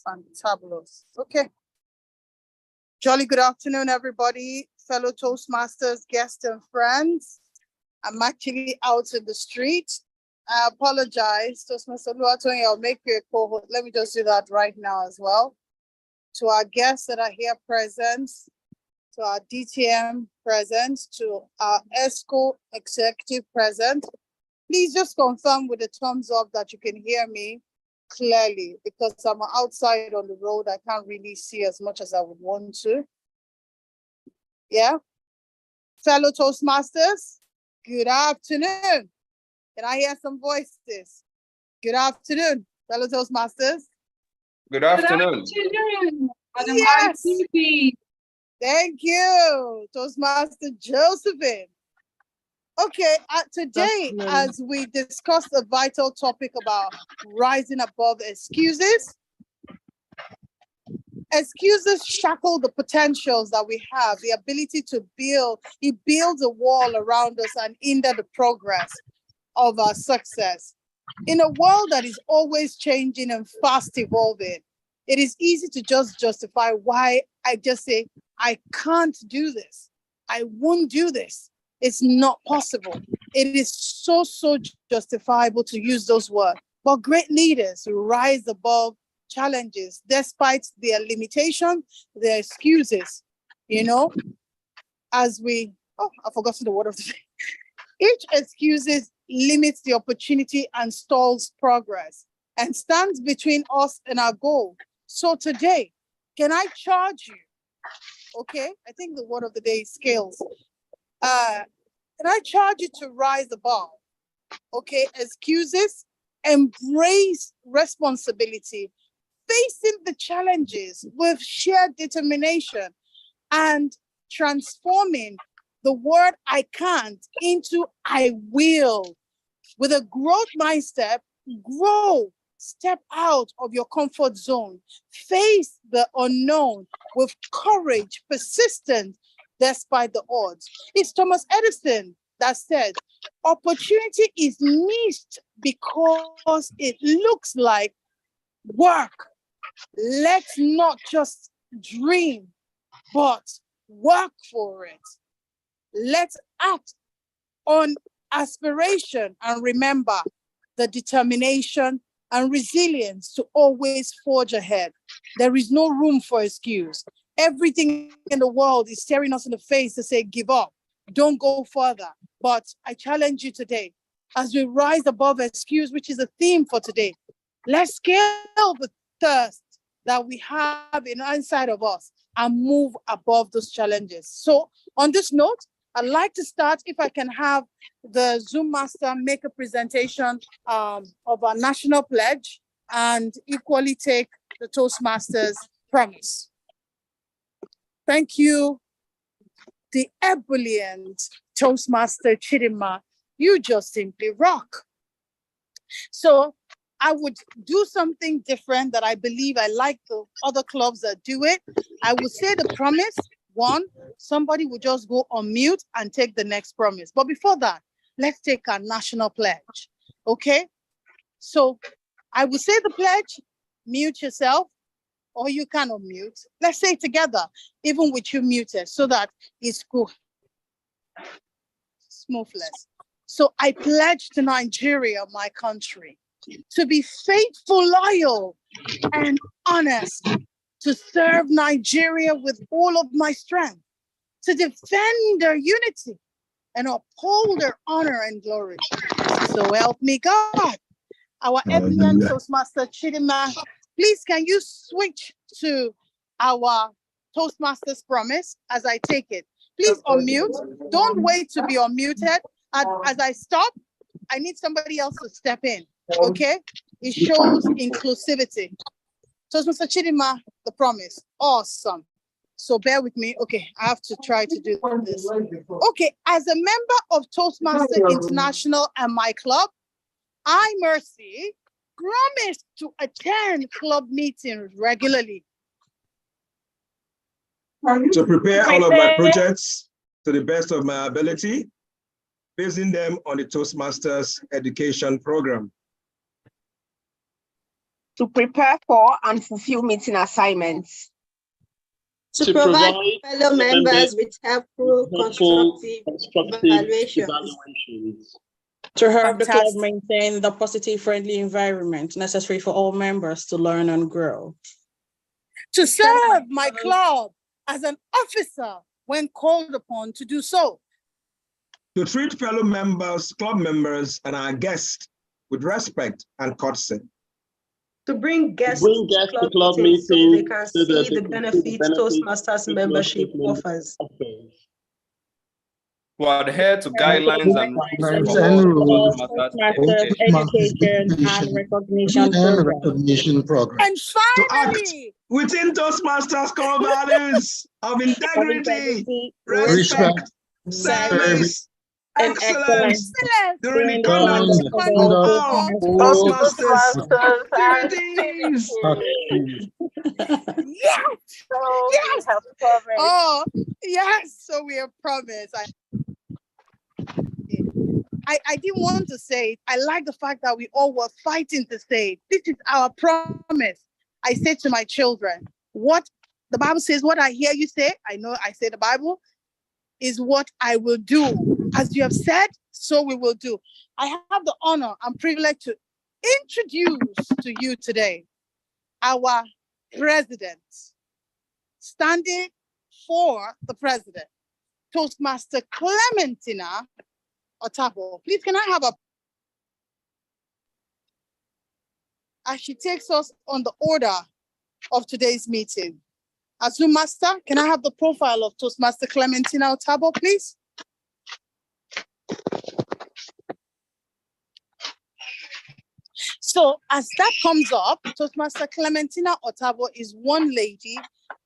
Fantabulous. Okay. Jolly good afternoon, everybody, fellow Toastmasters, guests, and friends. I'm actually out in the street. I apologize. Toastmaster Luatoni, I'll make you a co-host. Let me just do that right now as well. To our guests that are here present, to our DTM present, to our ESCO executive present, please just confirm with a thumbs up that you can hear me clearly, because I'm outside on the road. I can't really see as much as I would want to. Yeah. Fellow Toastmasters, good afternoon. Can I hear some voices? Good afternoon, fellow Toastmasters. Good afternoon. Yes. Thank you, Toastmaster Josephine. Okay, today, as we discuss a vital topic about rising above excuses, excuses shackle the potentials that we have, the ability to build. It builds a wall around us and hinder the progress of our success. In a world that is always changing and fast evolving, it is easy to just justify why I just say, I can't do this. I won't do this. It's not possible. It is so justifiable to use those words. But great leaders rise above challenges despite their limitations, their excuses, you know, as we, I forgot the word of the day. Each excuses limits the opportunity and stalls progress and stands between us and our goal. So today, can I charge you? Okay, I think the word of the day is scales. Can I charge you to rise above? Okay, excuses, embrace responsibility, facing the challenges with shared determination, and transforming the word I can't into I will. With a growth mindset, grow, step out of your comfort zone, face the unknown with courage, persistence, despite the odds. It's Thomas Edison that said, opportunity is missed because it looks like work. Let's not just dream, but work for it. Let's act on aspiration and remember the determination and resilience to always forge ahead. There is no room for excuse. Everything in the world is staring us in the face to say, give up, don't go further. But I challenge you today, as we rise above excuse, which is a theme for today, let's scale the thirst that we have inside of us and move above those challenges. So on this note, I'd like to start, if I can have the Zoom master make a presentation of our national pledge and equally take the Toastmasters promise. Thank you, the ebullient Toastmaster Chidima. You just simply rock. So I would do something different that I believe I like the other clubs that do it. I would say the promise. One, somebody will just go on mute and take the next promise. But before that, let's take our national pledge. Okay? So I will say the pledge, mute yourself, or you can unmute. Let's say it together, even with you muted, so that it's cool. Smoothless. So I pledge to Nigeria, my country, to be faithful, loyal, and honest, to serve Nigeria with all of my strength, to defend their unity and uphold their honor and glory. So help me God. Our ebullient Toastmaster Chidima, please can you switch to our Toastmasters promise as I take it? Please unmute. Don't wait to be unmuted. As I stop, I need somebody else to step in, okay? It shows inclusivity. Toastmaster Chidima, the promise. Awesome. So bear with me. Okay, I have to try to do this. Okay, as a member of Toastmaster International and my club, I, Mercy, promise to attend club meetings regularly. To prepare all of my projects to the best of my ability, basing them on the Toastmasters education program. To prepare for and fulfill meeting assignments. To provide fellow members with helpful, constructive evaluations. To help the club Fantastic. maintain the positive, friendly environment necessary for all members to learn and grow. To serve my club as an officer when called upon to do so. To treat fellow members, club members, and our guests with respect and courtesy. To bring guests to club meetings so they can see the benefits Toastmasters membership offers. To adhere to guidelines and rules of our Toastmasters education and recognition program. And finally, Within Toastmasters core values of integrity, respect, service, and excellence during the conduct of Toastmasters activities. yes, yes. Oh, yes. So we have promised. I didn't want to say it. I like the fact that we all were fighting to say it. This is our promise. I said to my children, what the Bible says, what I hear you say, I know I say the Bible, is what I will do. As you have said, so we will do. I have the honor and privilege to introduce to you today our president, standing for the president, Toastmaster Clementina Otabo. Please, can I have a, as she takes us on the order of today's meeting. As Zoom Master, can I have the profile of Toastmaster Clementina Otabo, please? So as that comes up, Toastmaster Clementina Otabo is one lady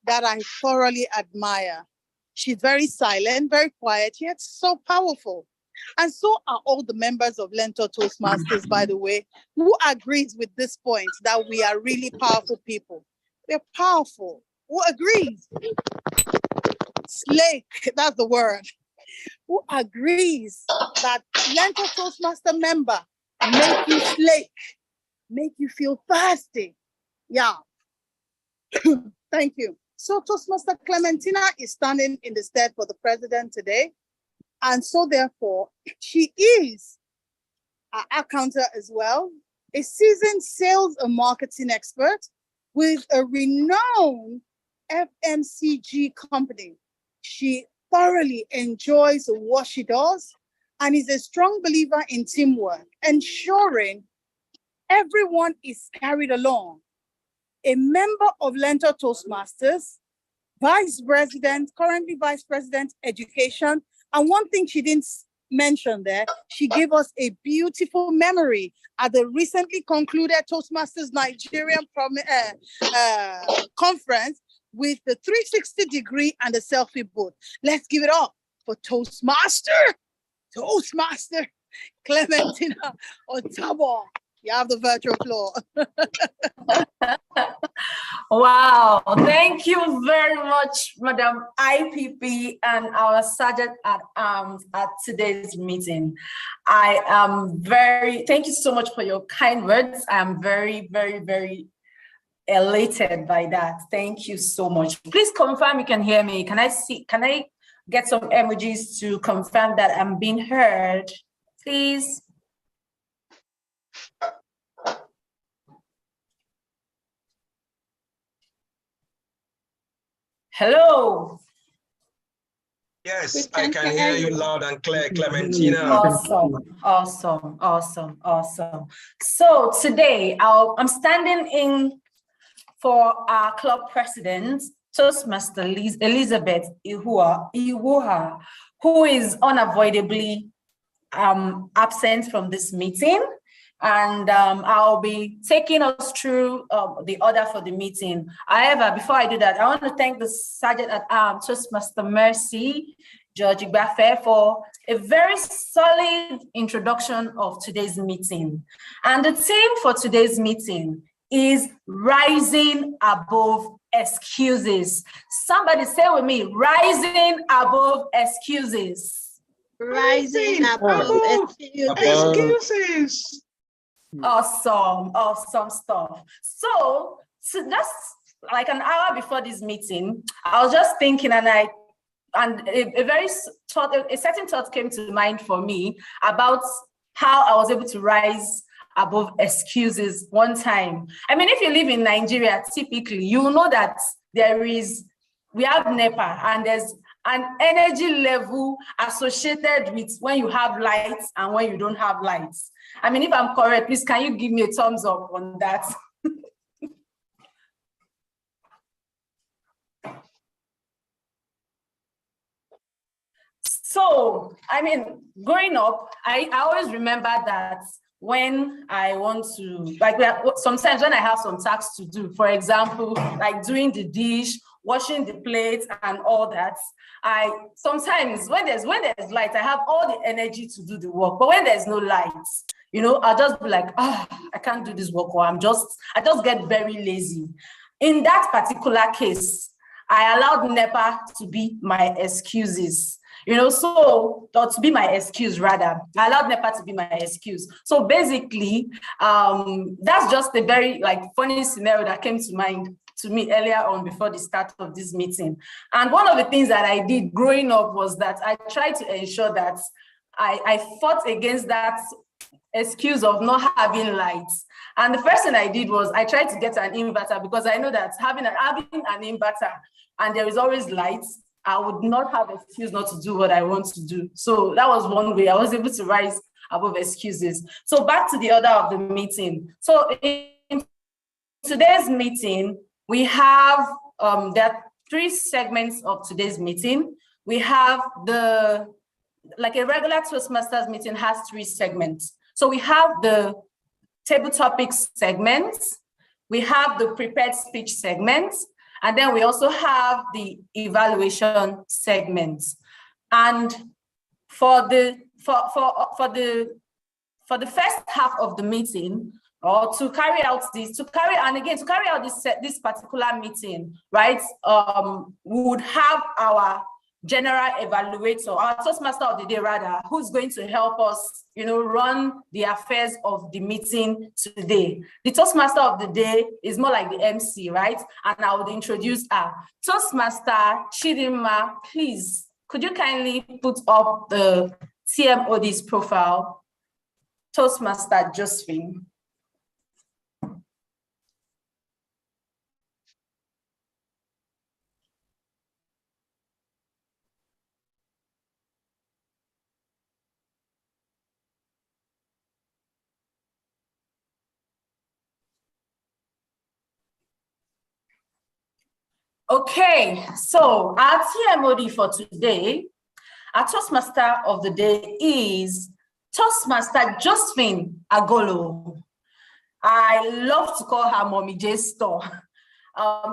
that I thoroughly admire. She's very silent, very quiet, yet so powerful. And so are all the members of LEARNTOR Toastmasters, by the way, who agrees with this point that we are really powerful people. We're powerful. Who agrees? Slake, that's the word. Who agrees that LEARNTOR Toastmaster member make you slake, make you feel thirsty? Yeah. Thank you. So Toastmaster Clementina is standing in the stead for the president today. And so therefore, she is an accountant as well, a seasoned sales and marketing expert with a renowned FMCG company. She thoroughly enjoys what she does and is a strong believer in teamwork, ensuring everyone is carried along. A member of LEARNTOR Toastmasters, vice president, currently vice president education. And one thing she didn't mention there, she gave us a beautiful memory at the recently concluded Toastmasters Nigerian conference with the 360 degree and the selfie booth. Let's give it up for Toastmaster Clementina Otabo. You have the virtual floor. Wow, thank you very much, Madam IPP and our Sergeant at Arms at today's meeting. Thank you so much for your kind words. I'm very, very, very elated by that. Thank you so much. Please confirm you can hear me. Can I get some emojis to confirm that I'm being heard, please? Hello. Yes, I can hear you loud and clear, Clementina. Awesome. So today I'm standing in for our club president, Toastmaster Elizabeth Iwuha, who is unavoidably absent from this meeting. And I'll be taking us through the order for the meeting. However, before I do that, I want to thank the Sergeant at Arms, Toastmaster Mercy, George Igbafe, for a very solid introduction of today's meeting. And the theme for today's meeting is rising above excuses. Somebody say with me, rising above excuses. Rising above excuses. Awesome, awesome stuff. So just like an hour before this meeting, I was just thinking, and a certain thought came to mind for me about how I was able to rise above excuses one time. I mean, if you live in Nigeria, typically, you know that we have NEPA, and there's an energy level associated with when you have lights and when you don't have lights. I mean, if I'm correct, please, can you give me a thumbs up on that? So, I mean, growing up, I always remember that when I want to, like, sometimes when I have some tasks to do, for example, like doing the dish, washing the plates and all that, sometimes when there's light, I have all the energy to do the work. But when there's no lights, you know, I'll just be like, I can't do this work, or I just get very lazy. In that particular case, I allowed NEPA to be my excuses. You know, or to be my excuse rather. I allowed NEPA to be my excuse. So basically, that's just a very funny scenario that came to mind to me earlier on before the start of this meeting. And one of the things that I did growing up was that I tried to ensure that I fought against that excuse of not having lights. And the first thing I did was I tried to get an inverter, because I know that having an inverter and there is always lights, I would not have an excuse not to do what I want to do. So that was one way I was able to rise above excuses. So back to the order of the meeting. So in today's meeting, we have, there are 3 segments of today's meeting. We have like a regular Toastmasters meeting has 3 segments. So we have the table topics segment, we have the prepared speech segment, and then we also have the evaluation segment. And for the first half of the meeting, or to carry out this particular meeting, right? We would have our general evaluator, our Toastmaster of the day rather, who's going to help us, you know, run the affairs of the meeting today. The Toastmaster of the day is more like the MC, right? And I would introduce her. Toastmaster Chidinma, please, could you kindly put up the TMOD's profile? Toastmaster Josephine. Okay, so our TMOD for today, our Toastmaster of the day is Toastmaster Josephine Agolo. I love to call her Mommy J Store.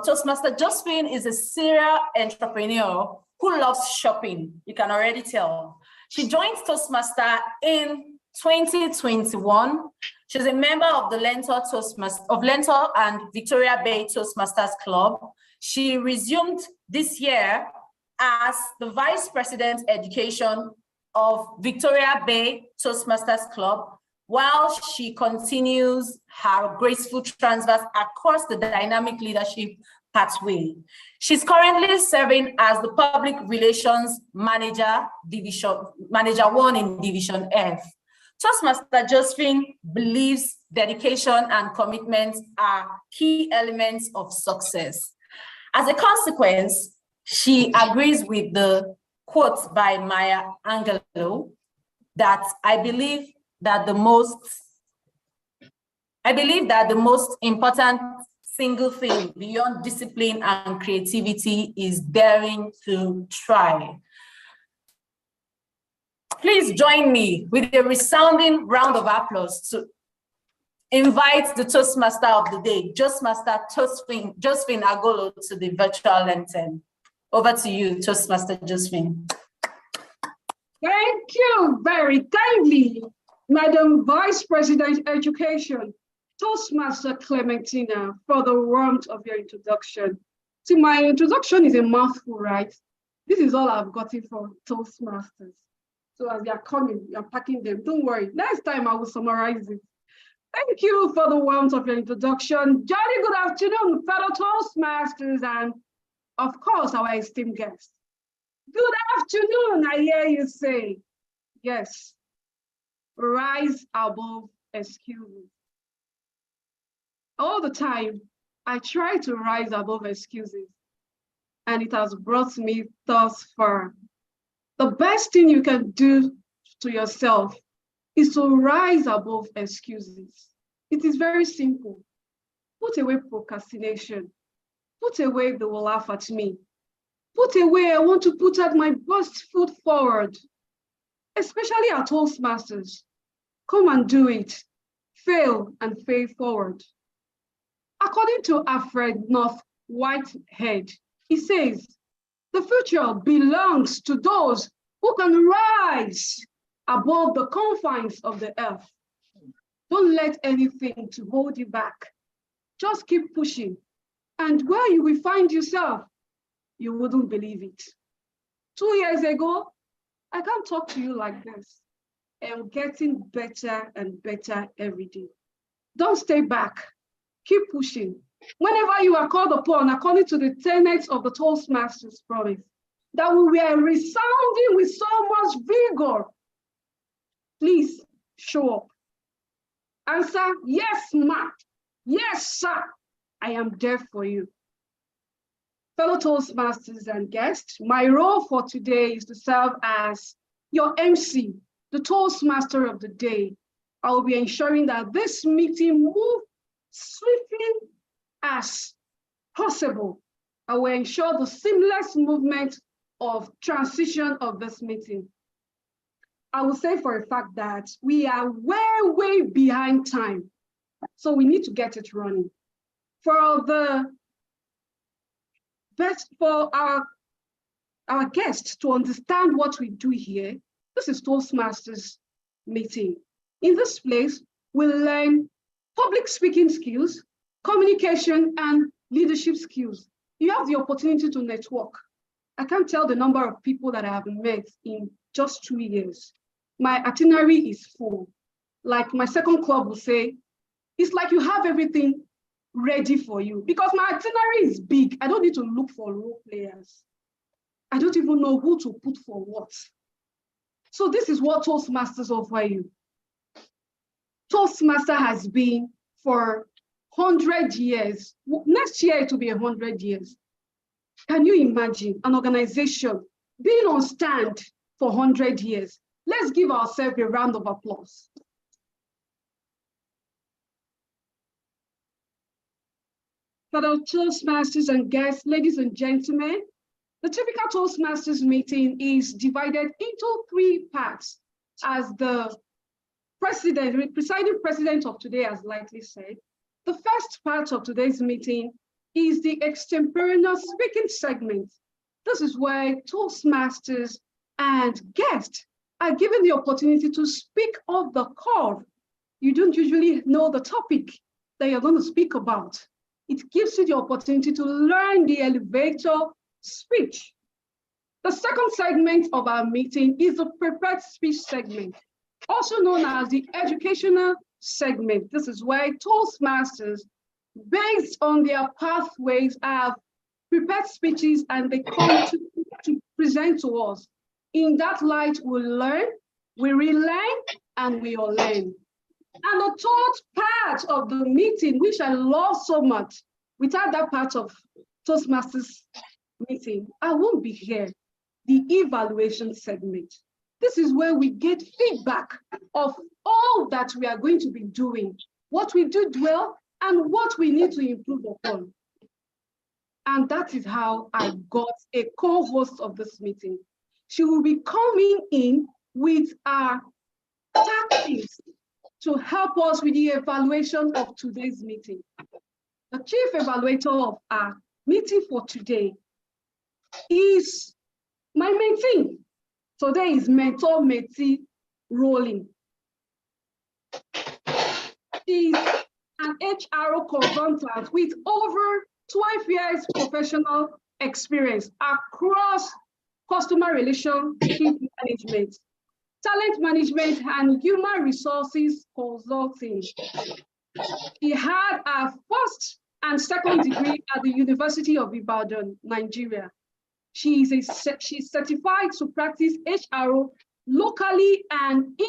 Toastmaster Josephine is a serial entrepreneur who loves shopping. You can already tell. She joined Toastmaster in 2021. She's a member of the LEARNTOR and Victoria Bay Toastmasters Club. She resumed this year as the Vice President Education of Victoria Bay Toastmasters Club, while she continues her graceful transverse across the dynamic leadership pathway. She's currently serving as the Public Relations Manager 1 in Division F. Toastmaster Josephine believes dedication and commitment are key elements of success. As a consequence, she agrees with the quote by Maya Angelou that I believe that the most important single thing beyond discipline and creativity is daring to try. Please join me with a resounding round of applause to invite the Toastmaster of the day, Toastmaster Josephine Agolo, to the virtual anthem. Over to you, Toastmaster Josephine. Thank you very kindly, Madam Vice President Education, Toastmaster Clementina, for the warmth of your introduction. See, my introduction is a mouthful, right? This is all I've gotten from Toastmasters. So as they are coming, I'm packing them. Don't worry, next time I will summarize it. Thank you for the warmth of your introduction. Jolly good afternoon, fellow Toastmasters, and of course, our esteemed guests. Good afternoon, I hear you say. Yes, rise above excuses. All the time, I try to rise above excuses, and it has brought me thus far. The best thing you can do to yourself is to rise above excuses. It is very simple. Put away procrastination. Put away they will laugh at me. Put away I want to put out my best foot forward, especially our Toastmasters. Come and do it. Fail and fail forward. According to Alfred North Whitehead, he says, the future belongs to those who can rise above the confines of the earth. Don't let anything to hold you back. Just keep pushing. And where you will find yourself, you wouldn't believe it. 2 years ago, I can't talk to you like this. I'm getting better and better every day. Don't stay back. Keep pushing. Whenever you are called upon, according to the tenets of the Toastmasters promise, that we were resounding with so much vigor, please show up. Answer, yes, ma'am. Yes, sir. I am there for you. Fellow Toastmasters and guests, my role for today is to serve as your MC, the Toastmaster of the day. I will be ensuring that this meeting moves swiftly as possible. I will ensure the seamless movement of transition of this meeting. I will say for a fact that we are way behind time. So we need to get it running. For our guests to understand what we do here, this is Toastmasters meeting. In this place, we'll learn public speaking skills, communication, and leadership skills. You have the opportunity to network. I can't tell the number of people that I have met in just 2 years. My itinerary is full. Like my second club will say, it's like you have everything ready for you because my itinerary is big. I don't need to look for role players. I don't even know who to put for what. So this is what Toastmasters offer you. Toastmaster has been for 100 years. Next year it will be 100 years. Can you imagine an organization being on stand for 100 years? Let's give ourselves a round of applause. Fellow Toastmasters and guests, ladies and gentlemen, the typical Toastmasters meeting is divided into 3 parts, as the presiding president of today has likely said. The first part of today's meeting is the extemporaneous speaking segment. This is where Toastmasters and guests are given the opportunity to speak off the cuff. You don't usually know the topic that you're going to speak about. It gives you the opportunity to learn the elevator speech. The second segment of our meeting is the prepared speech segment, also known as the educational segment. This is where Toastmasters, based on their pathways, have prepared speeches and they come to present to us. In that light, we learn, we relearn, and we all learn. And the third part of the meeting, which I love so much, without that part of Toastmasters meeting, I won't be here, the evaluation segment. This is where we get feedback of all that we are going to be doing, what we do well, and what we need to improve upon. And that is how I got a co-host of this meeting. She will be coming in with our tactics to help us with the evaluation of today's meeting. The chief evaluator of our meeting for today is my mentee. Today is mentor-mentee rolling. She's an HRO consultant with over 12 years professional experience across customer relationship management, talent management, and human resources consulting. She had her first and second degree at the University of Ibadan, Nigeria. She's certified to practice HRO locally and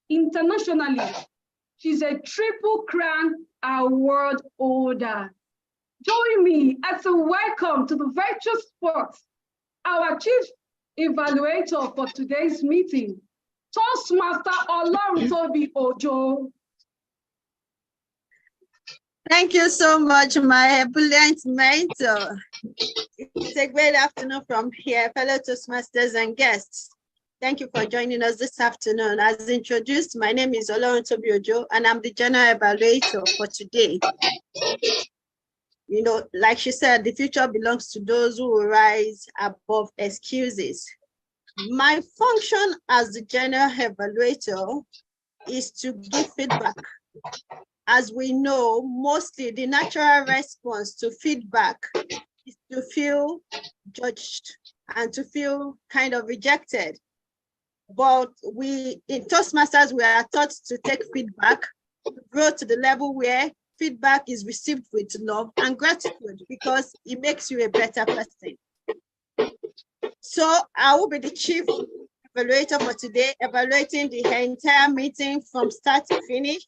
internationally. She's a Triple Crown Award holder. Join me as a welcome to the virtual sports, our chief evaluator for today's meeting, Toastmaster Oloruntobi Ojo. Thank you so much, my brilliant mentor. It's a great afternoon from here, fellow Toastmasters and guests. Thank you for joining us this afternoon. As introduced, my name is Oloruntobi Ojo, and I'm the general evaluator for today. You know, like she said, the future belongs to those who will rise above excuses. My function as the general evaluator is to give feedback. As we know, mostly the natural response to feedback is to feel judged and to feel kind of rejected. But we, in Toastmasters, we are taught to take feedback, to grow to the level where feedback is received with love and gratitude because it makes you a better person. So I will be the chief evaluator for today, evaluating the entire meeting from start to finish.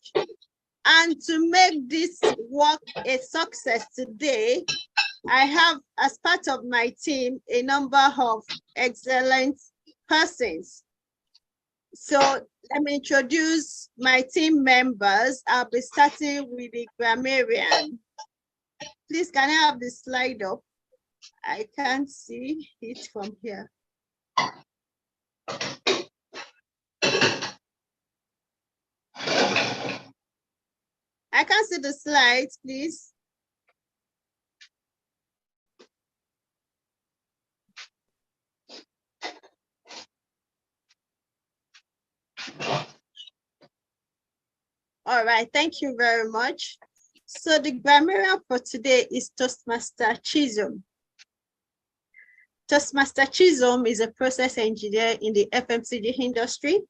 And to make this work a success today, I have, as part of my team, a number of excellent persons. So let me introduce my team members. I'll be starting with the grammarian. Please, can I have the slide up? I can't see it from here. I can't see the slides, please. All right, thank you very much. So the grammarian for today is Toastmaster Chisholm. Toastmaster Chisholm is a process engineer in the FMCG industry.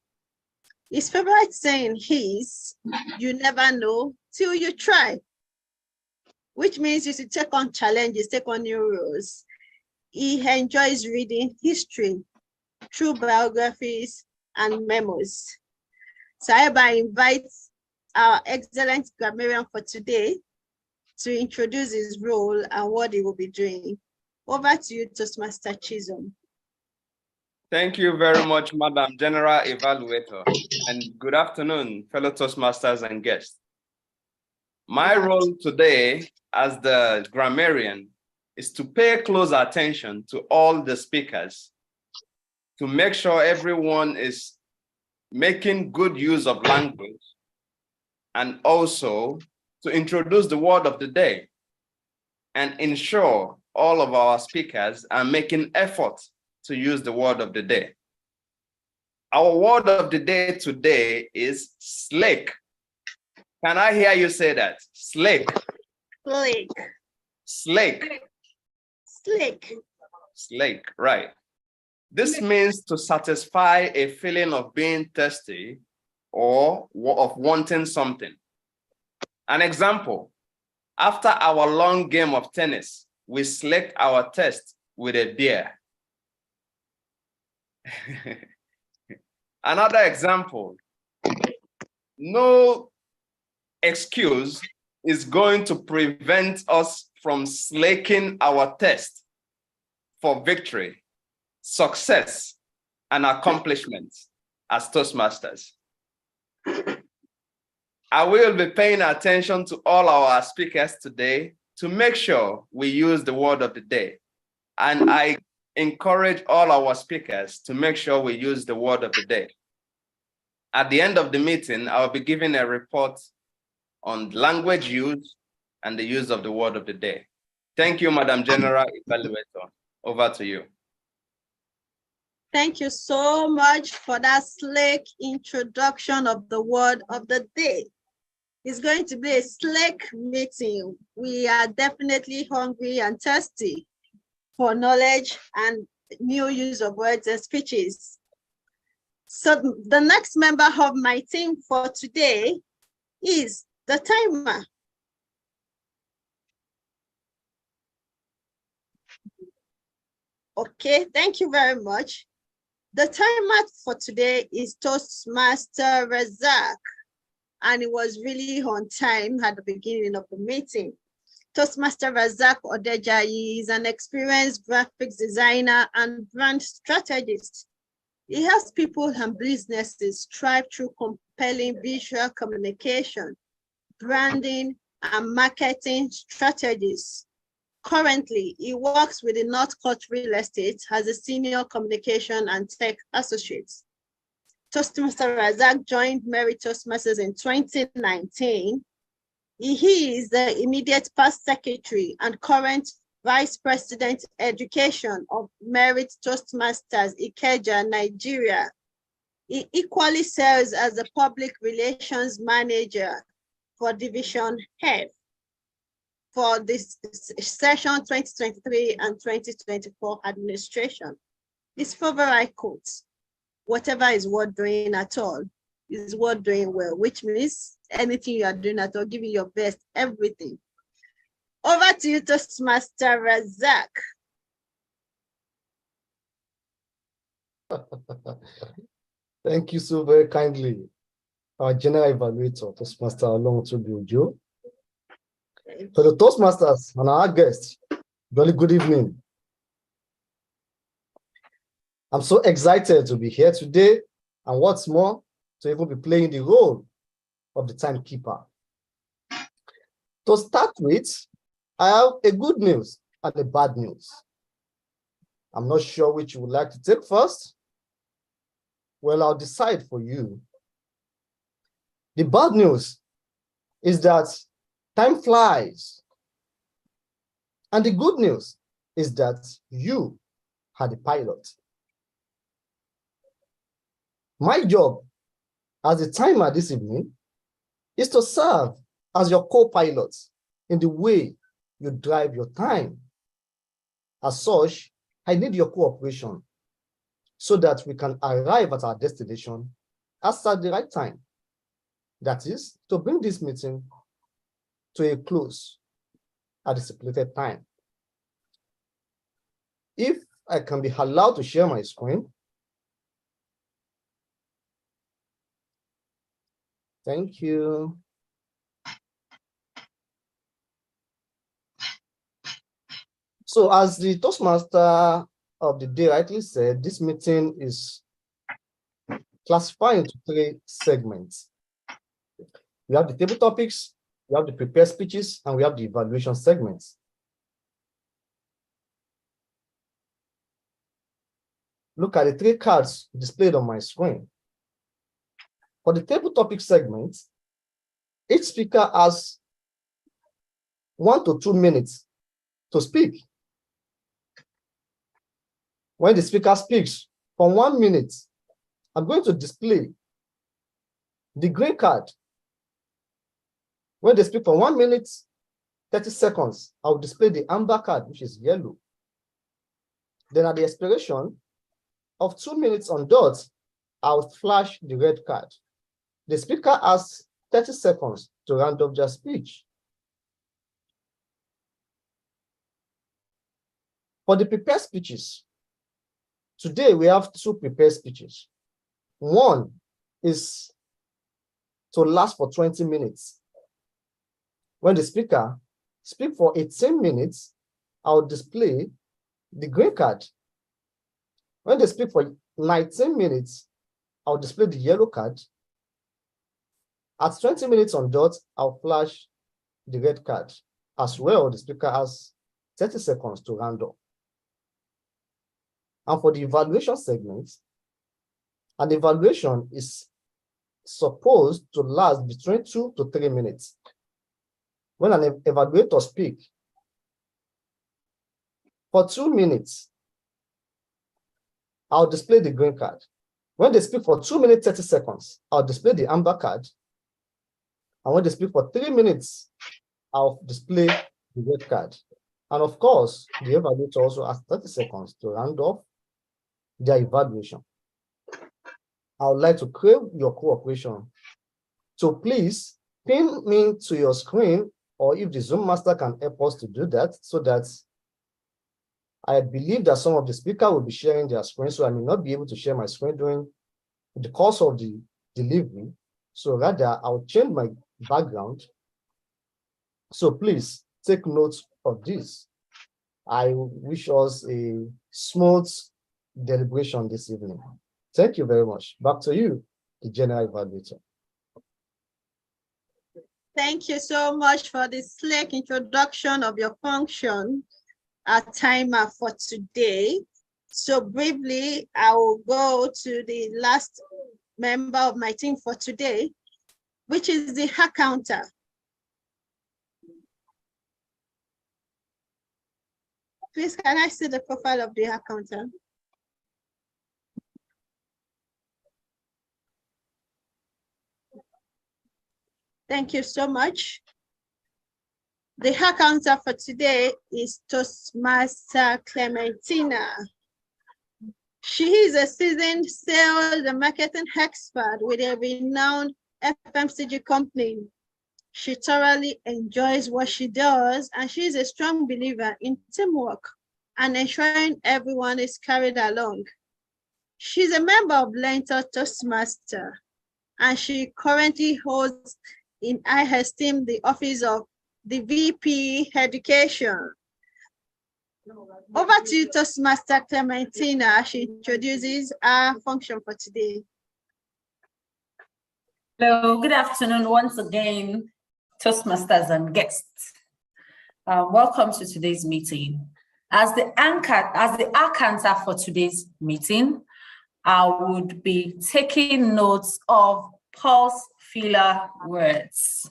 His favorite saying is, "You never know till you try," which means you should take on challenges, take on new roles. He enjoys reading history, true biographies, and memos. So I hereby invite our excellent grammarian for today to introduce his role and what he will be doing. Over to you, Toastmaster Chisholm. Thank you very much, Madam General Evaluator, and good afternoon, fellow Toastmasters and guests. My role today as the grammarian is to pay close attention to all the speakers, to make sure everyone is making good use of language, and also to introduce the word of the day and ensure all of our speakers are making effort to use the word of the day. Our word of the day today is slick. Can I hear you say that? Slick. Slick. Slick. Slick. Slick, right. This means to satisfy a feeling of being thirsty or of wanting something. An example, after our long game of tennis, we slaked our thirst with a beer. Another example, no excuse is going to prevent us from slaking our thirst for victory, success, and accomplishment as Toastmasters. I will be paying attention to all our speakers today to make sure we use the word of the day. And I encourage all our speakers to make sure we use the word of the day. At the end of the meeting, I'll be giving a report on language use and the use of the word of the day. Thank you, Madam General Evaluator. Over to you. Thank you so much for that slick introduction of the word of the day. It's going to be a slick meeting. We are definitely hungry and thirsty for knowledge and new use of words and speeches. So the next member of my team for today is the timer. Okay, thank you very much. The timer for today is Toastmaster Razak, and it was really on time at the beginning of the meeting. Toastmaster Razak Odejayi is an experienced graphics designer and brand strategist. He helps people and businesses thrive through compelling visual communication, branding, and marketing strategies. Currently, he works with the Northcote Real Estate as a senior communication and tech associate. Toastmaster Razak joined Mary Toastmasters in 2019. He is the immediate past secretary and current vice president education of Merit Toastmasters Ikeja, Nigeria. He equally serves as a public relations manager for Division Head for this session 2023 and 2024 administration. His favorite quote, whatever is worth doing at all is worth doing well, which means anything you are doing at all, giving your best, everything. Over to you, Toastmaster Razak. Thank you so very kindly, our General Evaluator, Toastmaster Along to Joe. For the Toastmasters and our guests, very good evening. I'm so excited to be here today, and what's more, to even be playing the role of the timekeeper. To start with, I have a good news and a bad news. I'm not sure which you would like to take first. Well, I'll decide for you. The bad news is that time flies. And the good news is that you are the pilot. My job as a timer this evening is to serve as your co-pilot in the way you drive your time. As such, I need your cooperation so that we can arrive at our destination at the right time. That is, to bring this meeting to a close at the stipulated time. If I can be allowed to share my screen. Thank you. So as the Toastmaster of the day rightly said, this meeting is classified into 3 segments. We have the table topics, we have the prepared speeches, and we have the evaluation segments. Look at the 3 cards displayed on my screen. For the table topic segment, each speaker has 1 to 2 minutes to speak. When the speaker speaks for 1 minute, I'm going to display the green card. When they speak for 1 minute, 30 seconds, I'll display the amber card, which is yellow. Then at the expiration of 2 minutes on dot, I'll flash the red card. The speaker has 30 seconds to round up their speech. For the prepared speeches, today we have 2 prepared speeches. One is to last for 20 minutes. When the speaker speaks for 18 minutes, I'll display the green card. When they speak for 19 minutes, I'll display the yellow card. At 20 minutes on dot, I'll flash the red card. As well, the speaker has 30 seconds to round up. And for the evaluation segment, an evaluation is supposed to last between 2 to 3 minutes. When an evaluator speaks for 2 minutes, I'll display the green card. When they speak for 2 minutes, 30 seconds, I'll display the amber card. And when they speak for 3 minutes, I'll display the red card. And of course, the evaluator also has 30 seconds to round off their evaluation. I would like to crave your cooperation. So please pin me to your screen, or if the Zoom master can help us to do that, so that I believe that some of the speakers will be sharing their screen, so I may not be able to share my screen during the course of the delivery. So rather, I'll change my background. So please take note of this. I wish us a smooth deliberation this evening. Thank you very much. Back to you, the General Evaluator. Thank you so much for the slick introduction of your function, our timer for today. So briefly, I will go to the last member of my team for today, which is the hack counter. Please, can I see the profile of the hack counter? Thank you so much. The hack counter for today is Toastmaster Clementina. She is a seasoned sales and marketing expert with a renowned FMCG company. She thoroughly enjoys what she does, and she is a strong believer in teamwork and ensuring everyone is carried along. She's a member of LEARNTOR Toastmasters, and she currently holds in high esteem the office of the VP Education. Over to you, Toastmaster Clementina. She introduces our function for today. Hello, good afternoon once again, Toastmasters and guests. Welcome to today's meeting. As the anchor for today's meeting, I would be taking notes of pulse filler words.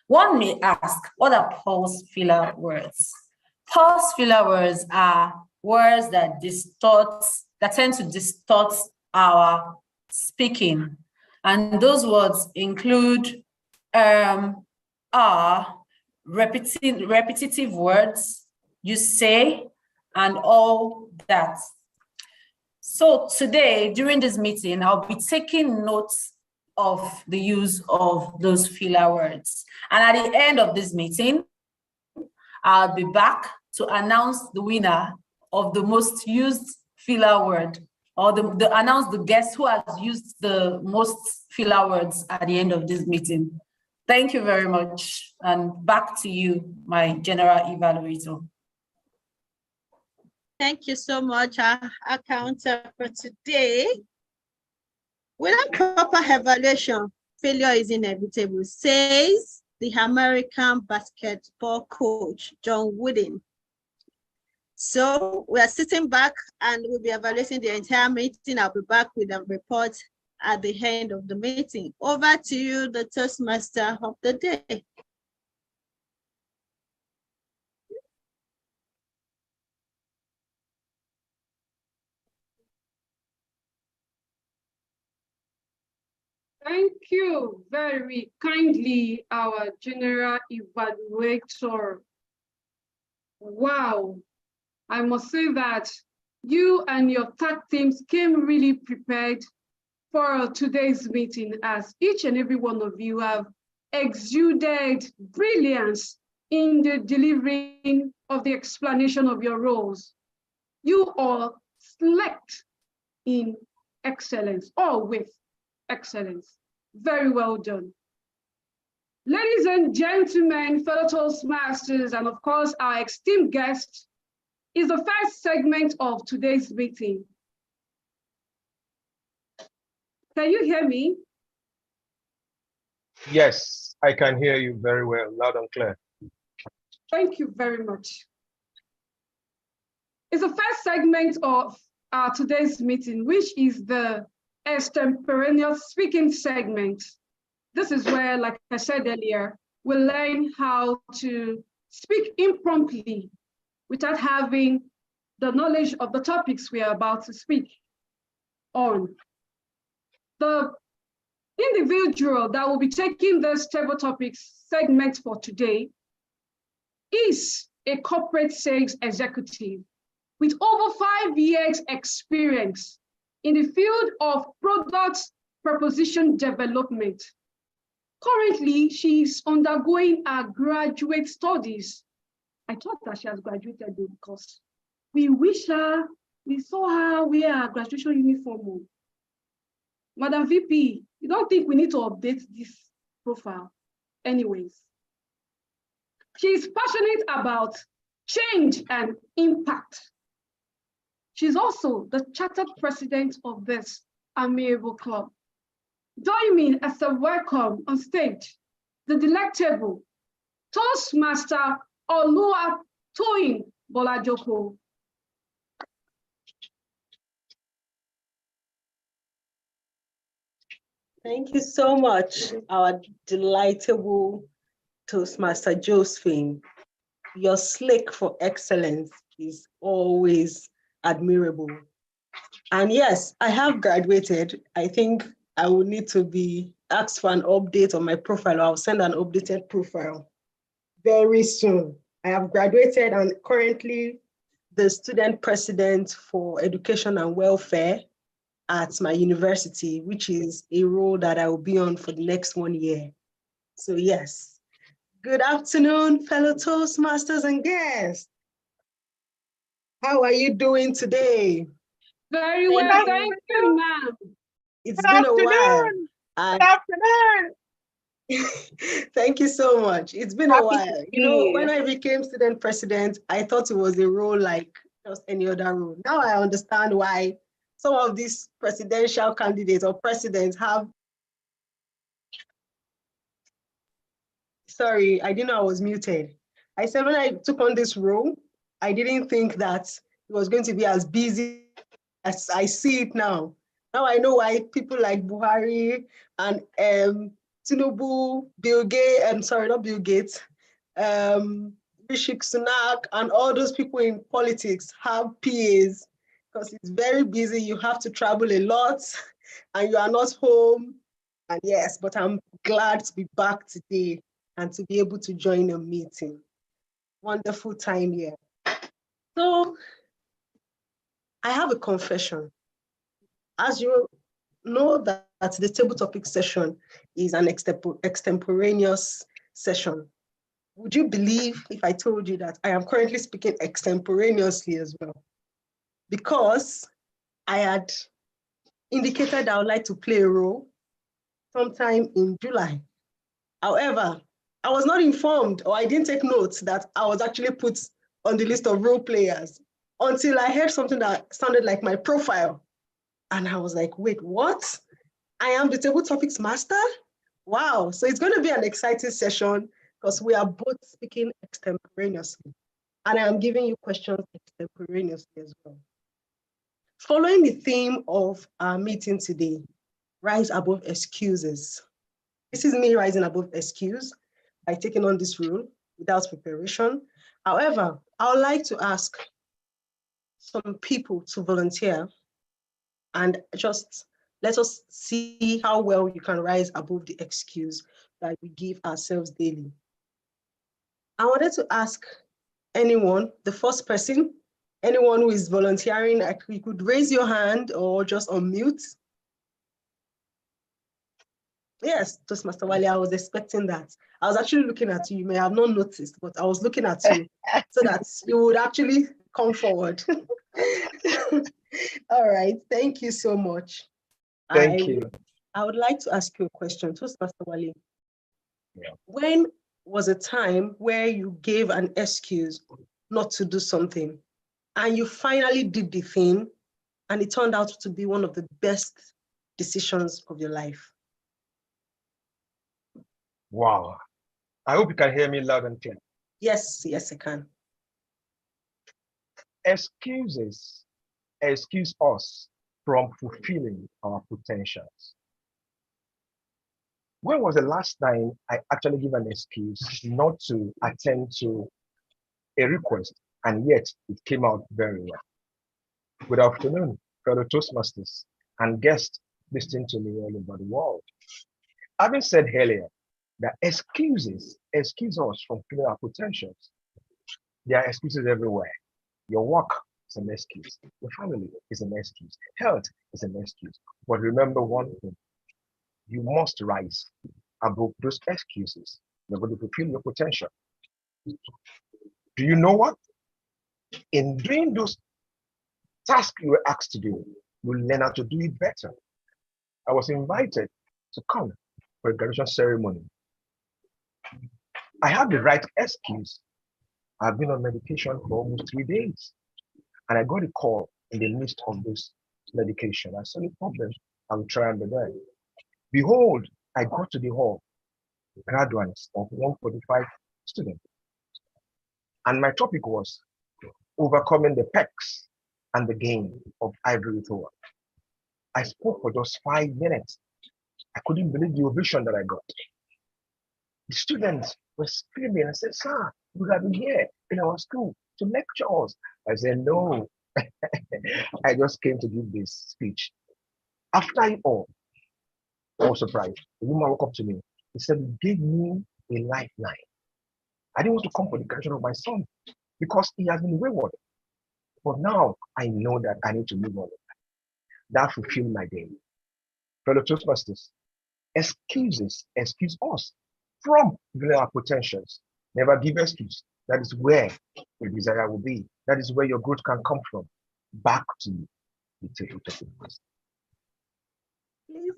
One may ask, what are pulse filler words? Pulse filler words are words that tend to distort our speaking. And those words include are repetitive words you say and all that. So today, during this meeting, I'll be taking notes of the use of those filler words. And at the end of this meeting, I'll be back to announce the winner of the most used filler word, or announce the guest who has used the most filler words at the end of this meeting. Thank you very much. And back to you, my General Evaluator. Thank you so much, our counter for today. Without proper evaluation, failure is inevitable, says the American basketball coach, John Wooden. So we are sitting back and we'll be evaluating the entire meeting. I'll be back with a report at the end of the meeting. Over to you, the Toastmaster of the day. Thank you very kindly, our General Evaluator. Wow, I must say that you and your tag teams came really prepared for today's meeting, as each and every one of you have exuded brilliance in the delivering of the explanation of your roles. You all select in excellence, or with excellence. Very well done. Ladies and gentlemen, fellow Toastmasters, and of course, our esteemed guest, is the first segment of today's meeting. Can you hear me? Yes, I can hear you very well, loud and clear. Thank you very much. It's the first segment of today's meeting, which is the extemporaneous speaking segment. This is where, like I said earlier, we'll learn how to speak impromptu without having the knowledge of the topics we are about to speak on. The individual that will be taking this table topics segment for today is a corporate sales executive with over 5 years experience in the field of product proposition development, Currently, she's undergoing her graduate studies. I thought that she has graduated though, because we saw her wear her graduation uniform. Madam VP, you don't think we need to update this profile? Anyways, she's passionate about change and impact. She's also the chartered president of this amiable club. Join me as a welcome on stage, the delectable Toastmaster Oluwatoyin Bolajoko. Thank you so much, our delightable Toastmaster Josephine. Your slick for excellence is always admirable. And yes, I have graduated. I think I will need to be asked for an update on my profile. I'll send an updated profile very soon. I have graduated and currently the student president for education and welfare at my university, which is a role that I will be on for the next 1 year. So yes, good afternoon, fellow Toastmasters and guests. How are you doing today? Very well, thank you, ma'am. It's been a while. Good afternoon. Thank you so much. It's been a while. You know, when I became student president, I thought it was a role like just any other role. Now I understand why some of these presidential candidates or presidents have. Sorry, I didn't know I was muted. I said when I took on this role, I didn't think that it was going to be as busy as I see it now. Now I know why people like Buhari and Tinubu, Bill Gates, not Bill Gates, Rishi Sunak, and all those people in politics have PAs, because it's very busy. You have to travel a lot and you are not home. And yes, but I'm glad to be back today and to be able to join a meeting. Wonderful time here. So I have a confession. As you know that the table topic session is an extemporaneous session. Would you believe if I told you that I am currently speaking extemporaneously as well? Because I had indicated I would like to play a role sometime in July. However, I was not informed, or I didn't take notes that I was actually put on the list of role players until I heard something that sounded like my profile. And I was like, wait, what? I am the table topics master? Wow. So it's going to be an exciting session because we are both speaking extemporaneously. And I am giving you questions extemporaneously as well. Following the theme of our meeting today, rise above excuses. This is me rising above excuse by taking on this role without preparation. However, I would like to ask some people to volunteer and just let us see how well you can rise above the excuse that we give ourselves daily. I wanted to ask anyone, the first person, anyone who is volunteering, you could raise your hand or just unmute. Yes, Toastmaster Wale, I was expecting that. I was actually looking at you. You may have not noticed, but I was looking at you so that you would actually come forward. All right, thank you so much. Thank you. I would like to ask you a question, Toastmaster Wale. Yeah. When was a time where you gave an excuse not to do something and you finally did the thing and it turned out to be one of the best decisions of your life? Wow. I hope you can hear me loud and clear. Yes, yes, I can. Excuses excuse us from fulfilling our potentials. When was the last time I actually gave an excuse not to attend to a request, and yet it came out very well? Good afternoon, fellow Toastmasters and guests listening to me all over the world. Having said earlier that excuses excuse us from fulfilling our potentials, there are excuses everywhere. Your work is an excuse. Your family is an excuse. Health is an excuse. But remember one thing, you must rise above those excuses. You're going to fulfill your potential. Do you know what? In doing those tasks you were asked to do, you'll learn how to do it better. I was invited to come for a graduation ceremony. I had the right excuse. I've been on medication for almost 3 days. And I got a call in the midst of this medication. I saw the problem. I will try and be there. Behold, I got to the hall, graduates of 145 students. And my topic was overcoming the perks and the gain of ivory tower. I spoke for just 5 minutes. I couldn't believe the ovation that I got. The students were screaming. I said, sir, we have been here in our school to lecture us. I said, no, I just came to give this speech. After it all, I was surprised. The woman woke up to me. He said, you gave me a lifeline. I didn't want to come for the graduation of my son because he has been wayward. But now I know that I need to move on. That fulfilled my day. Fellow Toastmasters, excuses excuse us from our potentials. Never give excuse. That is where your desire will be. That is where your growth can come from. Back to you. Please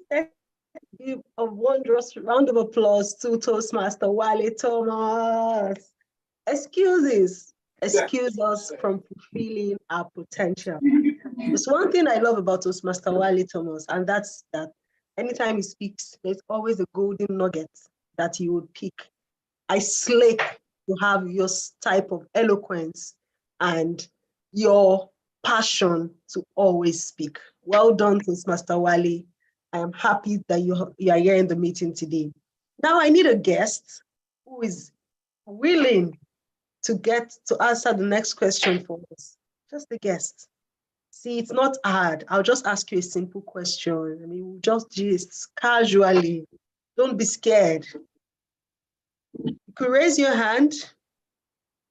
give a wondrous round of applause to Toastmaster Wale Thomas. Excuses excuse us from fulfilling our potential. There's one thing I love about Toastmaster Wale Thomas, and that's that anytime he speaks, there's always a golden nugget that he would pick. I slake to have your type of eloquence and your passion to always speak. Well done, Toastmaster Wale. I am happy that you are here in the meeting today. Now I need a guest who is willing to get to answer the next question for us. Just a guest. See, it's not hard. I'll just ask you a simple question. I mean, we'll just casually. Don't be scared. You could raise your hand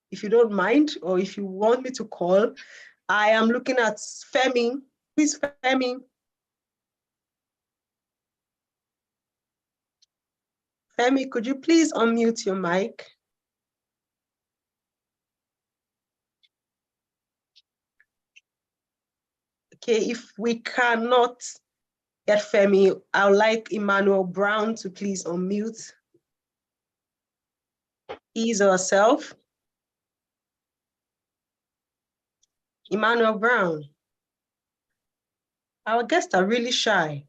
if you don't mind, or if you want me to call. I am looking at Femi. Who is Femi? Femi, could you please unmute your mic? Okay, if we cannot get Femi, I would like Emmanuel Brown to please unmute. Ease herself. Emmanuel Brown. Our guests are really shy.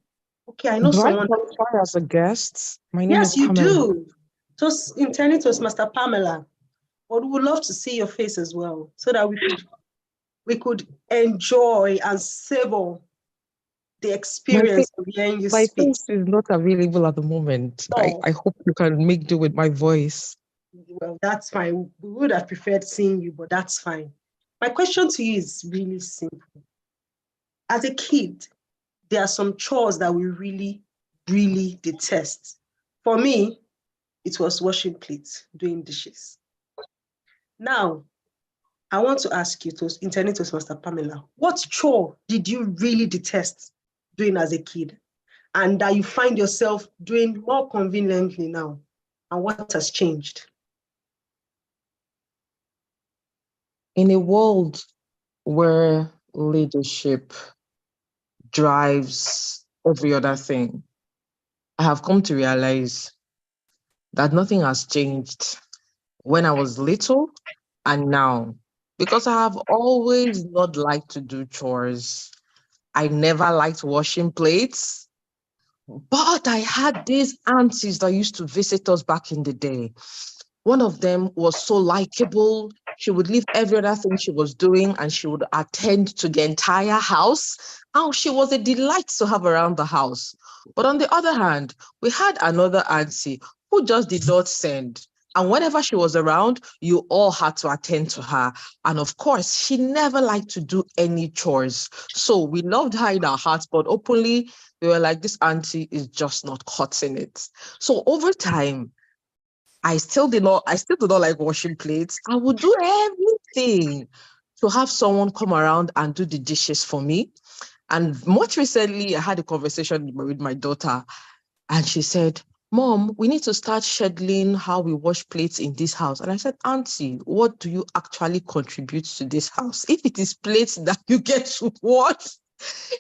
Okay, I know Do someone. I qualify as a guest? My name Yes, is you Pamela. do. Just intending to Master Pamela. But we would love to see your face as well, so that we could enjoy and savor the experience of hearing you My speak. face is not available at the moment. Oh. I hope you can make do with my voice. Well, that's fine. We would have preferred seeing you, but that's fine. My question to you is really simple. As a kid, there are some chores that we really, really detest. For me, it was washing plates, doing dishes. Now, I want to ask you, intending Toastmaster Pamela, what chore did you really detest doing as a kid, and that you find yourself doing more conveniently now? And what has changed? In a world where leadership drives every other thing, I have come to realize that nothing has changed when I was little and now, because I have always not liked to do chores. I never liked washing plates, but I had these aunties that used to visit us back in the day. One of them was so likable. She would leave every other thing she was doing and she would attend to the entire house. Oh, she was a delight to have around the house. But on the other hand, we had another auntie who just did not send. And whenever she was around, you all had to attend to her. And of course, she never liked to do any chores. So we loved her in our hearts, but openly, we were like, this auntie is just not cutting it. So over time, I still do not like washing plates. I would do everything to have someone come around and do the dishes for me. And much recently, I had a conversation with my daughter, and she said, Mom, we need to start scheduling how we wash plates in this house. And I said, Auntie, what do you actually contribute to this house? If it is plates that you get to wash,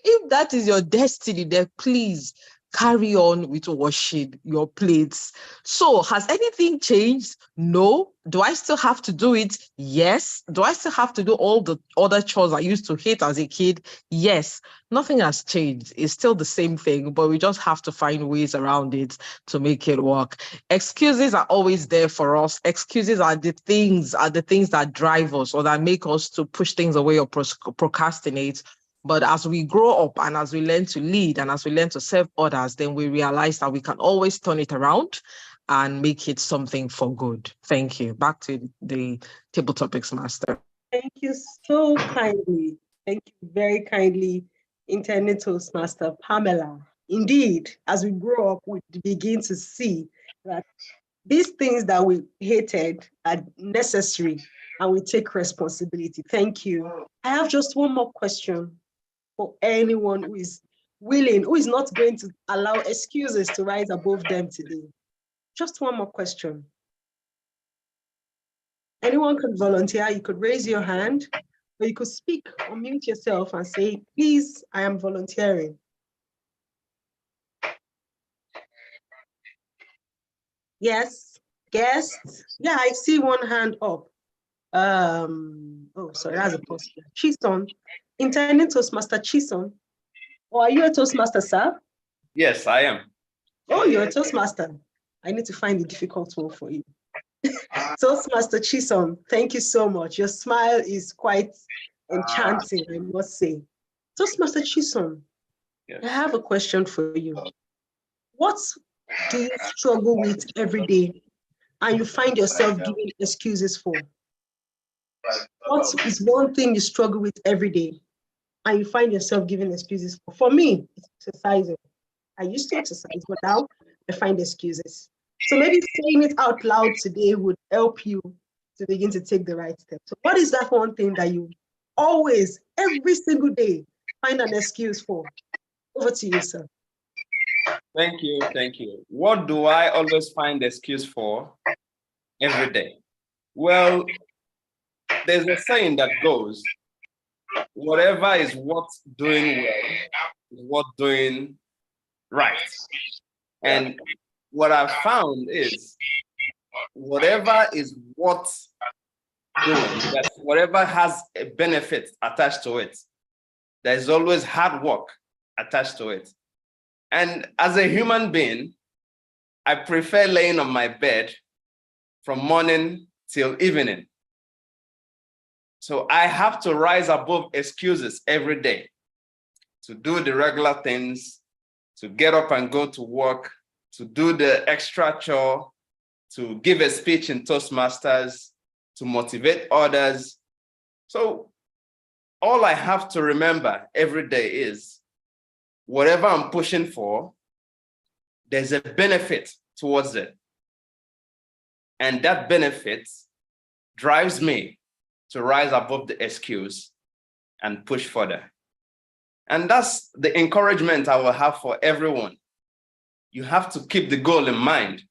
if that is your destiny, then please carry on with washing your plates. So has anything changed? No. Do I still have to do it? Yes. Do I still have to do all the other chores I used to hate as a kid? Yes. Nothing has changed. It's still the same thing, but we just have to find ways around it to make it work. Excuses are always there for us. Excuses are the things that drive us or that make us to push things away or procrastinate. But as we grow up and as we learn to lead and as we learn to serve others, then we realize that we can always turn it around and make it something for good. Thank you. Back to the table topics master. Thank you so kindly. Thank you very kindly, Internet Toastmaster Pamela. Indeed, as we grow up, we begin to see that these things that we hated are necessary and we take responsibility. Thank you. I have just one more question for anyone who is willing, who is not going to allow excuses to rise above them today. Just one more question. Anyone can volunteer. You could raise your hand, or you could speak or mute yourself and say, please, I am volunteering. Yes, guests. Yeah, I see one hand up. Oh, sorry, that's a post. Chison, Internet Toastmaster Chison. Or are you a Toastmaster, sir? Yes, I am. Oh, you're a Toastmaster. I need to find a difficult one for you. Toastmaster Chison, thank you so much. Your smile is quite enchanting, I must say. Toastmaster Chison, yes. I have a question for you. What do you struggle with every day and you find yourself giving excuses for? What is one thing you struggle with every day and you find yourself giving excuses for? For me, it's exercising. I used to exercise, but now I find excuses. So maybe saying it out loud today would help you to begin to take the right step. So what is that one thing that you always, every single day, find an excuse for? Over to you, sir. Thank you, thank you. What do I always find excuse for every day? Well, there's a saying that goes, whatever is worth doing well is worth doing right. And what I've found is whatever is worth doing, that whatever has a benefit attached to it, there's always hard work attached to it. And as a human being, I prefer laying on my bed from morning till evening. So I have to rise above excuses every day to do the regular things, to get up and go to work, to do the extra chore, to give a speech in Toastmasters, to motivate others. So all I have to remember every day is whatever I'm pushing for, there's a benefit towards it. And that benefit drives me to rise above the excuse and push further. And that's the encouragement I will have for everyone. You have to keep the goal in mind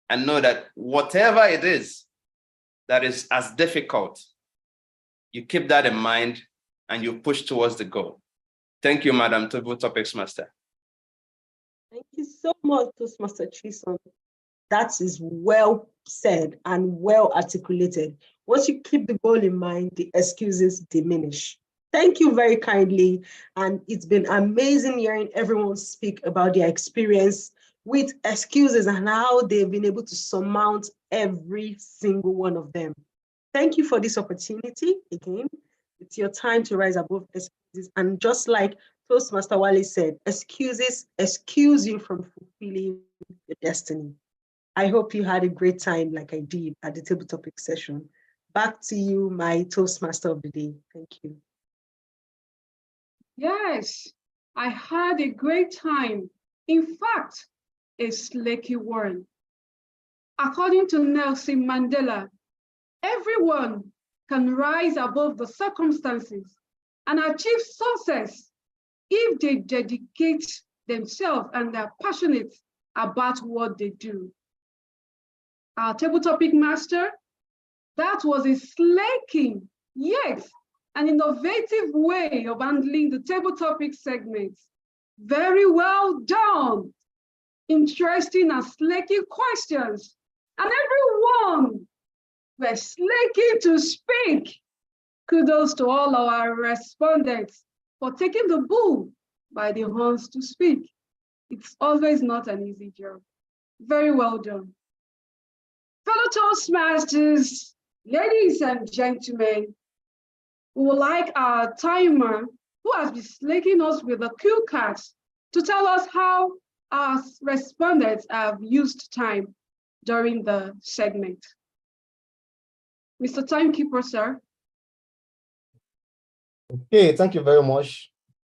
and know that whatever it is that is as difficult, you keep that in mind and you push towards the goal. Thank you, Madam Table Topics Master. Thank you so much, Toastmaster Chison. That is well said and well articulated. Once you keep the goal in mind, the excuses diminish. Thank you very kindly. And it's been amazing hearing everyone speak about their experience with excuses and how they've been able to surmount every single one of them. Thank you for this opportunity. Again, it's your time to rise above excuses. And just like Toastmaster Wale said, excuses excuse you from fulfilling your destiny. I hope you had a great time like I did at the table topic session. Back to you, my Toastmaster of the day. Thank you. Yes, I had a great time. In fact, a slacky one. According to Nelson Mandela, everyone can rise above the circumstances and achieve success if they dedicate themselves and they're passionate about what they do. Our table topic master, that was a slaking, yet an innovative way of handling the table topic segments. Very well done. Interesting and slaking questions. And everyone were slaking to speak. Kudos to all our respondents for taking the bull by the horns to speak. It's always not an easy job. Very well done. Fellow Toastmasters, ladies and gentlemen, we would like our timer, who has been slaking us with the cue cards, to tell us how our respondents have used time during the segment. Mr. Timekeeper, sir. Okay, thank you very much.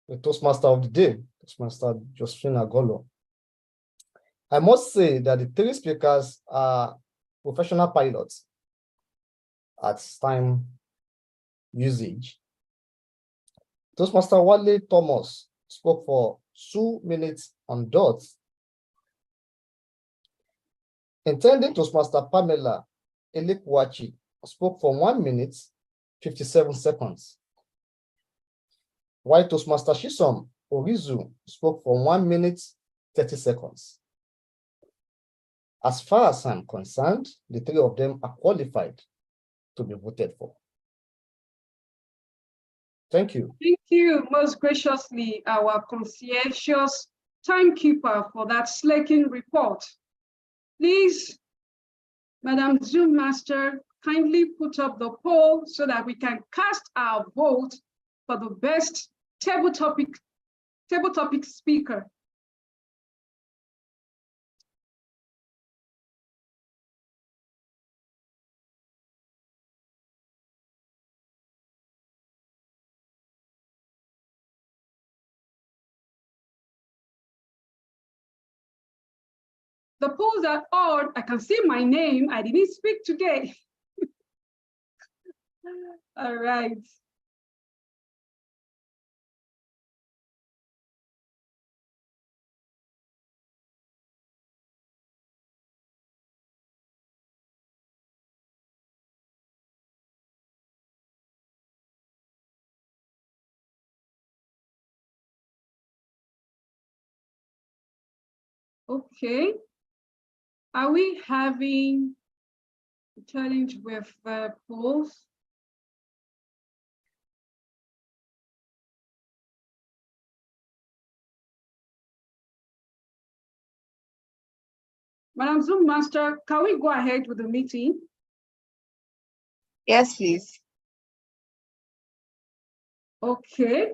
The Toastmaster of the day, Toastmaster Josephine Agolo. I must say that the three speakers are professional pilots at time usage. Toastmaster Wale Thomas spoke for 2 minutes on dot. Intending Toastmaster Pamela Elekwachi spoke for 1 minute, 57 seconds. While Toastmaster Shisom Orizu spoke for 1 minute, 30 seconds. As far as I'm concerned, the three of them are qualified to be voted for. Thank you. Thank you most graciously, our conscientious timekeeper, for that slaking report. Please, Madam Zoom Master, kindly put up the poll so that we can cast our vote for the best table topic speaker. The polls are on. I can see my name. I didn't speak today. All right. Okay. Are we having a challenge with the polls? Madam Zoom Master, can we go ahead with the meeting? Yes, please. Okay.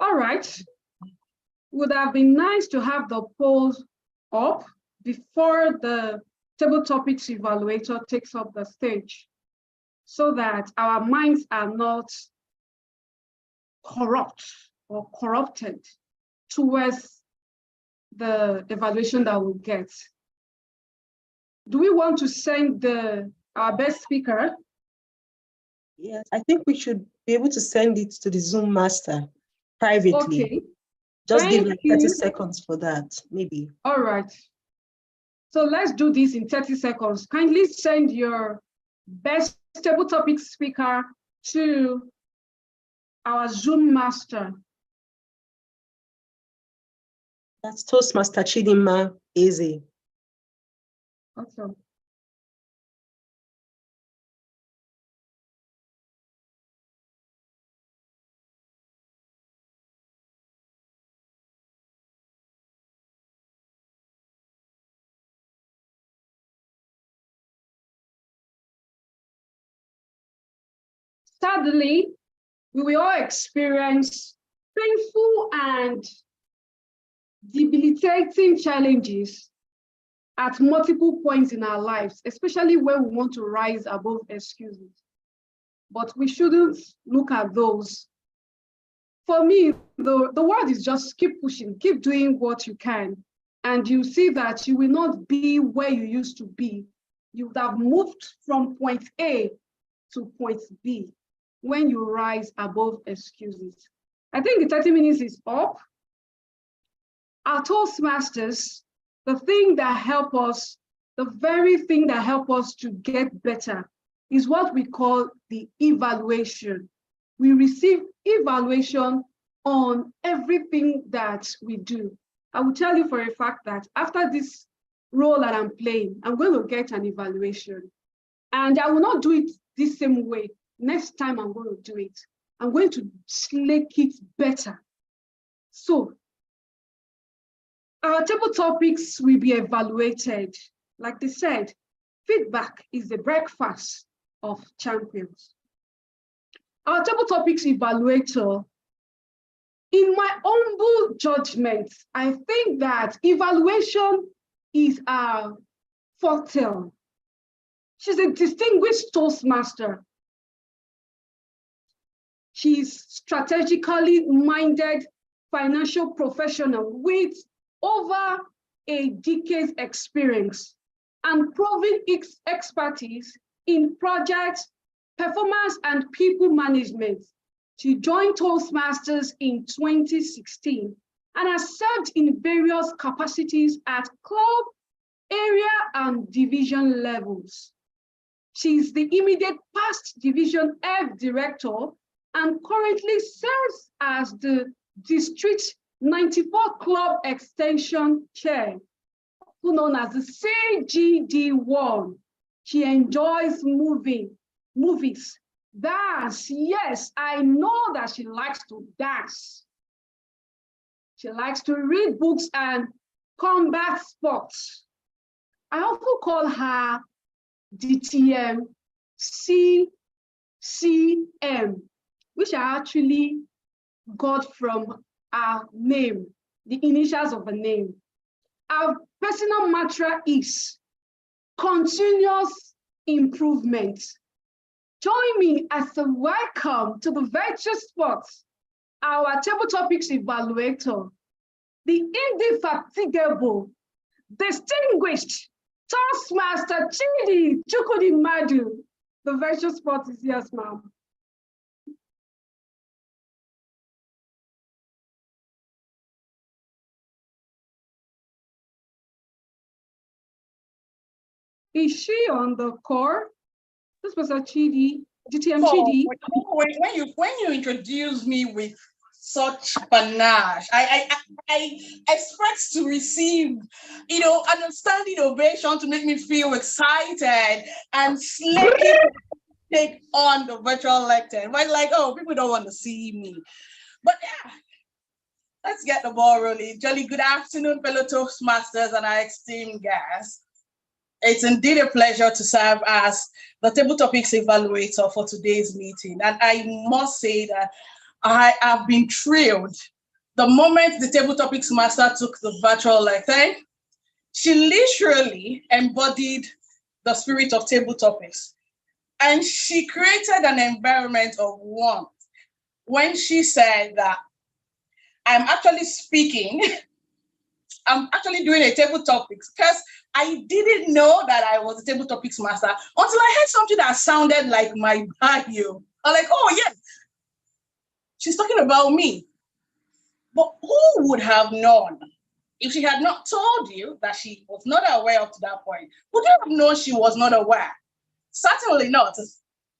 All right. Would have been nice to have the polls up before the table topics evaluator takes up the stage, so that our minds are not corrupt or corrupted towards the evaluation that we'll get. Do we want to send our best speaker? Yes, I think we should be able to send it to the Zoom master privately. Okay. Just give Thank like 30 you. seconds for that, maybe. All right. So let's do this in 30 seconds. Kindly send your best table topic speaker to our Zoom master. That's Toastmaster Chidinma Eze. Awesome. Sadly, we will all experience painful and debilitating challenges at multiple points in our lives, especially when we want to rise above excuses. But we shouldn't look at those. For me, the word is just keep pushing, keep doing what you can, and you see that you will not be where you used to be. You would have moved from point A to point B when you rise above excuses. I think the 30 minutes is up. Our Toastmasters, the thing that help us, the very thing that help us to get better is what we call the evaluation. We receive evaluation on everything that we do. I will tell you for a fact that after this role that I'm playing, I'm going to get an evaluation. And I will not do it the same way. Next time I'm going to do it. I'm going to make it better. So our table topics will be evaluated. Like they said, feedback is the breakfast of champions. Our table topics evaluator, in my humble judgment, I think that evaluation is our forte. She's a distinguished Toastmaster. She's strategically minded financial professional with over a decade's experience and proven expertise in projects, performance, and people management. She joined Toastmasters in 2016 and has served in various capacities at club, area, and division levels. She's the immediate past Division F Director and currently serves as the District 94 Club Extension Chair, known as the CGD1. She enjoys movies, dance. Yes, I know that she likes to dance. She likes to read books and combat sports. I often call her DTM CCM, which I actually got from our name, the initials of a name. Our personal mantra is continuous improvement. Join me as a welcome to the virtual sports, our table topics evaluator, the indefatigable, distinguished Toastmaster Chidi Chukudi Madu. The virtual sports is yours, ma'am. Is she on the core? This was a Chidi, GTM Chidi. When you introduce me with such panache, I expect to receive, an standing ovation to make me feel excited and slightly take on the virtual lecture. But like, oh, people don't want to see me. But yeah, let's get the ball rolling. Jolly good afternoon, fellow Toastmasters and our esteemed guests. It's indeed a pleasure to serve as the table topics evaluator for today's meeting. And I must say that I have been thrilled. The moment the table topics master took the virtual lecture, she literally embodied the spirit of table topics. And she created an environment of warmth when she said that I'm actually speaking, I'm actually doing a table topics, because I didn't know that I was a table topics master until I heard something that sounded like my bio. I'm like, oh yes, she's talking about me. But who would have known if she had not told you that she was not aware up to that point? Would you have known she was not aware? Certainly not.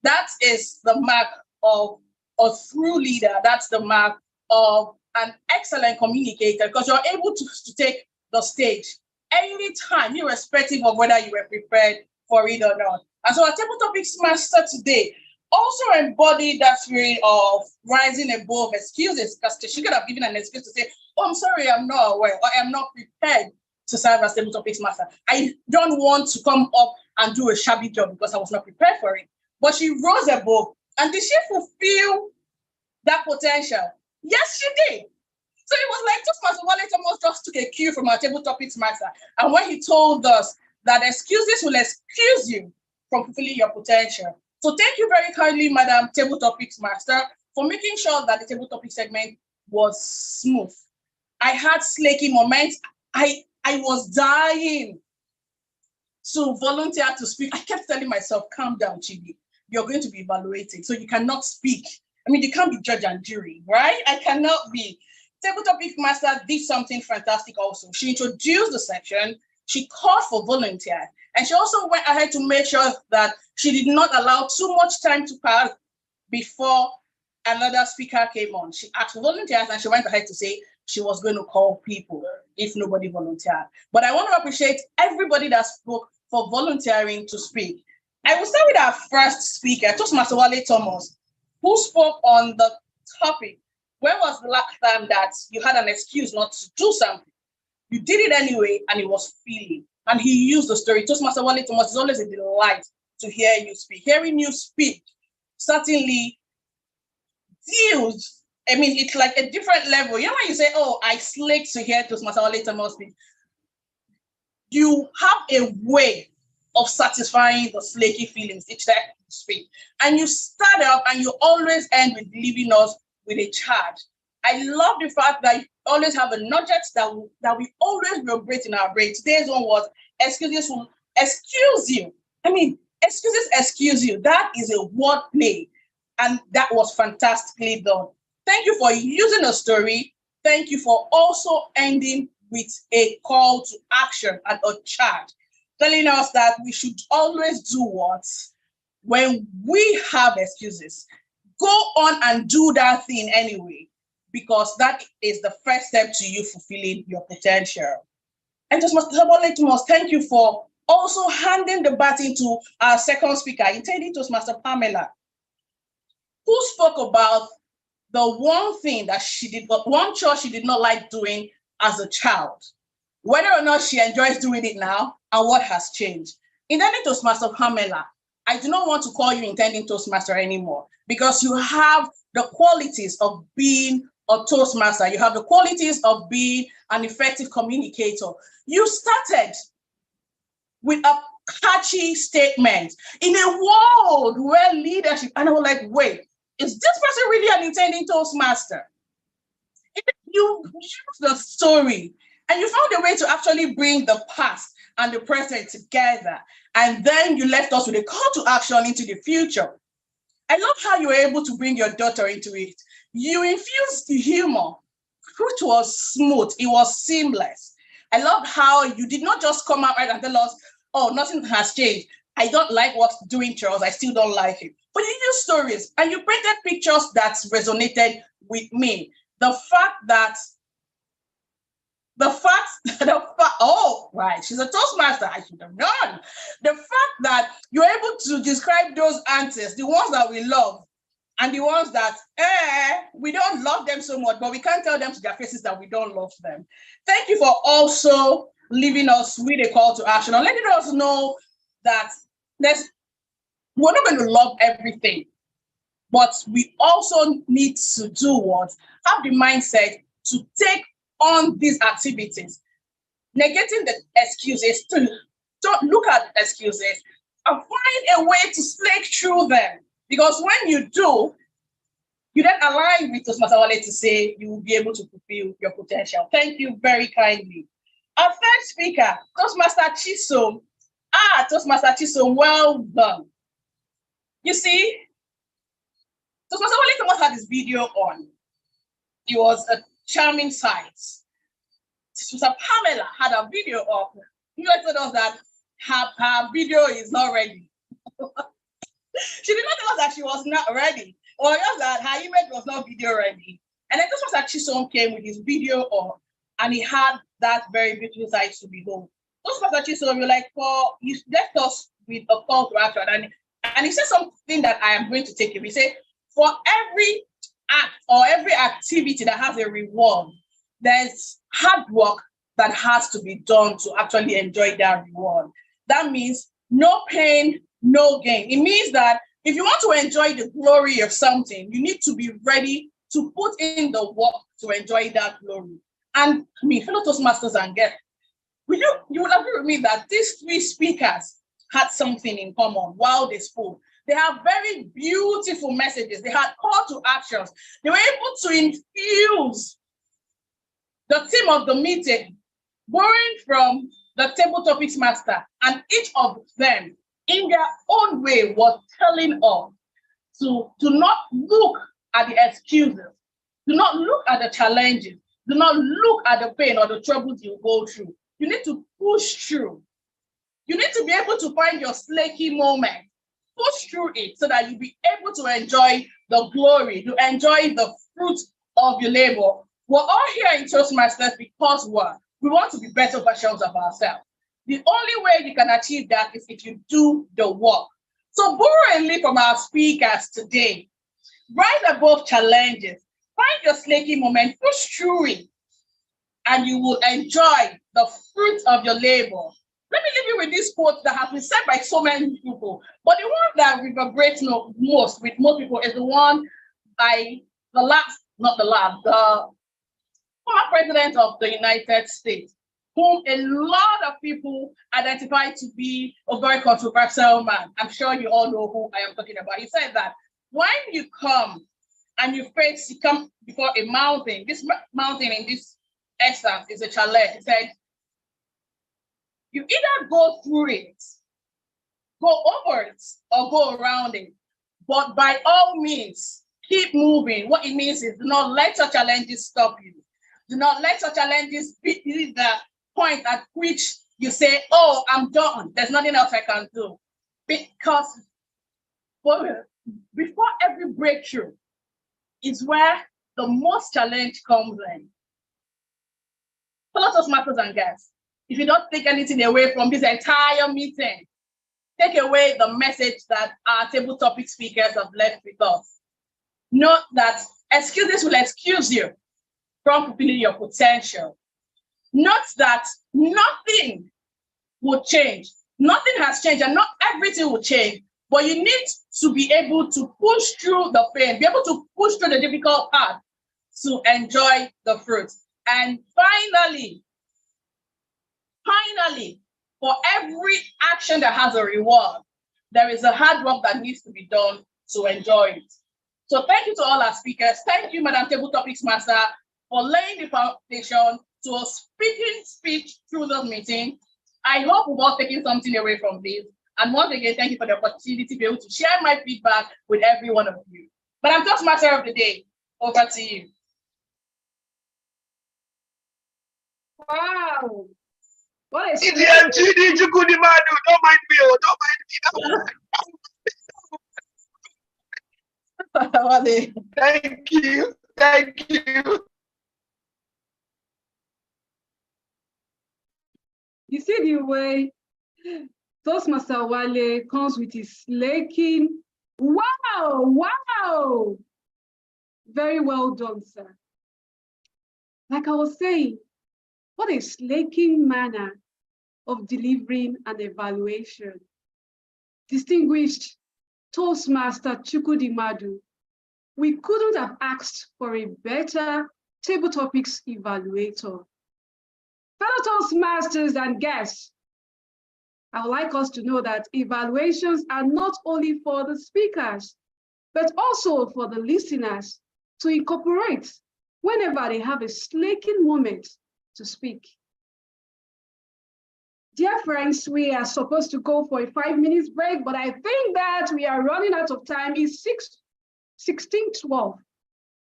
That is the mark of a true leader. That's the mark of an excellent communicator, because you're able to take the stage anytime, irrespective of whether you were prepared for it or not. And so our table topics master today also embodied that spirit of rising above excuses, because she could have given an excuse to say, oh, I'm sorry, I'm not aware, or I'm not prepared to serve as table topics master. I don't want to come up and do a shabby job because I was not prepared for it. But she rose above. And did she fulfill that potential? Yes, she did. So it was like Toastmaster Wale almost just took a cue from our table topics master. And when he told us that excuses will excuse you from fulfilling your potential. So thank you very kindly, Madam Table Topics Master, for making sure that the table topic segment was smooth. I had slaky moments. I was dying to volunteer to speak. I kept telling myself, calm down, Chibi. You're going to be evaluated, so you cannot speak. I mean, you can't be judge and jury, right? I cannot be Table topic master did something fantastic also. She introduced the section, she called for volunteers, and she also went ahead to make sure that she did not allow too much time to pass before another speaker came on. She asked for volunteers and she went ahead to say she was going to call people if nobody volunteered. But I want to appreciate everybody that spoke for volunteering to speak. I will start with our first speaker, Toastmaster Wale Thomas, who spoke on the topic. When was the last time that you had an excuse not to do something? You did it anyway, and it was feeling. And he used the story. Toastmaster Wale Thomas, is always a delight to hear you speak. Hearing you speak certainly deals. I mean, it's like a different level. You know when you say, oh, I slick to hear Toastmaster Wale Thomas speak. You have a way of satisfying the flaky feelings each time you speak. And you start up and you always end with leaving us with a charge. I love the fact that you always have a nugget that we always vibrate in our brain. Today's one was excuses will excuse you. I mean, excuses excuse you. That is a word play. And that was fantastically done. Thank you for using a story. Thank you for also ending with a call to action and a charge, telling us that we should always do what? When we have excuses, go on and do that thing anyway, because that is the first step to you fulfilling your potential. And Toastmaster, thank you for also handing the baton to our second speaker, intending Toastmaster Pamela, who spoke about the one thing that she did not, one chore she did not like doing as a child, whether or not she enjoys doing it now, and what has changed. Intending Toastmaster Pamela, I do not want to call you intending Toastmaster anymore, because you have the qualities of being a Toastmaster. You have the qualities of being an effective communicator. You started with a catchy statement in a world where leadership, and I was like, wait, is this person really an intending Toastmaster? You use the story and you found a way to actually bring the past and the present together. And then you left us with a call to action into the future. I love how you were able to bring your daughter into it. You infused the humor, which was smooth. It was seamless. I loved how you did not just come out right and tell us, oh, nothing has changed. I don't like what's doing chores. I still don't like it. But you used stories and you painted pictures that resonated with me. The fact that, oh, right, she's a Toastmaster, I should have known. The fact that you're able to describe those aunties, the ones that we love, and the ones that, we don't love them so much, but we can't tell them to their faces that we don't love them. Thank you for also leaving us with a call to action and letting us know that we're not going to love everything, but we also need to do what? Have the mindset to take on these activities, negating the excuses, to don't look at excuses and find a way to slake through them. Because when you do, you then align with Toastmaster Wale to say you will be able to fulfill your potential. Thank you very kindly. Our third speaker, Toastmaster Chisom. Toastmaster Chisom, well done. You see, Toastmaster Wale Thomas had his video on. It was a charming sight. Toastmaster Pamela had a video up. You told us that her video is not ready. She did not tell us that she was not ready, or just that her image was not video ready. And then Toastmaster Chisom came with his video on, and he had that very beautiful sight to behold. Toastmaster Chisom, you're like, you left us with a call to action, and he said something that I am going to take you. He said, for every act or every activity that has a reward, there's hard work that has to be done to actually enjoy that reward. That means no pain, no gain. It means that if you want to enjoy the glory of something, you need to be ready to put in the work to enjoy that glory. And I mean, fellow Toastmasters and guests, you would agree with me that these three speakers had something in common while they spoke. They have very beautiful messages. They had call to actions. They were able to infuse the theme of the meeting, borrowing from the table topics master, and each of them in their own way was telling us to not look at the excuses, do not look at the challenges, Do not look at the pain or the troubles you go through. You need to push through. You need to be able to find your slaky moment. Push through it so that you'll be able to enjoy the glory, to enjoy the fruit of your labor. We're all here in Toastmasters because we want to be better versions of ourselves. The only way you can achieve that is if you do the work. So borrowing from our speakers today, rise above challenges, find your slaky moment, push through it, and you will enjoy the fruit of your labor. Let me leave you with this quote that has been said by so many people, but the one that reverberates most with most people is the one by the former president of the United States, whom a lot of people identify to be a very controversial man. I'm sure you all know who I am talking about. He said that when you come and you come before a mountain, this mountain in this essence is a challenge. He said, you either go through it, go over it, or go around it. But by all means, keep moving. What it means is do not let your challenges stop you. Do not let your challenges be the point at which you say, oh, I'm done. There's nothing else I can do. Because before every breakthrough is where the most challenge comes in. Fellow Toastmasters and guests, if you don't take anything away from this entire meeting, take away the message that our table topic speakers have left with us. Note that excuses will excuse you from fulfilling your potential. Note that nothing will change. Nothing has changed and not everything will change, but you need to be able to push through the pain, be able to push through the difficult part to enjoy the fruit. And finally, for every action that has a reward, there is a hard work that needs to be done to enjoy it. So thank you to all our speakers. Thank you, Madam Table Topics Master, for laying the foundation to a speaking speech through this meeting. I hope we've all taken something away from this. And once again, thank you for the opportunity to be able to share my feedback with every one of you. Madam Toastmaster of the day, over to you. Wow. What is Don't mind me. Thank you. Thank you. You see the way Toastmaster Wale comes with his slaking. Wow. Very well done, sir. Like I was saying, what a slaking manner of delivering an evaluation. Distinguished Toastmaster Chukwudimadu, we couldn't have asked for a better table topics evaluator. Fellow Toastmasters and guests, I would like us to know that evaluations are not only for the speakers, but also for the listeners to incorporate whenever they have a slaking moment to speak. Dear friends, we are supposed to go for a 5 minutes break, but I think that we are running out of time. It's 16:12.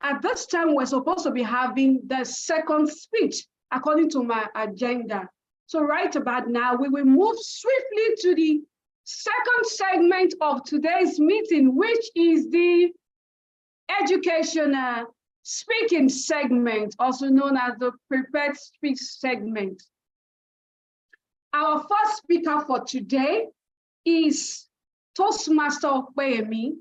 At this time, we're supposed to be having the second speech according to my agenda. So right about now, we will move swiftly to the second segment of today's meeting, which is the educational speaking segment, also known as the prepared speech segment. Our first speaker for today is Toastmaster Okpeyemi.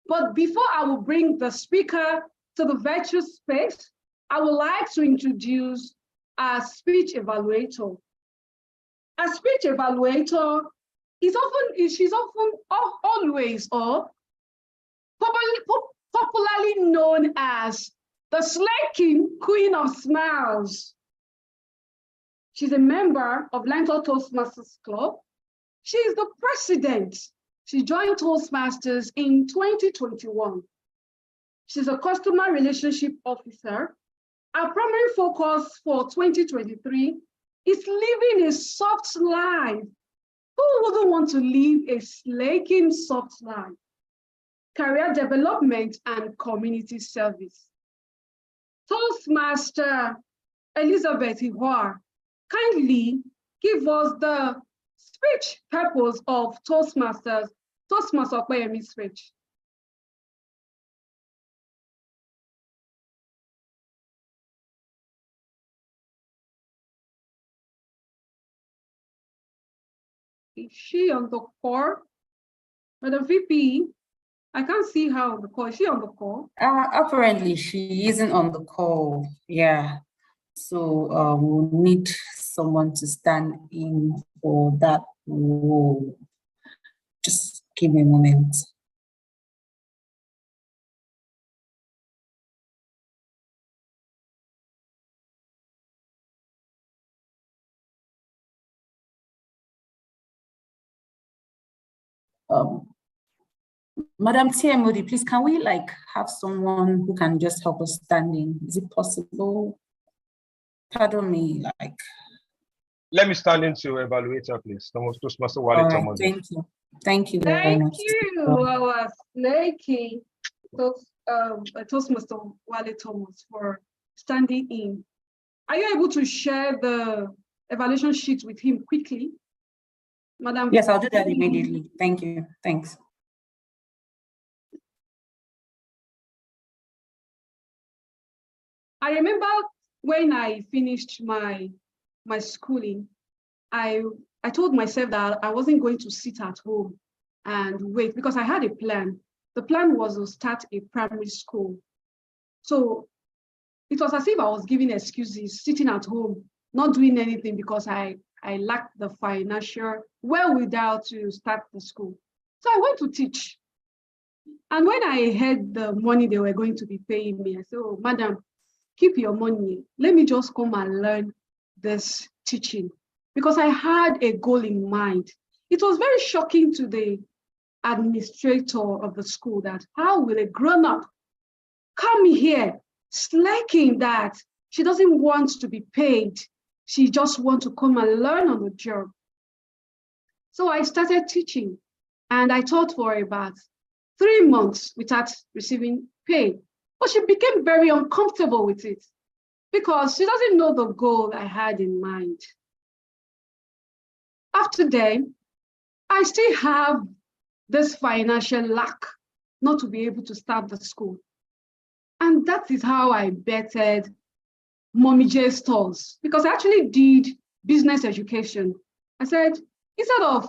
But before I will bring the speaker to the virtual space, I would like to introduce our speech evaluator. A speech evaluator is always popularly known as the slaking Queen of Smiles. She's a member of LEARNTOR Toastmasters Club. She is the president. She joined Toastmasters in 2021. She's a customer relationship officer. Our primary focus for 2023 is living a soft life. Who wouldn't want to live a slaking soft life? Career development and community service. Toastmaster Elizabeth Iwar, kindly give us the speech purpose of Toastmasters, Toastmaster Okoyemi's speech. Is she on the call? Madam VP, I can't see her on the call. Is she on the call? Apparently, she isn't on the call. Yeah. So we'll need someone to stand in for that role. Just give me a moment. Madam TMOD, please, can we have someone who can just help us stand in? Is it possible? Pardon me, Let me stand in to evaluator, please. Toastmaster Wale Thomas. Thank you. Thank you very much. Thank you, our snaky Toastmaster Wale Thomas, for standing in. Are you able to share the evaluation sheet with him quickly? Madam? Yes, I'll do that immediately. Thank you. Thanks. I remember when I finished my schooling, I told myself that I wasn't going to sit at home and wait, because I had a plan. The plan was to start a primary school. So it was as if I was giving excuses, sitting at home, not doing anything, because I lacked the financial wherewithal to start the school. So I went to teach. And when I heard the money they were going to be paying me, I said, "Oh, madam, keep your money. Let me just come and learn this teaching," because I had a goal in mind. It was very shocking to the administrator of the school that how will a grown-up come here slacking that she doesn't want to be paid. She just wants to come and learn on the job. So I started teaching, and I taught for about 3 months without receiving pay. But she became very uncomfortable with it because she doesn't know the goal I had in mind. After that, I still have this financial lack not to be able to start the school. And that is how I bettered Mommy J Stores, because I actually did business education. I said, instead of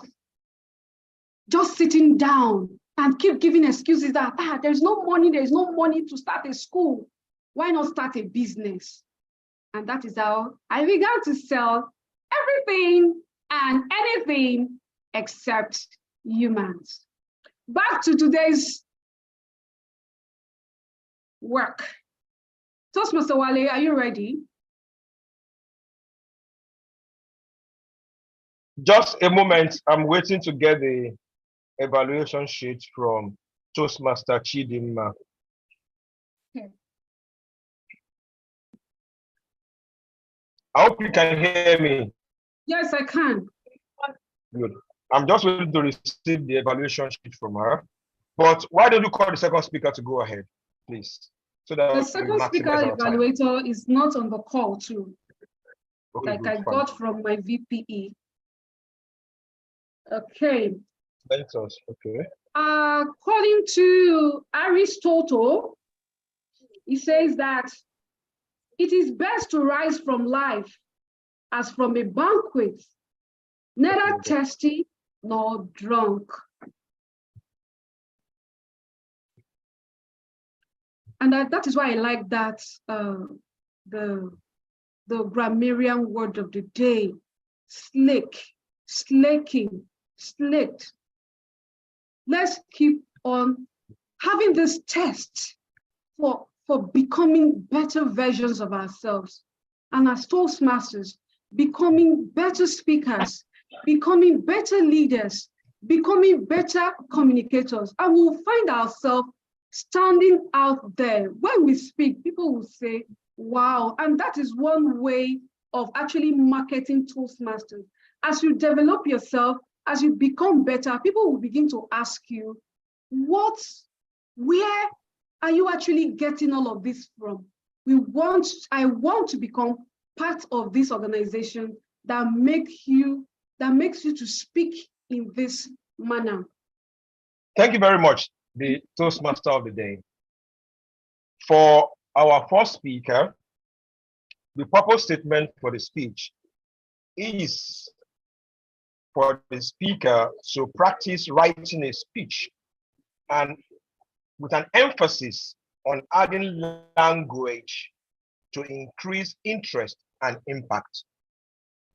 just sitting down and keep giving excuses that there's no money to start a school, why not start a business? And that is how I began to sell everything and anything except humans. Back to today's work. Toastmaster Wale, are you ready? Just a moment. I'm waiting to get the evaluation sheet from Toastmaster Chidinma. Okay. I hope you can hear me. Yes, I can. Good. I'm just waiting to receive the evaluation sheet from her. But why don't you call the second speaker to go ahead, please? So that the second speaker evaluator is not on the call too. Okay, like I got from my VPE. Okay. Mentors, okay. According to Aristotle, he says that it is best to rise from life as from a banquet, neither thirsty nor drunk. And that is why I like that, the grammarian word of the day, slake, slaking, slaked. Let's keep on having this test for becoming better versions of ourselves. And as Toastmasters, becoming better speakers, becoming better leaders, becoming better communicators. And we'll find ourselves standing out there. When we speak, people will say, wow. And that is one way of actually marketing Toastmasters. As you develop yourself, as you become better, people will begin to ask you, where are you actually getting all of this from? I want to become part of this organization that makes you to speak in this manner? Thank you very much, the Toastmaster of the day. For our first speaker, the purpose statement for the speech is for the speaker to practice writing a speech, and with an emphasis on adding language to increase interest and impact.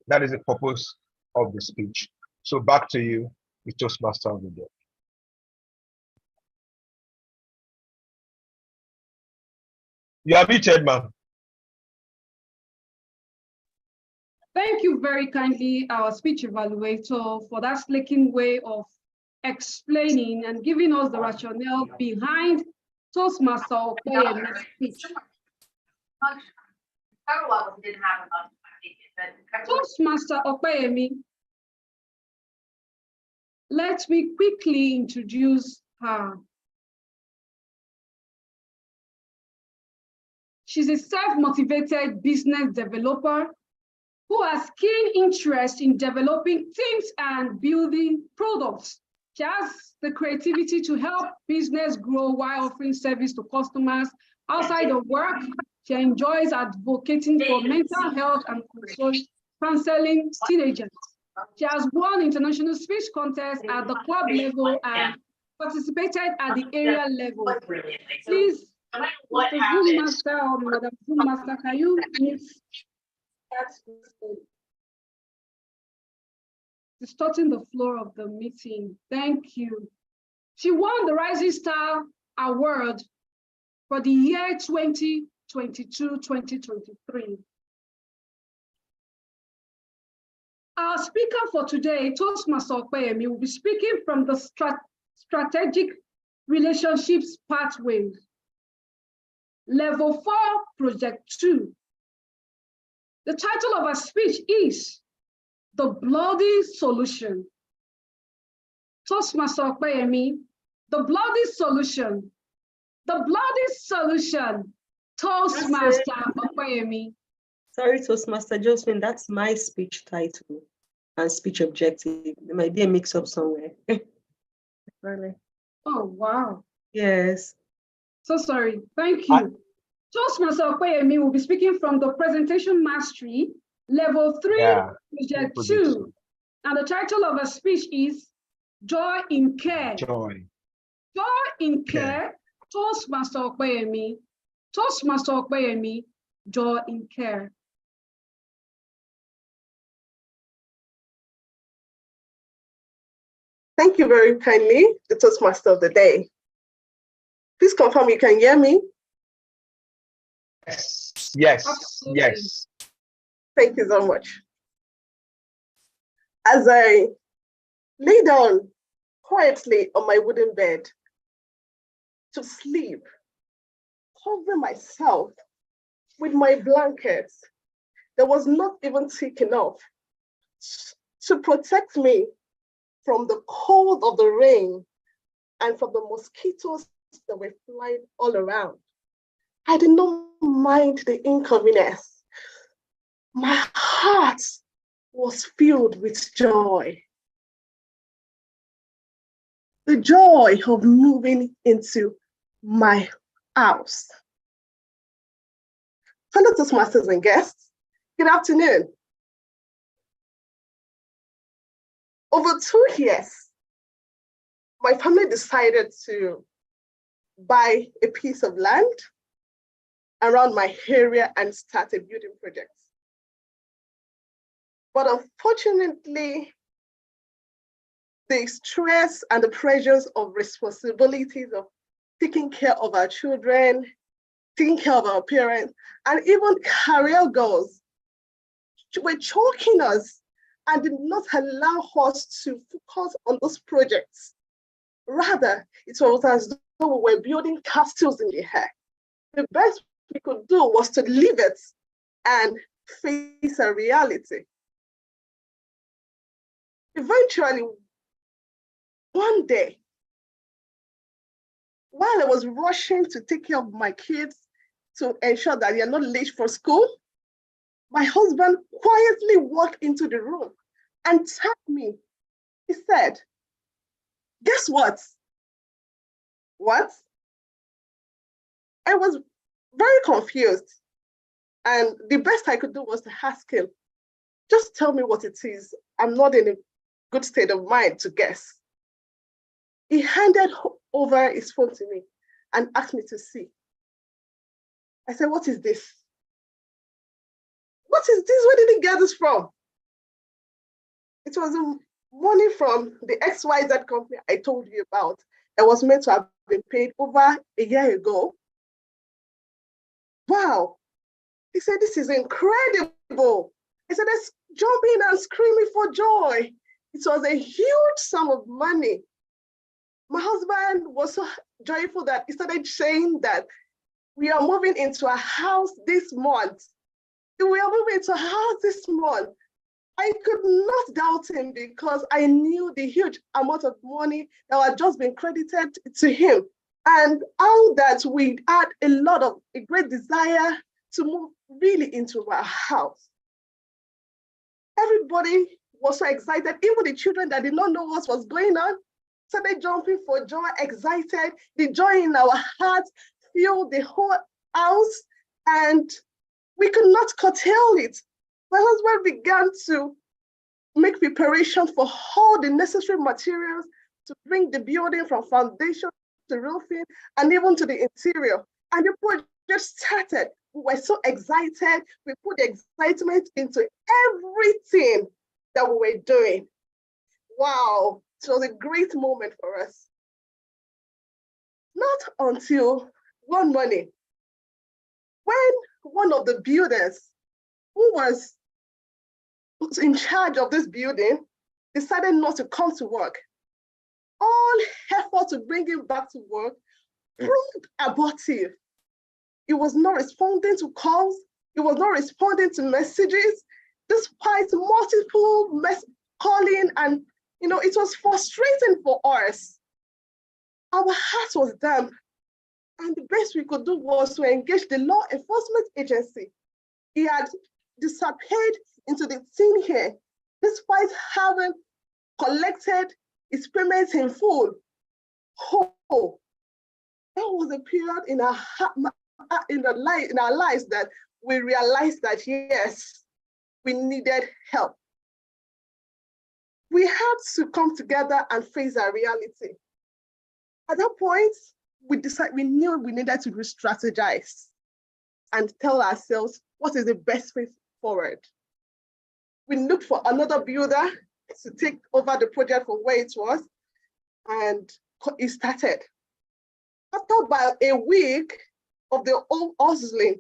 That is the purpose of the speech. So back to you, the Toastmaster of the day. You are muted, ma'am. Thank you very kindly, our speech evaluator, for that slicking way of explaining and giving us the rationale behind Toastmaster Opeyemi's speech. Toastmaster Opeyemi, let me quickly introduce her. She's a self-motivated business developer who has keen interest in developing teams and building products. She has the creativity to help business grow while offering service to customers outside of work. She enjoys advocating for mental health and counseling teenagers. She has won international speech contests at the club level and participated at the area level. Please, Mr. Zoom Master or Madam Zoom Master, can you please distorting the floor of the meeting? Thank you. She won the Rising Star Award for the year 2022-2023. Our speaker for today, Toastmaster Opeyemi, will be speaking from the Strategic Relationships Pathways, Level 4, Project 2. The title of our speech is The Bloody Solution. Toastmaster Opeyemi, the bloody solution. The bloody solution. Toastmaster Opeyemi. Sorry, Toastmaster Josephine, that's my speech title and speech objective. There might be a mix-up somewhere. Really? Oh, wow. Yes. So sorry. Thank you. Toastmaster Opeyemi will be speaking from the Presentation Mastery, Level 3, Project 2. And the title of her speech is Joy in Care. Joy. Joy in Care. Toastmaster Opeyemi. Toastmaster Opeyemi, Joy in Care. Thank you very kindly, the Toastmaster of the day. Please confirm you can hear me. Yes, Absolutely. yes. Thank you so much. As I lay down quietly on my wooden bed to sleep, covering myself with my blankets that was not even thick enough to protect me from the cold of the rain and from the mosquitoes that were flying all around. I did not mind the inconvenience. My heart was filled with joy. The joy of moving into my house. Fellow Toastmasters and guests, good afternoon. Over 2 years, my family decided to buy a piece of land around my area and start a building project. But unfortunately, the stress and the pressures of responsibilities of taking care of our children, taking care of our parents, and even career goals were choking us and did not allow us to focus on those projects. Rather, it was as though we were building castles in the air. The best we could do was to leave it and face a reality. Eventually, one day, while I was rushing to take care of my kids to ensure that they are not late for school, my husband quietly walked into the room and tapped me. He said, "Guess what?" What? I was very confused. And the best I could do was to ask him, "Just tell me what it is. I'm not in a good state of mind to guess." He handed over his phone to me and asked me to see. I said, "What is this? What is this? Where did he get this from?" It was money from the XYZ company I told you about. It was meant to have been paid over a year ago. Wow. He said, "This is incredible." I said, "Let's jumping and screaming for joy." It was a huge sum of money. My husband was so joyful that he started saying that we are moving into a house this month. We are moving into a house this month. I could not doubt him because I knew the huge amount of money that had just been credited to him, and how that we had a great desire to move really into our house. Everybody was so excited, even the children that did not know what was going on started jumping for joy, excited. The joy in our hearts filled the whole house, and we could not curtail it. My husband began to make preparations for all the necessary materials to bring the building from foundation to roofing and even to the interior. And the project started. We were so excited. We put the excitement into everything that we were doing. Wow, it was a great moment for us. Not until one morning, when one of the builders who was in charge of this building decided not to come to work. All effort to bring him back to work proved abortive. He was not responding to calls. He was not responding to messages, despite multiple calling, and it was frustrating for us. Our heart was damp, and the best we could do was to engage the law enforcement agency. He had disappeared into the thin air, despite having collected his payments in full. Oh, that was a period in our lives that we realized that yes, we needed help. We had to come together and face our reality. At that point, we knew we needed to re-strategize and tell ourselves what is the best way forward. We looked for another builder to take over the project from where it was, and it started. After about a week of the old hustling,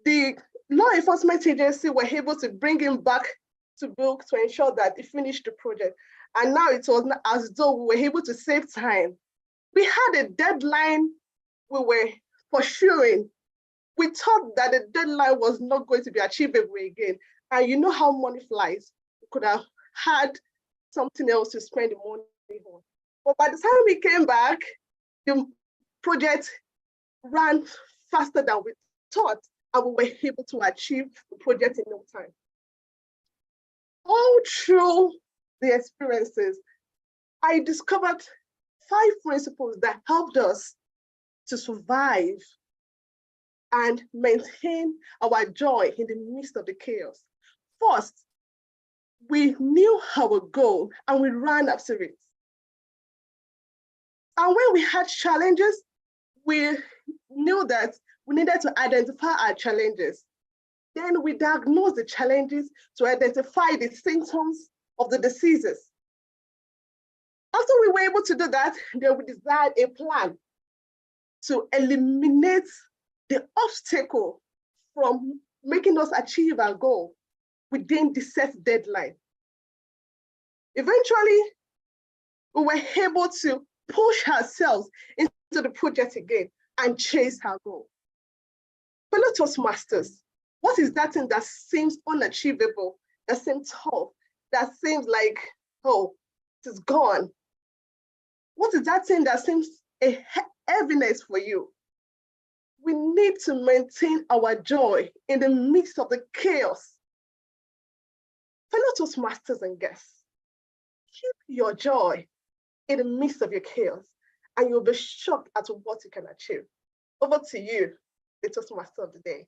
the law enforcement agency were able to bring him back to book to ensure that he finished the project. And now it was as though we were able to save time. We had a deadline we were pursuing. We thought that the deadline was not going to be achievable again. And you know how money flies. We could have had something else to spend the money on. But by the time we came back, the project ran faster than we thought, and we were able to achieve the project in no time. All through the experiences, I discovered 5 principles that helped us to survive and maintain our joy in the midst of the chaos. First, we knew our goal and we ran after it. And when we had challenges, we knew that we needed to identify our challenges. Then we diagnosed the challenges to identify the symptoms of the diseases. After we were able to do that, then we designed a plan to eliminate the obstacle from making us achieve our goal within the set deadline. Eventually, we were able to push ourselves into the project again and chase our goal. Fellow Toastmasters, what is that thing that seems unachievable, that seems tough, that seems like, oh, it is gone? What is that thing that seems a heaviness for you? We need to maintain our joy in the midst of the chaos. Fellow Toastmasters and guests, keep your joy in the midst of your chaos, and you'll be shocked at what you can achieve. Over to you, the Toastmaster of the day.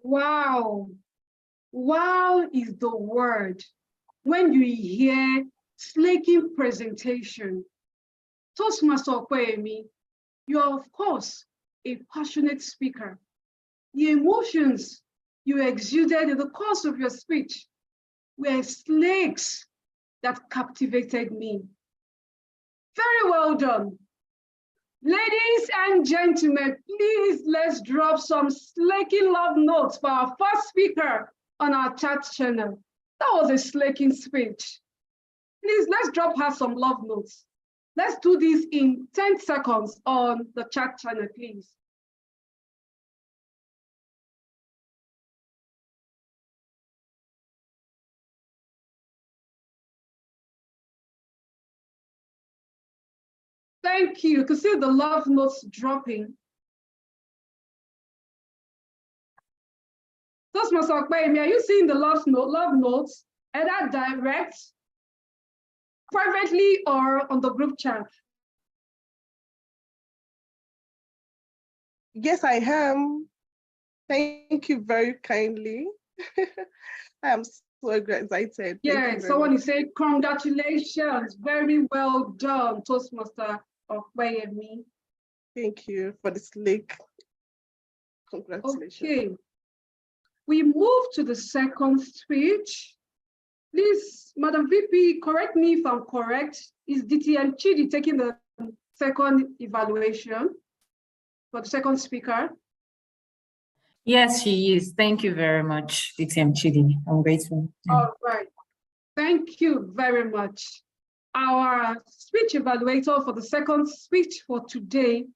Wow. Wow is the word when you hear slaking presentation. Toastmaster Okweyemi, you are of course a passionate speaker. The emotions you exuded in the course of your speech were slakes that captivated me. Very well done. Ladies and gentlemen, please let's drop some slaking love notes for our first speaker on our chat channel. That was a slaking speech. Please let's drop her some love notes. Let's do this in 10 seconds on the chat channel, please. Thank you. You can see the love notes dropping. Toastmaster Okweyemi, are you seeing the love notes, either direct, privately, or on the group chat? Yes, I am. Thank you very kindly. I am so excited. Yeah, someone is saying, congratulations, very well done, Toastmaster Okweyemi. Thank you for this link. Congratulations. Okay, we move to the second speech. Please, Madam VP, correct me if I'm correct. Is DTM Chidi taking the second evaluation for the second speaker? Yes, she is. Thank you very much, DTM Chidi. I'm grateful. All right. Thank you very much. Our speech evaluator for the second speech for today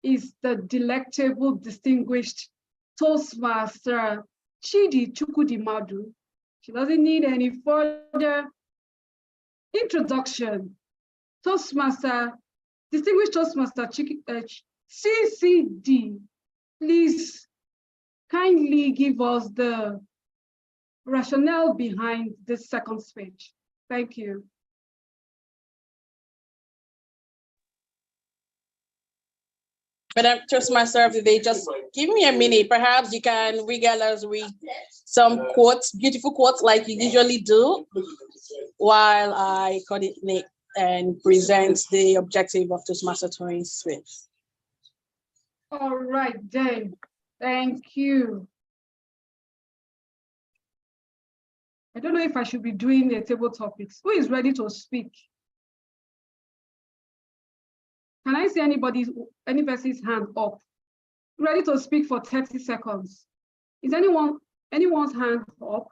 is the delectable, distinguished Toastmaster Chidi Chukwudimadu. She doesn't need any further introduction. Toastmaster, distinguished Toastmaster CCD, please kindly give us the rationale behind this second speech. Thank you. Madam Toastmaster of the day, just give me a minute. Perhaps you can regale us with some quotes, beautiful quotes like you usually do, while I coordinate and present the objective of Toastmaster 20 speech. All right, then. Thank you. I don't know if I should be doing the table topics. Who is ready to speak? Can I see any person's hand up? Ready to speak for 30 seconds. Is anyone's hand up?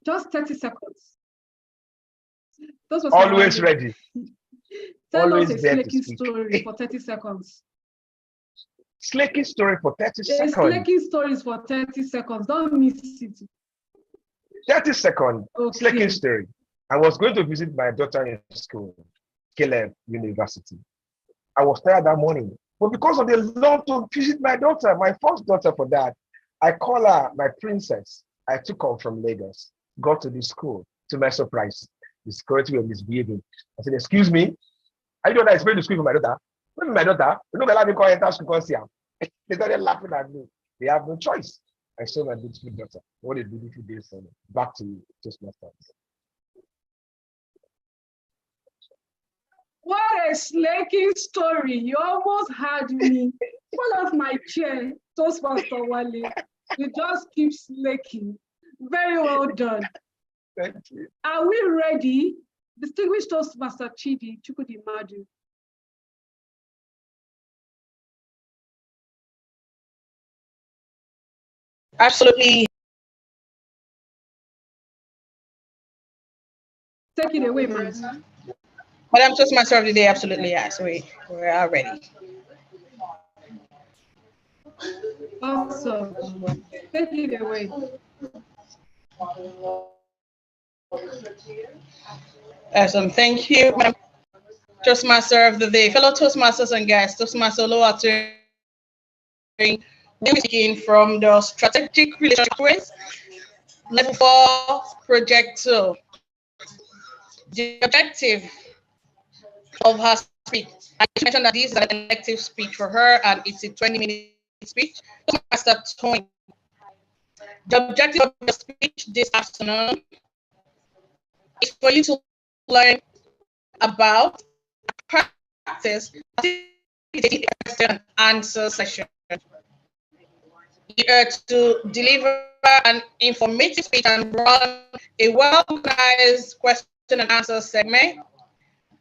Just 30 seconds. Always ready. Tell Always us a there to slaking speak. story for 30 seconds. Slaking story for 30 seconds. Slaking stories for 30 seconds. Don't miss it. 30 seconds. Okay. Slaking story. I was going to visit my daughter in school, Caleb University. I was tired that morning, but because of the love to visit my daughter, my first daughter for that, I call her my princess. I took her from Lagos, got to the school. To my surprise, the security were misbehaving. I said, "Excuse me, I don't know it's going to school for my daughter. When my daughter, you know, let me call enter school because they started laughing at me. They have no choice. I saw my beautiful daughter. What a beautiful day for me. Back to you, Toastmasters. What a slaking story. You almost had me fall off my chair, Toastmaster Wale. You just keep slaking. Very well done. Thank you. Are we ready? Distinguished Toastmaster Chidi Chukwudimadu. Absolutely. Take it away, man. Madam Toastmaster of the day, absolutely, yes. We are ready. Awesome. Take it away. Awesome. Thank you, Madam Toastmaster of the day. Fellow Toastmasters and guests, Toastmaster Oluwatoyin will be speaking from the Strategic Relationship Quiz, Level 4, Project 2. The objective of her speech, I mentioned that this is an elective speech for her and it's a 20-minute speech. Toastmaster Toyin. The objective of the speech this afternoon is for you to learn about practice the question and answer session. You are to deliver an informative speech and run a well-organized question and answer segment.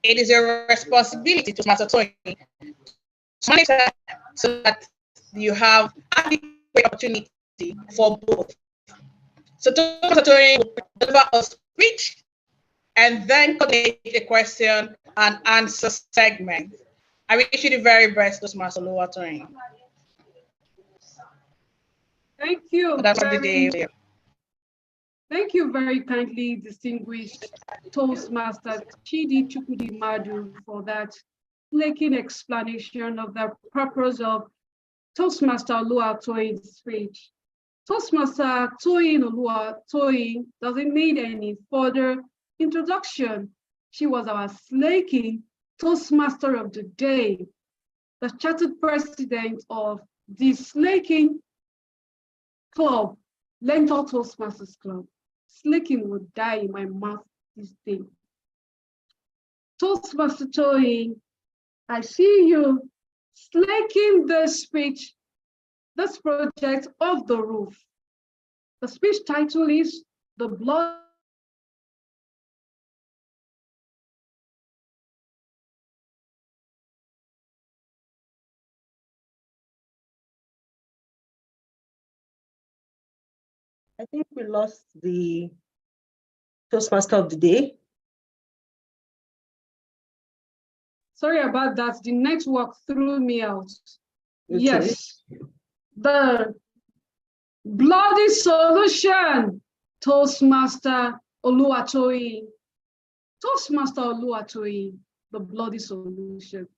It is your responsibility to Master Toyin to monitor so that you have adequate opportunity for both. So Master Toyin will deliver a speech and then coordinate a question and answer segment. I wish you the very best, Toastmaster Oluwatoyin. Thank you. That's for the day. Thank you very kindly, distinguished Toastmaster Chidi Chukwudi Madu, for that flaking explanation of the purpose of Toastmaster Oluwatoyin's speech. Toastmaster Toyin Oluwatoyin doesn't need any further introduction. She was our flaking Toastmaster of the day, the chartered president of the Slaking Club, LEARNTOR Toastmasters Club. Slaking would die in my mouth this day. Toastmaster Toyin, I see you slaking this speech, this project off the roof. The speech title is The Blood . I think we lost the Toastmaster of the day. Sorry about that. The network threw me out. Okay. Yes. The bloody solution, Toastmaster Oluwatoyin. Toastmaster Oluwatoyin, the bloody solution.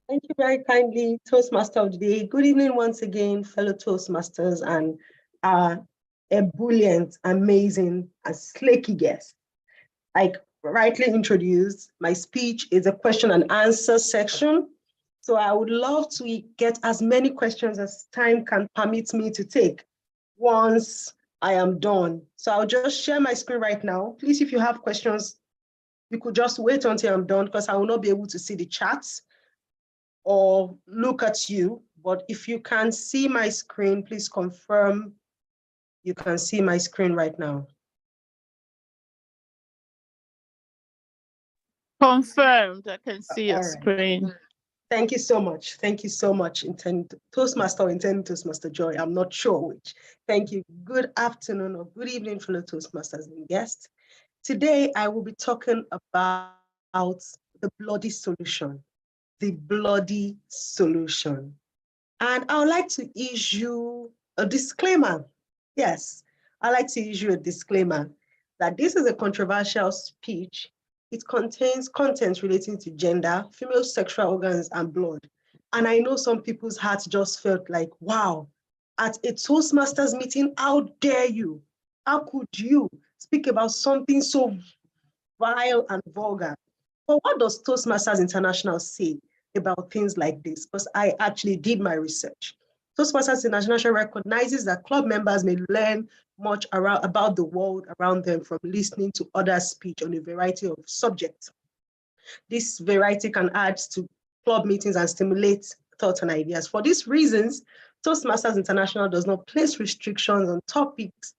Thank you very kindly, Toastmaster of the day. Good evening once again, fellow Toastmasters and our ebullient, amazing, and slaky guests. Like rightly introduced, my speech is a question and answer section. So I would love to get as many questions as time can permit me to take once I am done. So I'll just share my screen right now. Please, if you have questions, you could just wait until I'm done because I will not be able to see the chats or look at you. But if you can see my screen, please confirm you can see my screen right now. Confirmed, I can see your screen. Thank you so much. Thank you so much, Toastmaster or intended Toastmaster Joy. I'm not sure which. Thank you. Good afternoon or good evening, fellow Toastmasters and guests. Today, I will be talking about the bloody solution. The bloody solution. And I would like to issue a disclaimer. Yes, I'd like to issue a disclaimer that this is a controversial speech. It contains content relating to gender, female sexual organs, and blood. And I know some people's hearts just felt like, wow, at a Toastmasters meeting, how dare you? How could you speak about something so vile and vulgar? But what does Toastmasters International say about things like this? Because I actually did my research. Toastmasters International recognizes that club members may learn much about the world around them from listening to others' speech on a variety of subjects. This variety can add to club meetings and stimulate thoughts and ideas. For these reasons, Toastmasters International does not place restrictions on topics,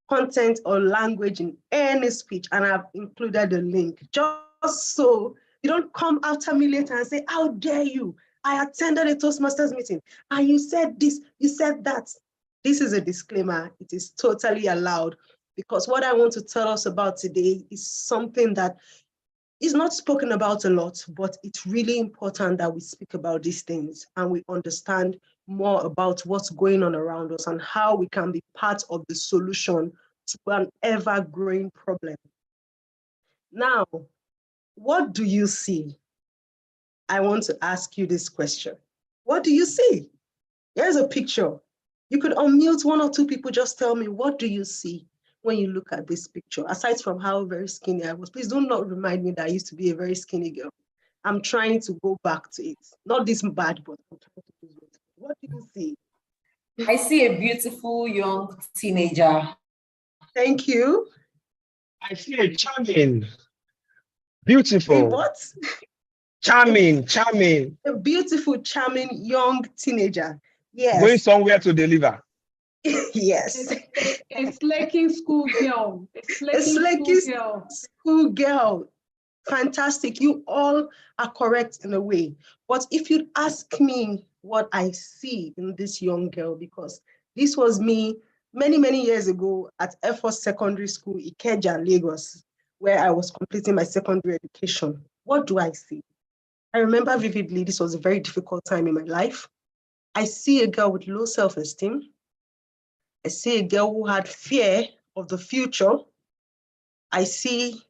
content, or language in any speech, and I've included a link just so you don't come after me later and say, how dare you? I attended a Toastmasters meeting and you said this, you said that. This is a disclaimer. It is totally allowed because what I want to tell us about today is something that is not spoken about a lot, but it's really important that we speak about these things and we understand more about what's going on around us and how we can be part of the solution to an ever-growing problem. Now, what do you see? I want to ask you this question. What do you see? Here's a picture. You could unmute one or two people, just tell me, what do you see when you look at this picture? Aside from how very skinny I was, please do not remind me that I used to be a very skinny girl. I'm trying to go back to it. Not this bad, but I'm trying to lose weight. What do you see? I see a beautiful young teenager. Thank you. I see a charming, beautiful. A what? Charming. A beautiful, charming young teenager. Yes. Going somewhere to deliver. Yes. A slaking school girl. A slaking school girl. Fantastic. You all are correct in a way. But if you'd ask me what I see in this young girl, because this was me many, many years ago at Air Force Secondary School, Ikeja, Lagos, where I was completing my secondary education. What do I see? I remember vividly, this was a very difficult time in my life. I see a girl with low self-esteem. I see a girl who had fear of the future. I see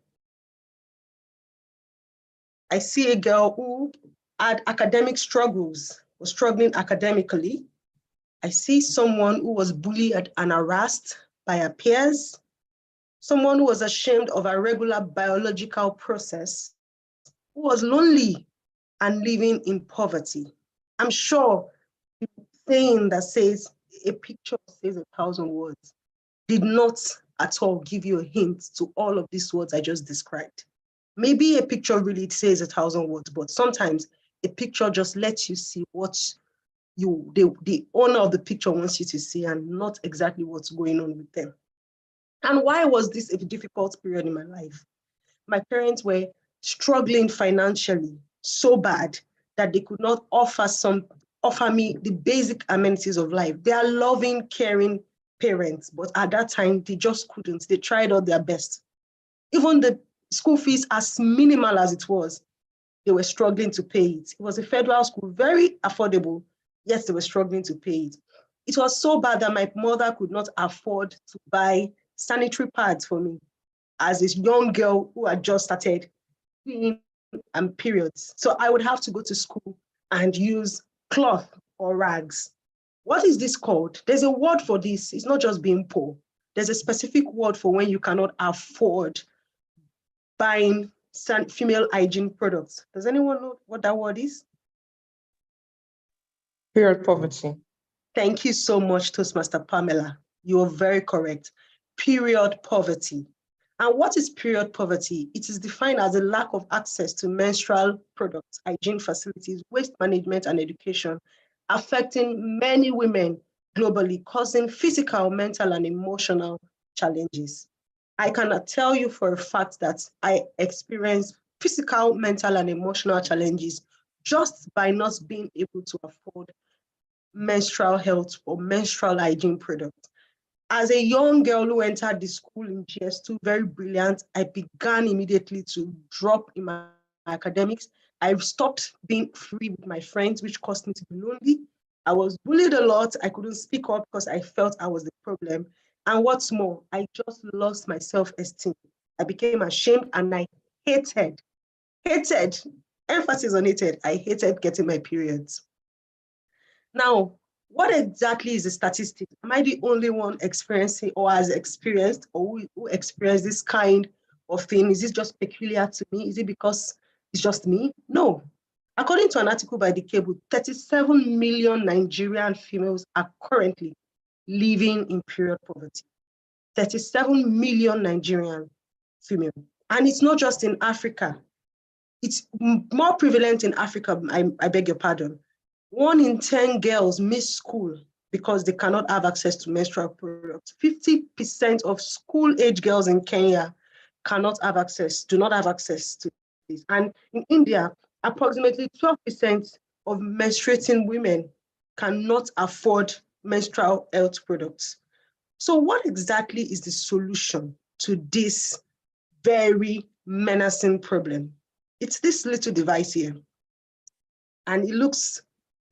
a girl who had academic struggles, was struggling academically. I see someone who was bullied and harassed by her peers, someone who was ashamed of a regular biological process, who was lonely and living in poverty. I'm sure the saying that says, a picture says 1,000 words, did not at all give you a hint to all of these words I just described. Maybe a picture really says 1,000 words, but sometimes a picture just lets you see what the owner of the picture wants you to see and not exactly what's going on with them. And why was this a difficult period in my life? My parents were struggling financially so bad that they could not offer me the basic amenities of life. They are loving, caring parents, but at that time, they just couldn't. They tried all their best. Even the school fees, as minimal as it was, they were struggling to pay it. It was a federal school, very affordable, yet they were struggling to pay it. It was so bad that my mother could not afford to buy sanitary pads for me as a young girl who had just started seeing periods. So I would have to go to school and use cloth or rags. What is this called? There's a word for this. It's not just being poor. There's a specific word for when you cannot afford buying female hygiene products. Does anyone know what that word is? Period poverty. Thank you so much, Toastmaster Pamela. You are very correct. Period poverty. And what is period poverty? It is defined as a lack of access to menstrual products, hygiene facilities, waste management, and education, affecting many women globally, causing physical, mental, and emotional challenges. I cannot tell you for a fact that I experienced physical, mental, and emotional challenges just by not being able to afford menstrual health or menstrual hygiene products. As a young girl who entered the school in GS2, very brilliant, I began immediately to drop in my academics. I stopped being free with my friends, which caused me to be lonely. I was bullied a lot. I couldn't speak up because I felt I was the problem. And what's more, I just lost my self-esteem. I became ashamed and I hated, emphasis on hated, I hated getting my periods. Now, what exactly is the statistic? Am I the only one experiencing or has experienced or who experienced this kind of thing? Is this just peculiar to me? Is it because it's just me? No. According to an article by The Cable, 37 million Nigerian females are currently living in period poverty. 37 million Nigerian females. And it's not just in Africa. It's more prevalent in Africa, I beg your pardon. 1 in 10 girls miss school because they cannot have access to menstrual products. 50% of school-age girls in Kenya do not have access to this. And in India, approximately 12% of menstruating women cannot afford menstrual health products. So what exactly is the solution to this very menacing problem? It's this little device here. And it looks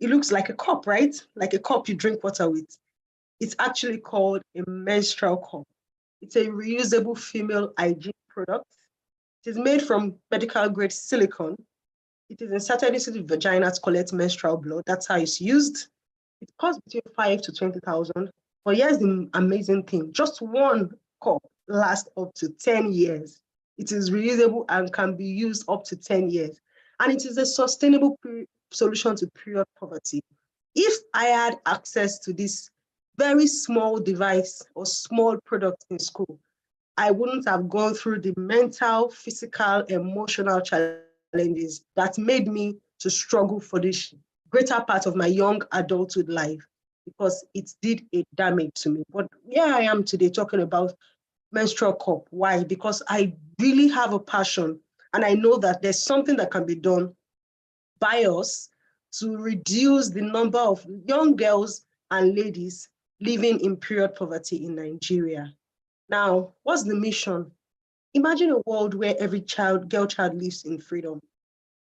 It looks like a cup, right? Like a cup you drink water with. It's actually called a menstrual cup. It's a reusable female hygiene product. It is made from medical grade silicone. It is inserted into the vagina to collect menstrual blood. That's how it's used. It costs between 5 to 20,000. But here's the amazing thing. Just one cup lasts up to 10 years. It is reusable and can be used up to 10 years. And it is a sustainable solution to period poverty. If I had access to this very small device or small product in school, I wouldn't have gone through the mental, physical, emotional challenges that made me to struggle for this greater part of my young adulthood life, because it did a damage to me. But here I am today talking about menstrual cup. Why? Because I really have a passion, and I know that there's something that can be done by us to reduce the number of young girls and ladies living in period poverty in Nigeria. Now, what's the mission? Imagine a world where every girl child lives in freedom,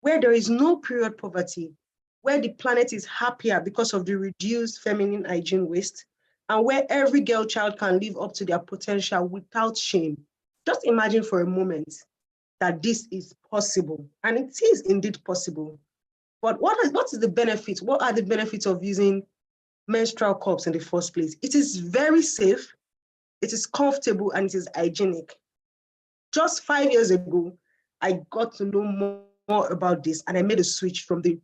where there is no period poverty, where the planet is happier because of the reduced feminine hygiene waste, and where every girl child can live up to their potential without shame. Just imagine for a moment that this is possible, and it is indeed possible. But what is the benefit? What are the benefits of using menstrual cups in the first place? It is very safe, it is comfortable, and it is hygienic. Just 5 years ago, I got to know more about this, and I made a switch from the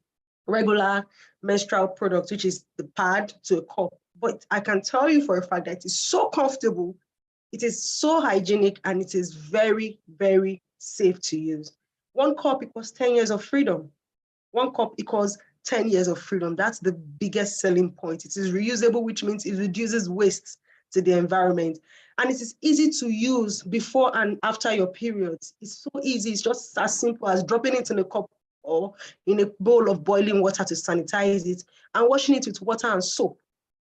regular menstrual product, which is the pad, to a cup. But I can tell you for a fact that it is so comfortable, it is so hygienic, and it is very, very safe to use. One cup equals 10 years of freedom. One cup equals 10 years of freedom. That's the biggest selling point. It is reusable, which means it reduces waste to the environment. And it is easy to use before and after your periods. It's so easy. It's just as simple as dropping it in a cup or in a bowl of boiling water to sanitize it and washing it with water and soap.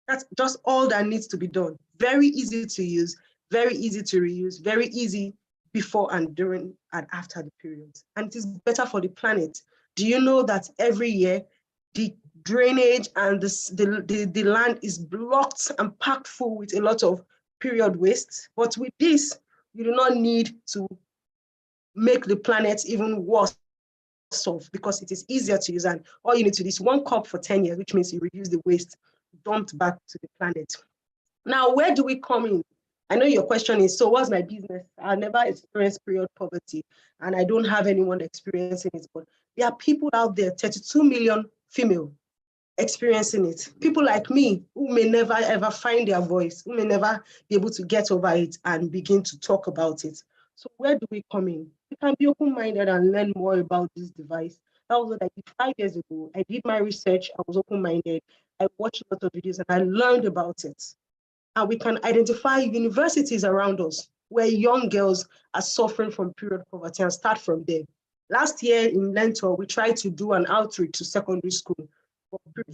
That's just all that needs to be done. Very easy to use, very easy to reuse, very easy before and during and after the periods. And it is better for the planet. Do you know that every year the drainage and the land is blocked and packed full with a lot of period waste? But with this, you do not need to make the planet even worse off, because it is easier to use, and all you need to do is one cup for 10 years, which means you reduce the waste dumped back to the planet. Now, where do we come in? I know your question is, so what's my business? I never experienced period poverty, and I don't have anyone experiencing it, but there are people out there, 32 million female, experiencing it. People like me who may never ever find their voice, who may never be able to get over it and begin to talk about it. So where do we come in? We can be open-minded and learn more about this device. That was what I did 5 years ago. I did my research, I was open-minded, I watched a lot of videos and I learned about it. And we can identify universities around us where young girls are suffering from period poverty and start from there. Last year in LEARNTOR, we tried to do an outreach to secondary school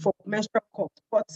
for menstrual cups, but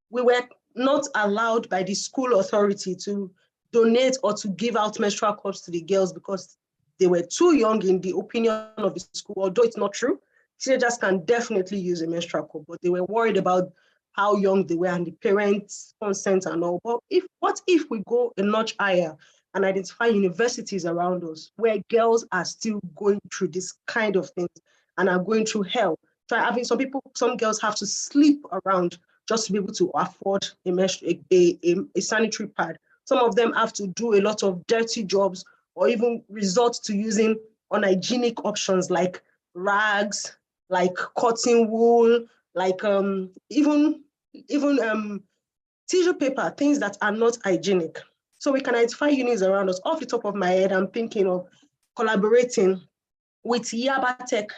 we were not allowed by the school authority to donate or to give out menstrual cups to the girls because they were too young in the opinion of the school, although it's not true. Teenagers can definitely use a menstrual cup, but they were worried about how young they were and the parents' consent and all. But what if we go a notch higher and identify universities around us where girls are still going through this kind of things and are going through hell? Try having some girls have to sleep around just to be able to afford a sanitary pad. Some of them have to do a lot of dirty jobs or even resort to using unhygienic options like rags, like cotton wool, like even tissue paper, things that are not hygienic. So we can identify units around us. Off the top of my head, I'm thinking of collaborating with Yabatech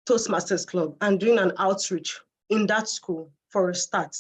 Toastmasters Club and doing an outreach in that school for a start.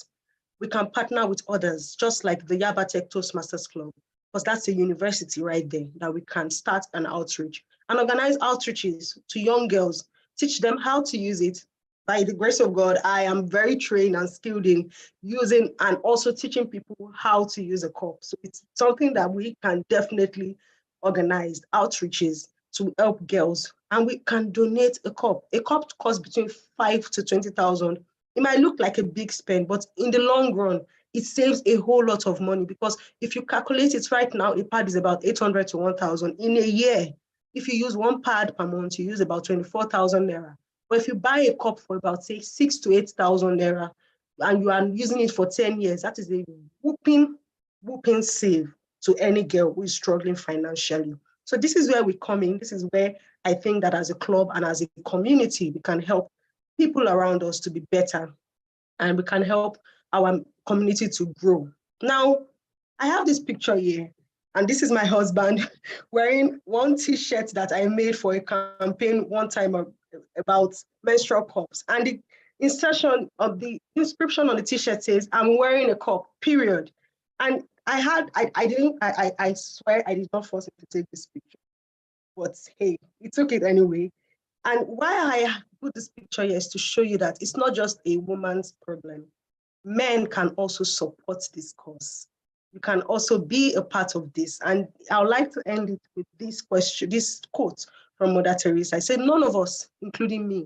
We can partner with others, just like the Yabatech Toastmasters Club, because that's a university right there that we can start an outreach and organize outreaches to young girls, teach them how to use it. By the grace of God, I am very trained and skilled in using and also teaching people how to use a cup. So it's something that we can definitely organize outreaches to help girls and we can donate a cup. A cup costs between 5 to 20,000. It might look like a big spend, but in the long run, it saves a whole lot of money, because if you calculate it right now, a pad is about 800 to 1,000. In a year, if you use one pad per month, you use about 24,000 naira. But if you buy a cup for about, say, 6 to 8,000 naira, and you are using it for 10 years, that is a whooping save to any girl who is struggling financially. So this is where we come in. This is where I think that as a club and as a community, we can help people around us to be better, and we can help our community to grow. Now, I have this picture here, and this is my husband wearing one t-shirt that I made for a campaign one time about menstrual cups. And the insertion of the inscription on the t-shirt says, "I'm wearing a cup, period." And I swear I did not force him to take this picture, but hey, he took it anyway. And why I put this picture here is to show you that it's not just a woman's problem. Men can also support this cause. You can also be a part of this. And I would like to end it with this question, this quote from Mother Teresa. I said, none of us, including me,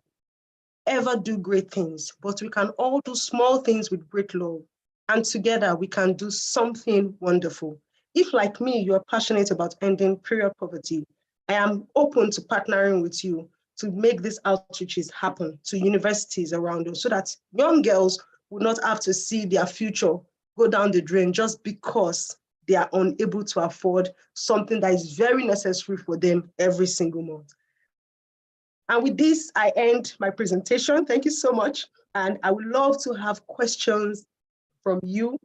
ever do great things, but we can all do small things with great love. And together we can do something wonderful. If, like me, you're passionate about ending period poverty, I am open to partnering with you to make these outreaches happen to universities around us, so that young girls will not have to see their future go down the drain just because they are unable to afford something that is very necessary for them every single month. And with this, I end my presentation. Thank you so much. And I would love to have questions from you.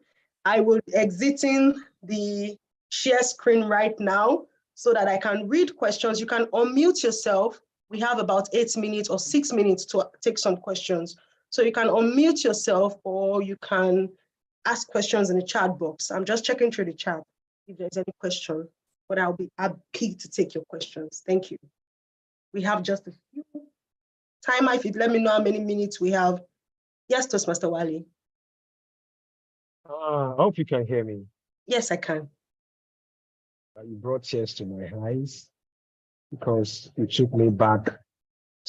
I will be exiting the share screen right now so that I can read questions. You can unmute yourself. We have about 8 minutes or 6 minutes to take some questions. So you can unmute yourself, or you can ask questions in the chat box. I'm just checking through the chat if there's any question, but I'll be happy to take your questions. Thank you. We have just a few time. If you let me know how many minutes we have. Yes, Toastmaster Wale. I hope you can hear me. Yes, I can. You brought tears to my eyes, because it took me back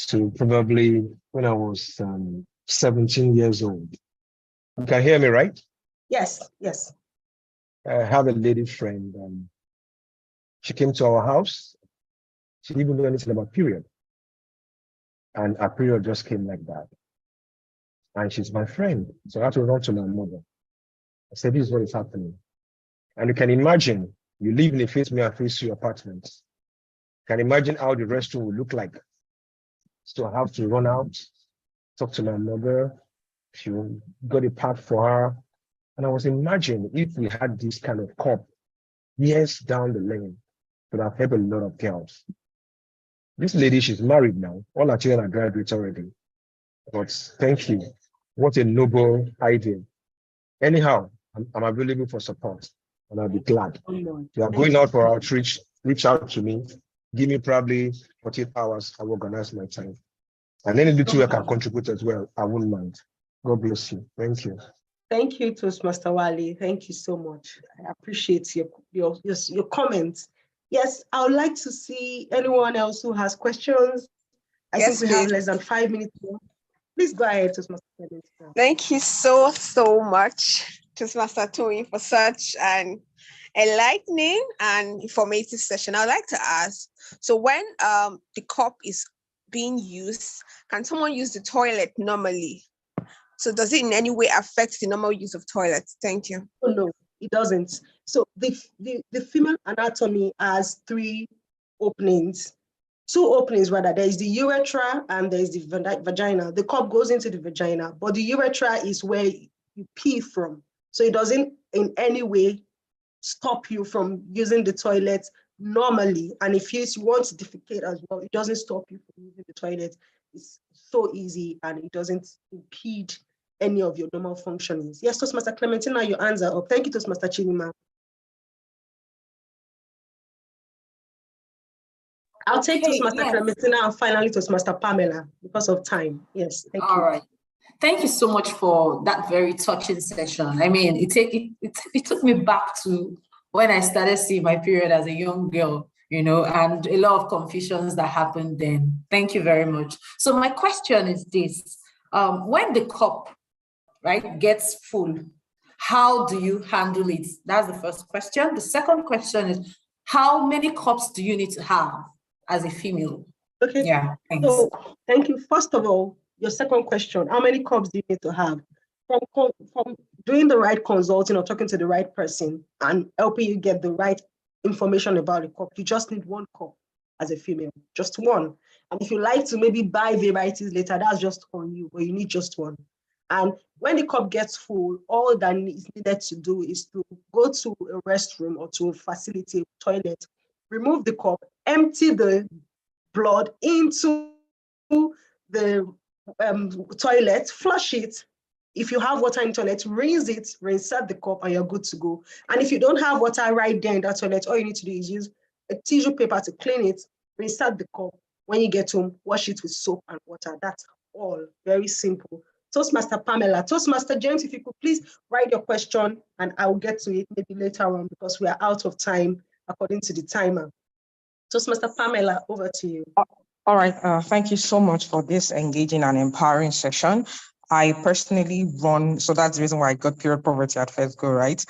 to probably when I was 17 years old. You can hear me, right? Yes, yes. I have a lady friend. She came to our house. She didn't even know anything about period. And her period just came like that. And she's my friend. So I had to run to my mother. I said, this is what is happening. And you can imagine, you live in a face me and face you apartment. You can imagine how the restroom will look like. So I have to run out, talk to my mother. She got a pad for her. And I was imagining if we had this kind of cup years down the lane, it would have helped a lot of girls. This lady, she's married now. All her children are graduates already. But thank you. What a noble idea. Anyhow, I'm available for support, and I'll be glad. You are going out for outreach, reach out to me. Give me probably 48 hours. I will organize my time. And any little I can contribute as well, I wouldn't mind. God bless you. Thank you. Thank you, Toastmaster Wale. Thank you so much. I appreciate your comments. Yes, I would like to see anyone else who has questions. I think we have less than 5 minutes more. Please go ahead, Toastmaster. Thank you so much, Toastmaster Tony, for such an enlightening and informative session. I'd like to ask, so when the cup is being used, can someone use the toilet normally? So does it in any way affect the normal use of toilets? Thank you. Oh, no, it doesn't. So the female anatomy has 3 openings. 2 openings rather. There is the urethra and there is the vagina. The cup goes into the vagina, but the urethra is where you pee from. So it doesn't in any way stop you from using the toilet normally. And if you want to defecate as well, it doesn't stop you from using the toilet. It's so easy and it doesn't impede any of your normal functionings. Yes, Toastmaster Clementina, your hands are up. Thank you, Toastmaster Chidima. I'll take Toastmaster Clementina and finally Toastmaster Pamela because of time. Yes, thank you. All right. Thank you so much for that very touching session. I mean, it took me back to when I started seeing my period as a young girl. and a lot of confusions that happened then. Thank you very much. So my question is this, when the cup, right, gets full, how do you handle it? That's the first question. The second question is, how many cups do you need to have as a female? Okay. Yeah, thanks. So thank you. First of all, your second question, how many cups do you need to have? From doing the right consulting or talking to the right person and helping you get the right information about the cup, you just need one cup as a female, just one. And if you like to maybe buy varieties later, that's just on you, but you need just one. And when the cup gets full, all that is needed to do is to go to a restroom or to a facility, a toilet, remove the cup, empty the blood into the toilet, flush it. If you have water in the toilet, rinse it, rinse out the cup, and you're good to go. And if you don't have water right there in that toilet, all you need to do is use a tissue paper to clean it, rinse out the cup. When you get home, wash it with soap and water. That's all. Very simple. Toastmaster Pamela. Toastmaster James, if you could please write your question, and I will get to it maybe later on because we are out of time according to the timer. Toastmaster Pamela, over to you. All right, thank you so much for this engaging and empowering session. I personally run, so that's the reason why I got period poverty at first go, right?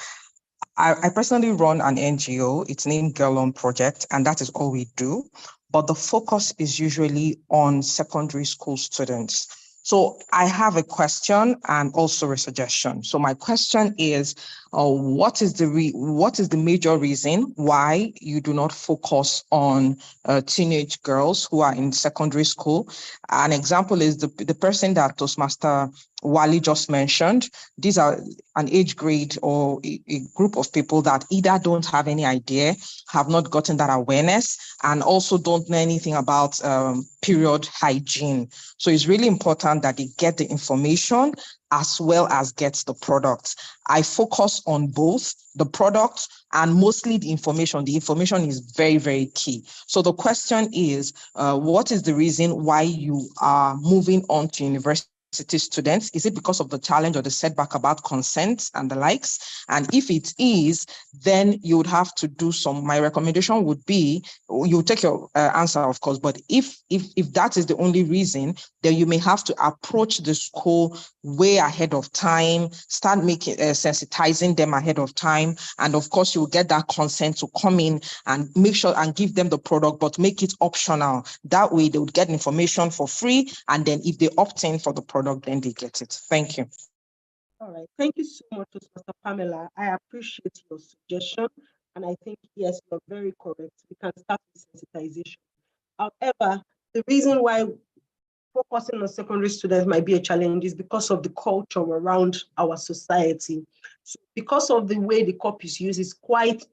I personally run an NGO, it's named Girl On Project, and that is all we do. But the focus is usually on secondary school students. So I have a question and also a suggestion. So my question is, what is the major reason why you do not focus on teenage girls who are in secondary school? An example is the person that Toastmaster Wally just mentioned. These are an age grade or a group of people that either don't have any idea, have not gotten that awareness, and also don't know anything about period hygiene. So it's really important that they get the information as well as get the products. I focus on both the products and mostly the information. The information is very, very key. So the question is, what is the reason why you are moving on to university students? Is it because of the challenge or the setback about consent and the likes? And if it is, then you would have to do my recommendation would be, you take your answer, of course, but if that is the only reason, then you may have to approach the school way ahead of time, start making sensitizing them ahead of time. And of course, you will get that consent to come in and make sure and give them the product, but make it optional. That way they would get information for free. And then if they opt in for the product, then they get it. Thank you. All right. Thank you so much, Mr. Pamela. I appreciate your suggestion. And I think, yes, you're very correct. We can start with sensitization. However, the reason why focusing on secondary students might be a challenge is because of the culture around our society. So because of the way the cup is used, it's quite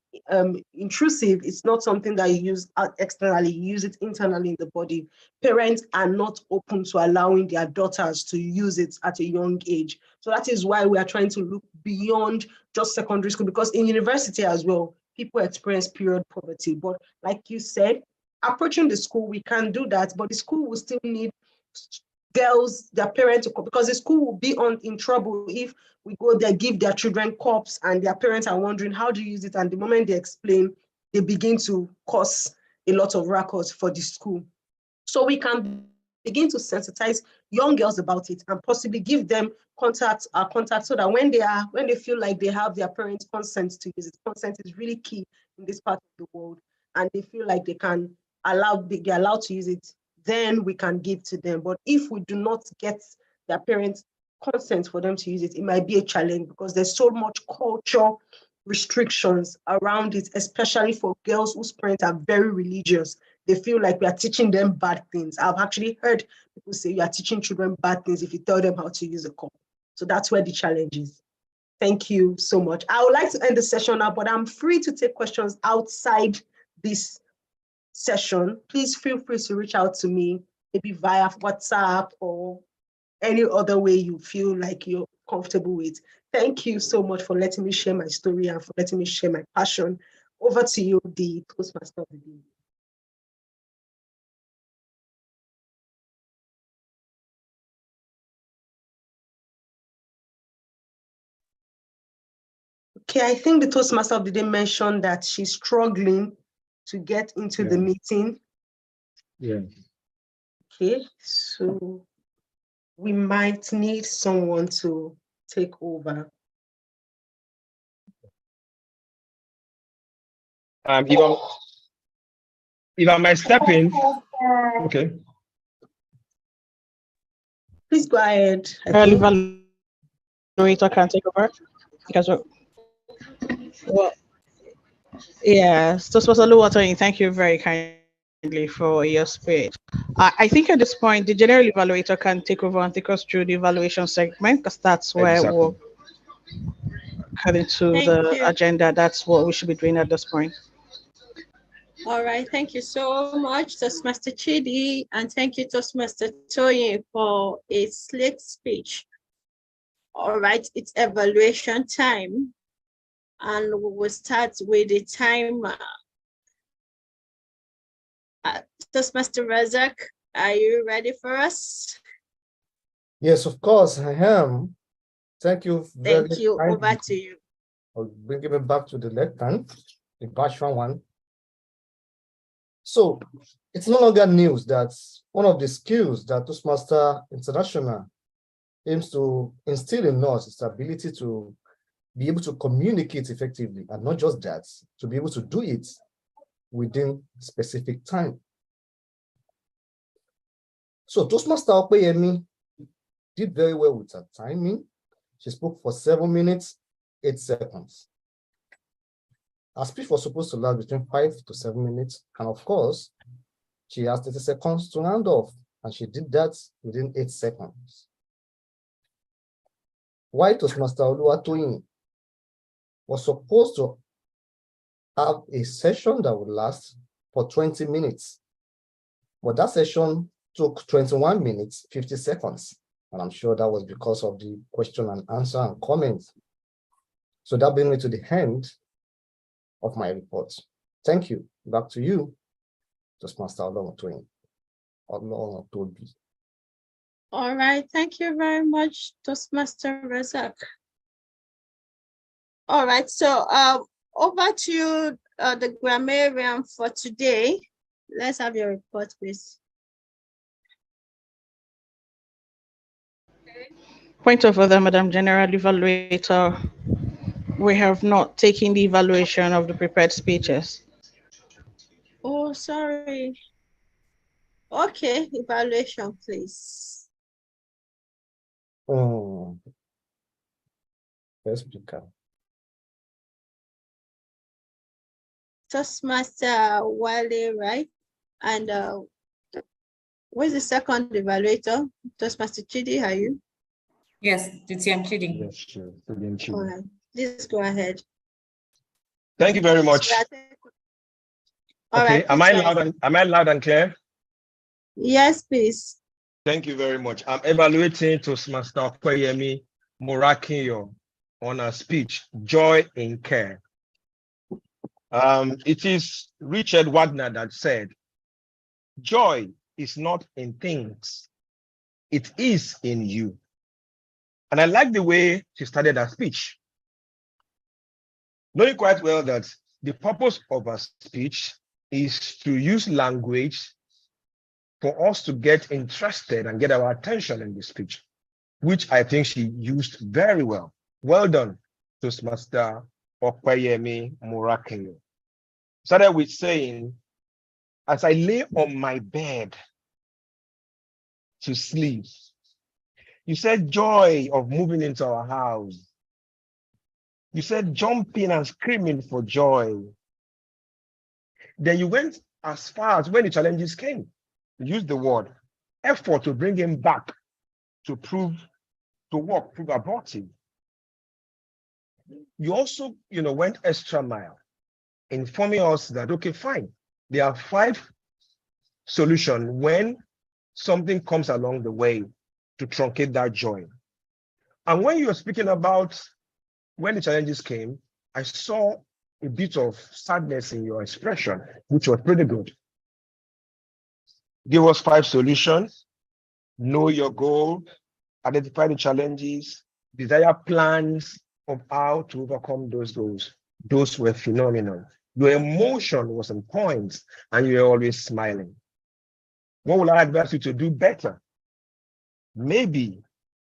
intrusive. It's not something that you use externally, you use it internally in the body. Parents are not open to allowing their daughters to use it at a young age. So that is why we are trying to look beyond just secondary school, because in university as well, people experience period poverty. But like you said, approaching the school, we can do that, but the school will still need girls, their parents, because the school will be in trouble if we go there, give their children cups and their parents are wondering how to use it. And the moment they explain, they begin to cause a lot of records for the school. So we can begin to sensitize young girls about it and possibly give them contact so that when they feel like they have their parents' consent to use it, consent is really key in this part of the world, and they feel like they're allowed to use it, then we can give to them. But if we do not get their parents' consent for them to use it, it might be a challenge because there's so much culture restrictions around it, especially for girls whose parents are very religious. They feel like we are teaching them bad things. I've actually heard people say you are teaching children bad things if you tell them how to use a cup. So that's where the challenge is. Thank you so much. I would like to end the session now, but I'm free to take questions outside this session. Please feel free to reach out to me, maybe via WhatsApp or any other way you feel like you're comfortable with. Thank you so much for letting me share my story and for letting me share my passion. Over to you, the Toastmaster of the day. Okay, I think the Toastmaster of the day mentioned that she's struggling to get into the meeting. Yeah. Okay, so we might need someone to take over. If I might step in, okay. Please go ahead. Evaluator can take over because well, yes, Toastmaster Oluwatoyin, thank you very kindly for your speech. I think at this point, the general evaluator can take over and take us through the evaluation segment because that's where we're heading to the agenda. That's what we should be doing at this point. All right, thank you so much, Toastmaster Chidi, and thank you, Toastmaster Toyin, for a slick speech. All right, it's evaluation time, and we will start with the timer. Toastmaster Razak, are you ready for us? Yes, of course, I am. Thank you. Thank you. Over to you. I'll bring me back to the left hand, the version one. So it's no longer news that one of the skills that Toastmaster International aims to instill in us is the ability to be able to communicate effectively, and not just that, to be able to do it within specific time. So Toastmaster Opeyemi did very well with her timing. She spoke for 7 minutes, 8 seconds. Her speech was supposed to last between 5 to 7 minutes. And of course, she has 30 seconds to round off. And she did that within 8 seconds. Why Toastmaster Oluwatoyin was supposed to have a session that would last for 20 minutes. But that session took 21 minutes, 50 seconds. And I'm sure that was because of the question and answer and comments. So that brings me to the end of my report. Thank you. Back to you, Toastmaster Oluwatoyin. All right, thank you very much, Toastmaster Razak. All right, so over to you, the grammarian for today. Let's have your report, please. Point of order, Madam General Evaluator. We have not taken the evaluation of the prepared speeches. Oh, sorry. Okay, evaluation, please. Yes, you can. Toastmaster Wale, right? And where's the second evaluator? Toastmaster Chidi, are you? Yes, TTM Chidi. Yes, sure. All right, please go ahead. Thank you very much. All okay, right, am I loud and clear? Yes, please. Thank you very much. I'm evaluating Toastmaster Opeyemi Morakinyo on her speech, Joy in Care. It is Richard Wagner that said, joy is not in things, it is in you. And I like the way she started her speech, knowing quite well that the purpose of her speech is to use language for us to get interested and get our attention in the speech, which I think she used very well. Well done, Toastmaster Opeyemi Morakinyo. Started with saying, as I lay on my bed to sleep, you said joy of moving into our house. You said jumping and screaming for joy. Then you went as far as when the challenges came. You used the word effort to bring him back to prove abortive. You also, went extra mile, informing us that, okay, fine, there are 5 solutions when something comes along the way to truncate that joy. And when you were speaking about when the challenges came, I saw a bit of sadness in your expression, which was pretty good. Give us 5 solutions, know your goal, identify the challenges, desire plans of how to overcome those goals. Those were phenomenal. Your emotion was on point, and you were always smiling. What will I advise you to do better? Maybe,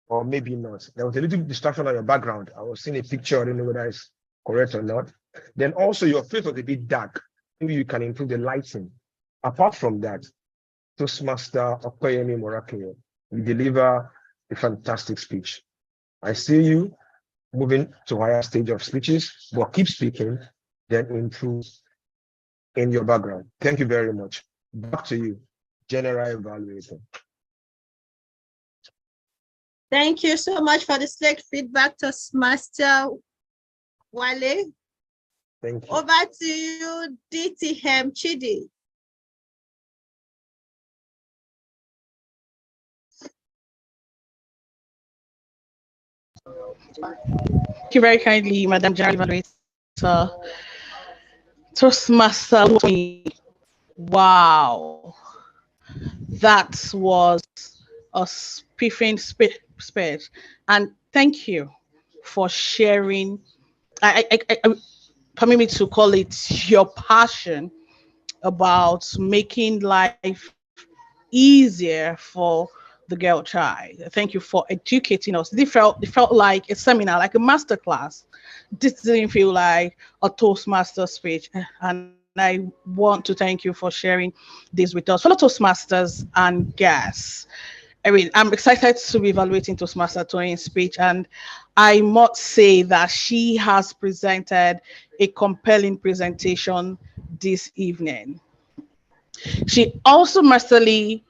or maybe not. There was a little distraction on your background. I was seeing a picture. I don't know whether it's correct or not. Then also your face was a bit dark. Maybe you can improve the lighting. Apart from that, Toastmaster Okoyemi Morakeye, you deliver a fantastic speech. I see you moving to higher stage of speeches, but keep speaking, then improve in your background. Thank you very much. Back to you, General Evaluator. Thank you so much for the select feedback, Toastmaster Wale. Thank you. Over to you, DTM Chidi. Thank you very kindly, Madam General Evaluator. Toastmaster, wow, that was a spiffing speech, and thank you for sharing. Permit me to call it your passion about making life easier for the girl child. Thank you for educating us. It felt like a seminar, like a master class. This didn't feel like a Toastmaster speech. And I want to thank you for sharing this with us. Fellow Toastmasters and guests. I mean, I'm excited to be evaluating Toastmaster Toyin's speech, and I must say that she has presented a compelling presentation this evening. She also masterfully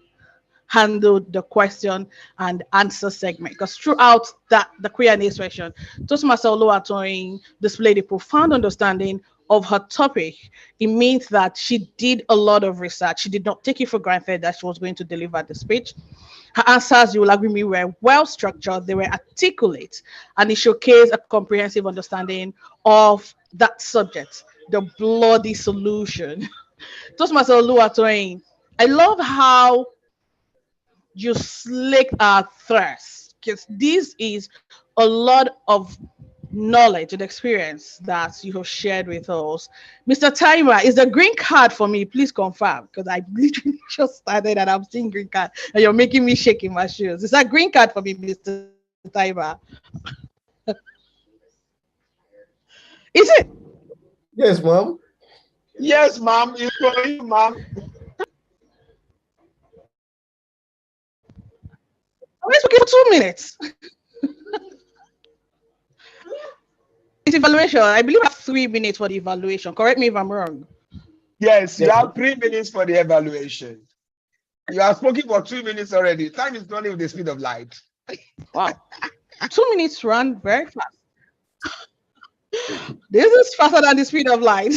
handled the question and answer segment, because throughout the Q&A session, Toastmaster Oluwatoyin displayed a profound understanding of her topic. It means that she did a lot of research. She did not take it for granted that she was going to deliver the speech. Her answers, you will agree with me, were well structured, they were articulate, and it showcased a comprehensive understanding of that subject, the bloody solution. Toastmaster Oluwatoyin, I love how you slick our thirst, because this is a lot of knowledge and experience that you have shared with us. Mr. Timer, is the green card for me? Please confirm, because I literally just started and I'm seeing green card and you're making me shake in my shoes. Is that green card for me, Mr. Timer? Is it? Yes, ma'am. Yes, ma'am. It's for you, ma'am. I'm speaking for 2 minutes. It's evaluation. I believe I have 3 minutes for the evaluation. Correct me if I'm wrong. Yes, you have 3 minutes for the evaluation. You have spoken for 2 minutes already. Time is running with the speed of light. Wow. 2 minutes run very fast. This is faster than the speed of light.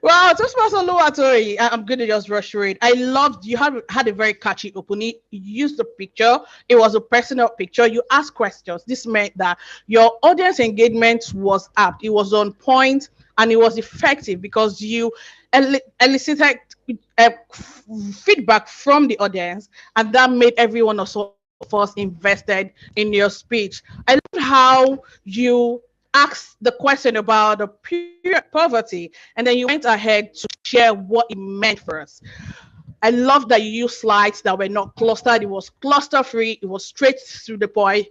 Wow, Toastmaster Oluwatoyin, I'm going to just rush through it. I loved, you had a very catchy opening. You used the picture. It was a personal picture. You asked questions. This meant that your audience engagement was apt. It was on point and it was effective because you elicited feedback from the audience, and that made everyone of us invested in your speech. I loved how you asked the question about the poverty, and then you went ahead to share what it meant for us. I love that you used slides that were not clustered. It was cluster free. It was straight through the point.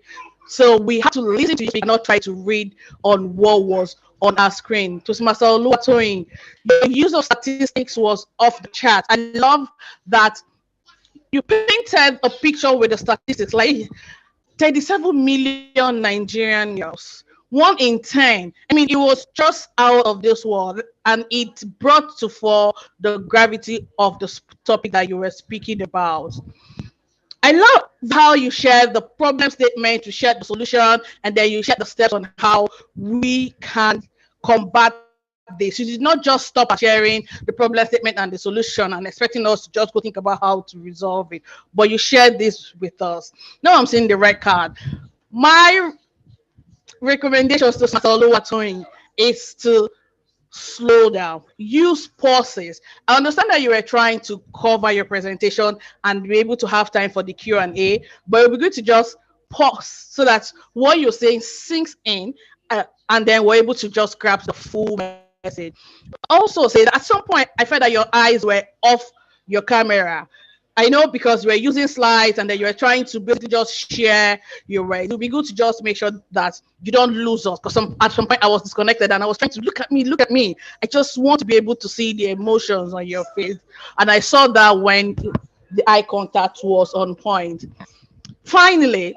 So we had to listen to you and not try to read on what was on our screen. Toastmaster Oluwatoyin, your use of statistics was off the chart. I love that you painted a picture with the statistics, like 37 million Nigerian girls. 1 in 10. I mean, it was just out of this world, and it brought to fore the gravity of the topic that you were speaking about. I love how you shared the problem statement, you shared the solution, and then you shared the steps on how we can combat this. You did not just stop at sharing the problem statement and the solution and expecting us to just go think about how to resolve it, but you shared this with us. Now I'm seeing the red card. My recommendations to Toastmaster Oluwatoyin is to slow down, use pauses. I understand that you were trying to cover your presentation and be able to have time for the Q&A, but it would be good to just pause so that what you're saying sinks in, and then we're able to just grab the full message. Also say that at some point I felt that your eyes were off your camera. I know because you were using slides and then you were trying to basically just share your words. It would be good to just make sure that you don't lose us, because at some point I was disconnected and I was trying to look at me. I just want to be able to see the emotions on your face. And I saw that when the eye contact was on point. Finally,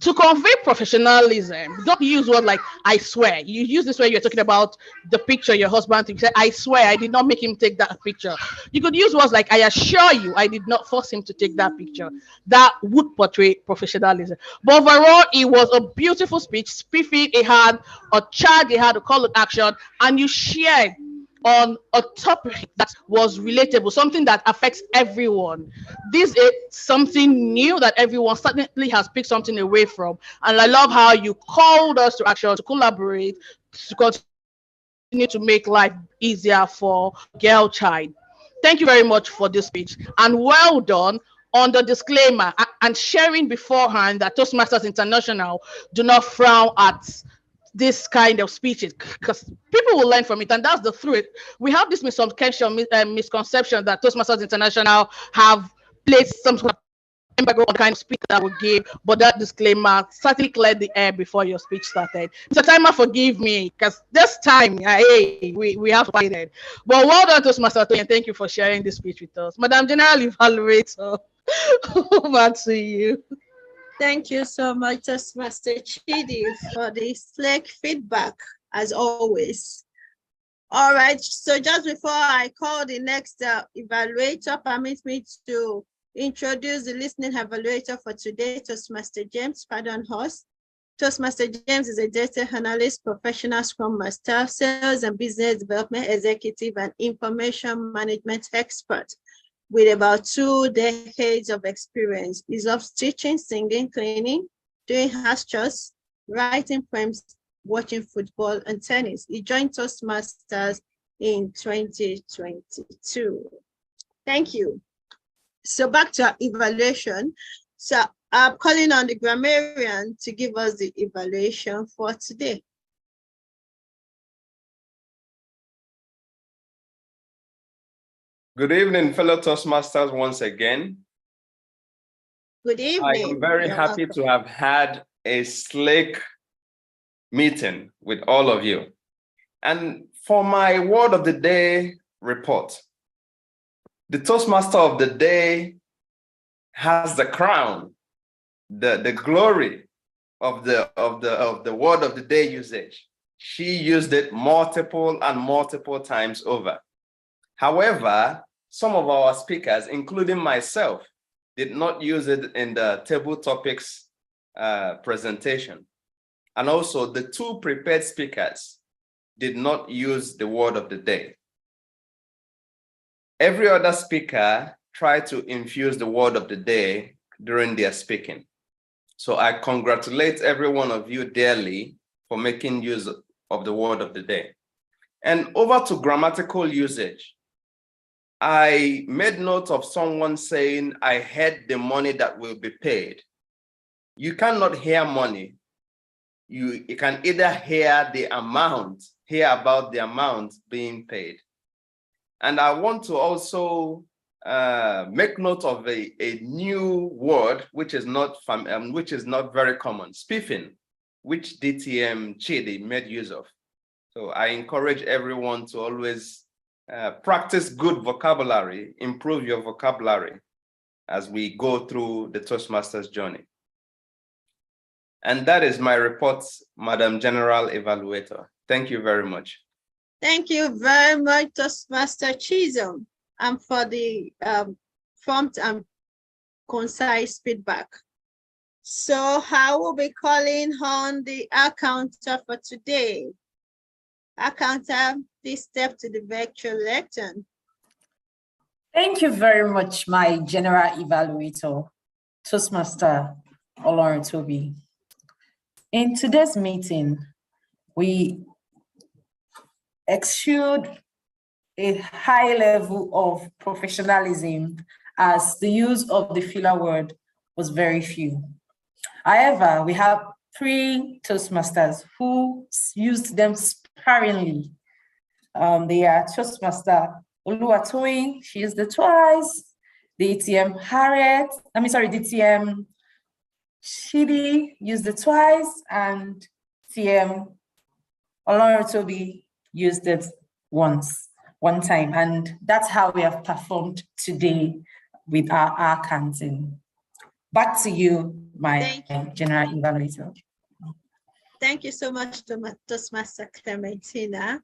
to convey professionalism, don't use words like "I swear." You use this when you're talking about the picture your husband took. You say, "I swear I did not make him take that picture." You could use words like "I assure you I did not force him to take that picture." That would portray professionalism. But overall, it was a beautiful speech, spiffy. It had a charge, it had a call to action, and you shared on a topic that was relatable, something that affects everyone. This is something new that everyone certainly has picked something away from. And I love how you called us to action, to collaborate, to continue to make life easier for girl child. Thank you very much for this speech, and well done on the disclaimer and sharing beforehand that Toastmasters International do not frown at this kind of speeches, because people will learn from it, and that's the truth. We have this misconception that Toastmasters International have placed some sort of embargo on the kind of speech that we give, but that disclaimer certainly cleared the air before your speech started. Mr. Timer, forgive me, because this time, hey, we have to fight it. But well done, Toastmaster Tony, and thank you for sharing this speech with us. Madam General Evaluator, over to you. Thank you so much, Toastmaster Chidi, for the slick feedback, as always. All right, so just before I call the next evaluator, permit me to introduce the listening evaluator for today, Toastmaster James Pardon Horse. Toastmaster James is a data analyst, professional scrum master, sales and business development executive, and information management expert with about 2 decades of experience. He loves teaching, singing, cleaning, doing house chores, writing poems, watching football and tennis. He joined Toastmasters in 2022. Thank you. So back to our evaluation. So I'm calling on the grammarian to give us the evaluation for today. Good evening, fellow Toastmasters, once again. Good evening. I am very happy to have had a slick meeting with all of you. And for my word of the day report, the Toastmaster of the day has the crown, the glory of the word of the day usage. She used it multiple and multiple times over. However, some of our speakers, including myself, did not use it in the table topics presentation. And also the 2 prepared speakers did not use the word of the day. Every other speaker tried to infuse the word of the day during their speaking. So I congratulate every one of you dearly for making use of the word of the day. And over to grammatical usage. I made note of someone saying, "I heard the money that will be paid." You cannot hear money. You can either hear the amount, hear about the amount being paid. And I want to also make note of a new word, which is not very common, spiffing, which DTM Chidi made use of. So I encourage everyone to always practice good vocabulary, improve your vocabulary as we go through the Toastmasters journey. And that is my report, Madam General Evaluator. Thank you very much. Thank you very much, Toastmaster Chisholm, and for the prompt and concise feedback. So I will be calling on the accountant for today. Accountant, please step to the virtual lectern. Thank you very much, my general evaluator, Toastmaster Oloruntobi. In today's meeting, we exude a high level of professionalism as the use of the filler word was very few. However, we have 3 Toastmasters who used them sparingly They are Toastmaster Oluwatoyin, she used it twice. DTM Harriet, DTM Shidi used it twice, and TM Olorotobi used it one time. And that's how we have performed today with our canteen. Back to you, my general evaluator. Thank you so much, Toastmaster Clementina.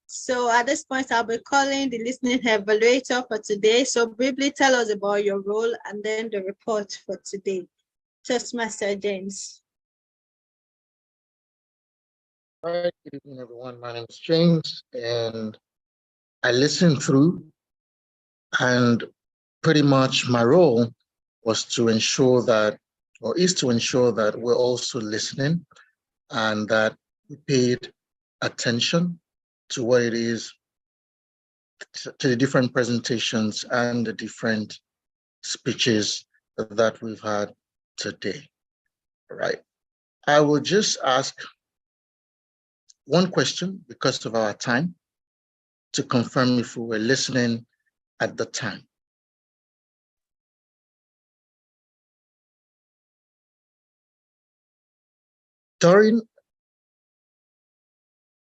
So at this point, I'll be calling the listening evaluator for today. So briefly tell us about your role and then the report for today. Toastmaster James. All right, good evening, everyone. My name is James, and I listened through, and pretty much my role was to ensure that, or is to ensure that we're also listening and that we paid attention to what it is, to the different presentations and the different speeches that we've had today. All right. I will just ask one question because of our time to confirm if we were listening at the time. During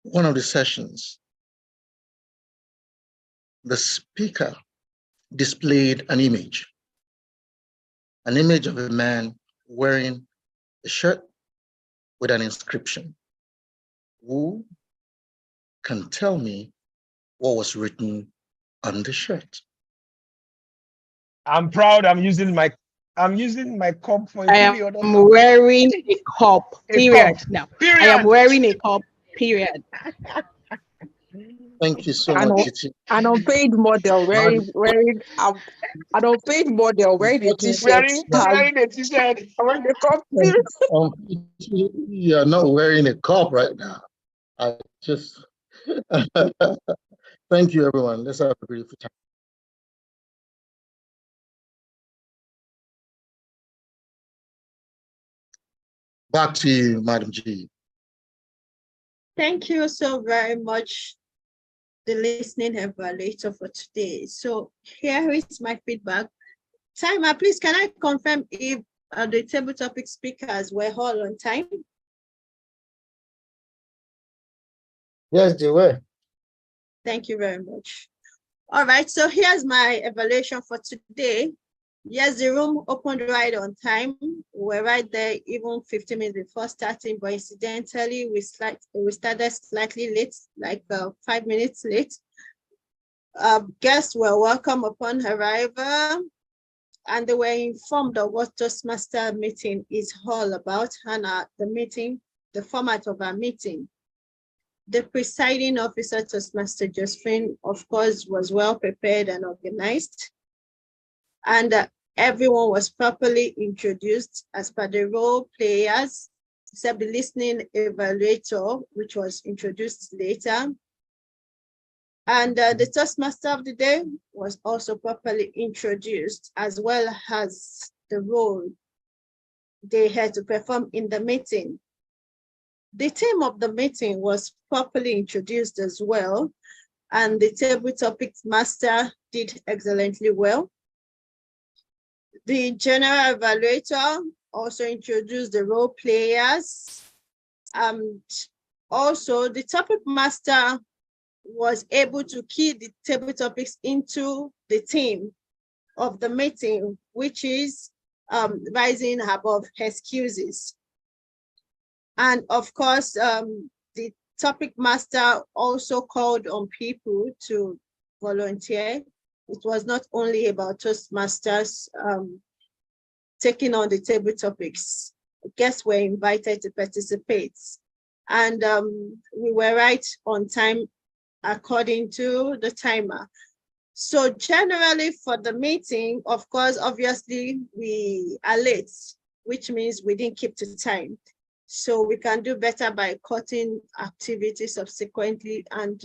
one of the sessions, the speaker displayed an image of a man wearing a shirt with an inscription. Who can tell me what was written on the shirt? I'm proud. I'm using my cup for a period. I am wearing a cup. Period. No. Period. I am wearing a cup. Period. Thank you so much, Titi. An unpaid model wearing an unpaid model wearing a t-shirt. Wearing a t-shirt. Wearing the cup. Period. You are not wearing a cup right now. I just thank you, everyone. Let's have a beautiful time. Back to you, Madam G. Thank you so very much, the listening evaluator for today. So here is my feedback. Timer, please, can I confirm if the table topic speakers were all on time? Yes, they were. Thank you very much. All right, so here's my evaluation for today. Yes, the room opened right on time. We're right there even 15 minutes before starting, but incidentally, we started slightly late, like 5 minutes late. Guests were welcome upon arrival, and they were informed of what Toastmaster meeting is all about and the format of our meeting. The presiding officer, Toastmaster Josephine, of course, was well prepared and organized. And everyone was properly introduced as per the role players, except the listening evaluator, which was introduced later. And the Toastmaster of the day was also properly introduced, as well as the role they had to perform in the meeting. The theme of the meeting was properly introduced as well, and the table topics master did excellently well. The general evaluator also introduced the role players. Also, the topic master was able to key the table topics into the theme of the meeting, which is rising above excuses. And of course, the topic master also called on people to volunteer. It was not only about Toastmasters taking on the table topics. Guests were invited to participate. And we were right on time according to the timer. So generally for the meeting, of course, obviously we are late, which means we didn't keep to time. So we can do better by cutting activities subsequently. And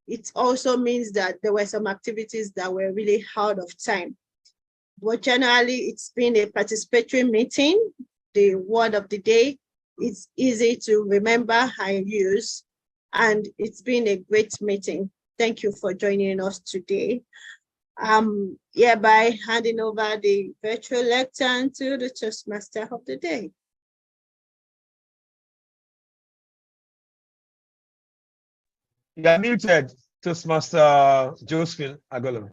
it also means that there were some activities that were really out of time. But generally, it's been a participatory meeting. The word of the day is easy to remember and use. and it's been a great meeting. Thank you for joining us today. I'm hereby handing over the virtual lectern to the Toastmaster of the day. You are muted, Toastmaster Josephine Agolo.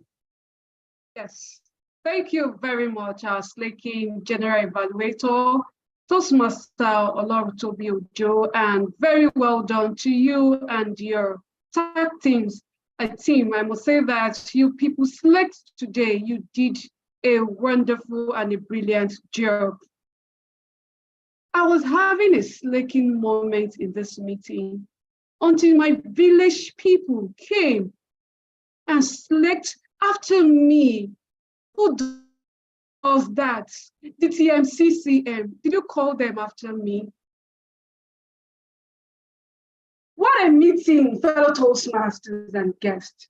Yes, thank you very much, our slaking general evaluator, Toastmaster Olorotobi Ojo, and very well done to you and your tag teams. A team, I must say that you people select today, you did a wonderful and a brilliant job. I was having a slaking moment in this meeting until my village people came and slaked after me. Who does that? The TMCCM, did you call them after me? What a meeting, fellow Toastmasters and guests.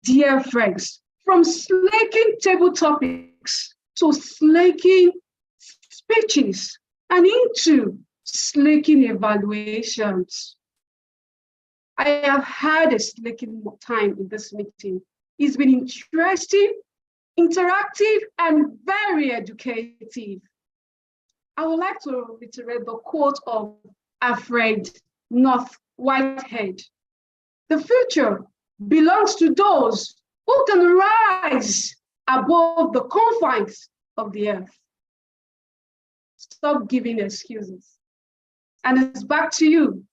Dear friends, from slaking table topics to slaking speeches and into slaking evaluations. I have had a slaking time in this meeting. It's been interesting, interactive, and very educative. I would like to reiterate the quote of Alfred North Whitehead. The future belongs to those who can rise above the confines of the earth. Stop giving excuses. And it's back to you,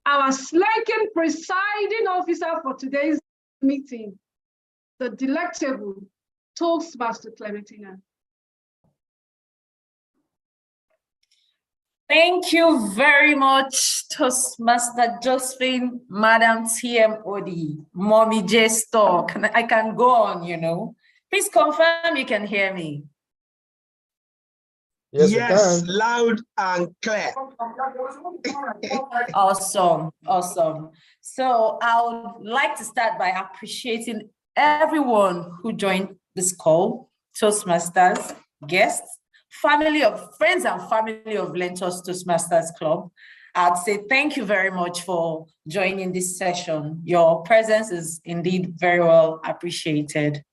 our slaking presiding officer for today's meeting, the delectable Toastmaster Clementina. Thank you very much, Toastmaster Josephine, Madam TMOD, Mommy J Store. I can go on, you know. Please confirm you can hear me. Yes, loud and clear. Awesome, awesome. So I would like to start by appreciating everyone who joined this call, Toastmasters, guests, friends and family of LEARNTOR Toastmasters Club. I'd say thank you very much for joining this session. Your presence is indeed very well appreciated.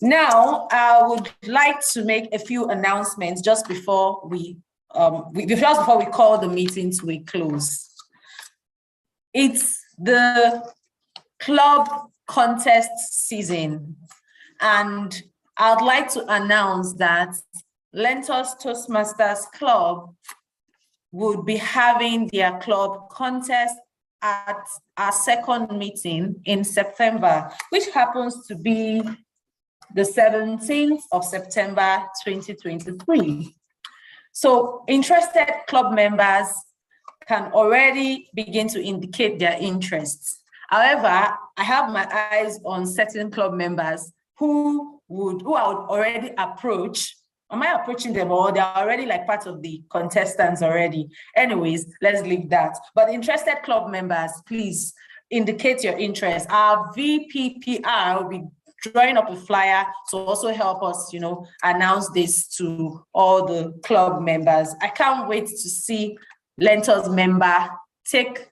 Now, I would like to make a few announcements just before we call the meeting to a close. It's the club contest season, and I'd like to announce that LEARNTOR Toastmasters Club would be having their club contest at our second meeting in September, which happens to be the 17th of September, 2023. So interested club members can already begin to indicate their interests. However, I have my eyes on certain club members who I would already approach. Am I approaching them, or they're already like part of the contestants already? Anyways, let's leave that. But interested club members, please indicate your interest. Our VPPR will be drawing up a flyer to also help us, you know, announce this to all the club members. I can't wait to see LEARNTOR's member take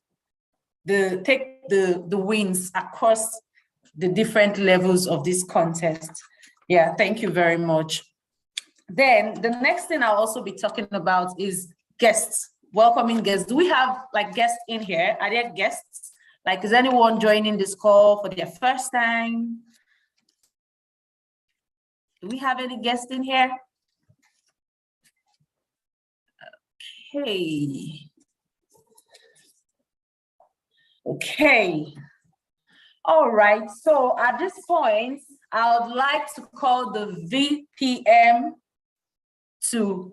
the wins across the different levels of this contest. Yeah, thank you very much. Then the next thing I'll also be talking about is guests, welcoming guests. Do we have like guests in here? Are there guests? Like, is anyone joining this call for their first time? Do we have any guests in here? Okay. Okay. All right. So at this point, I would like to call the VPM to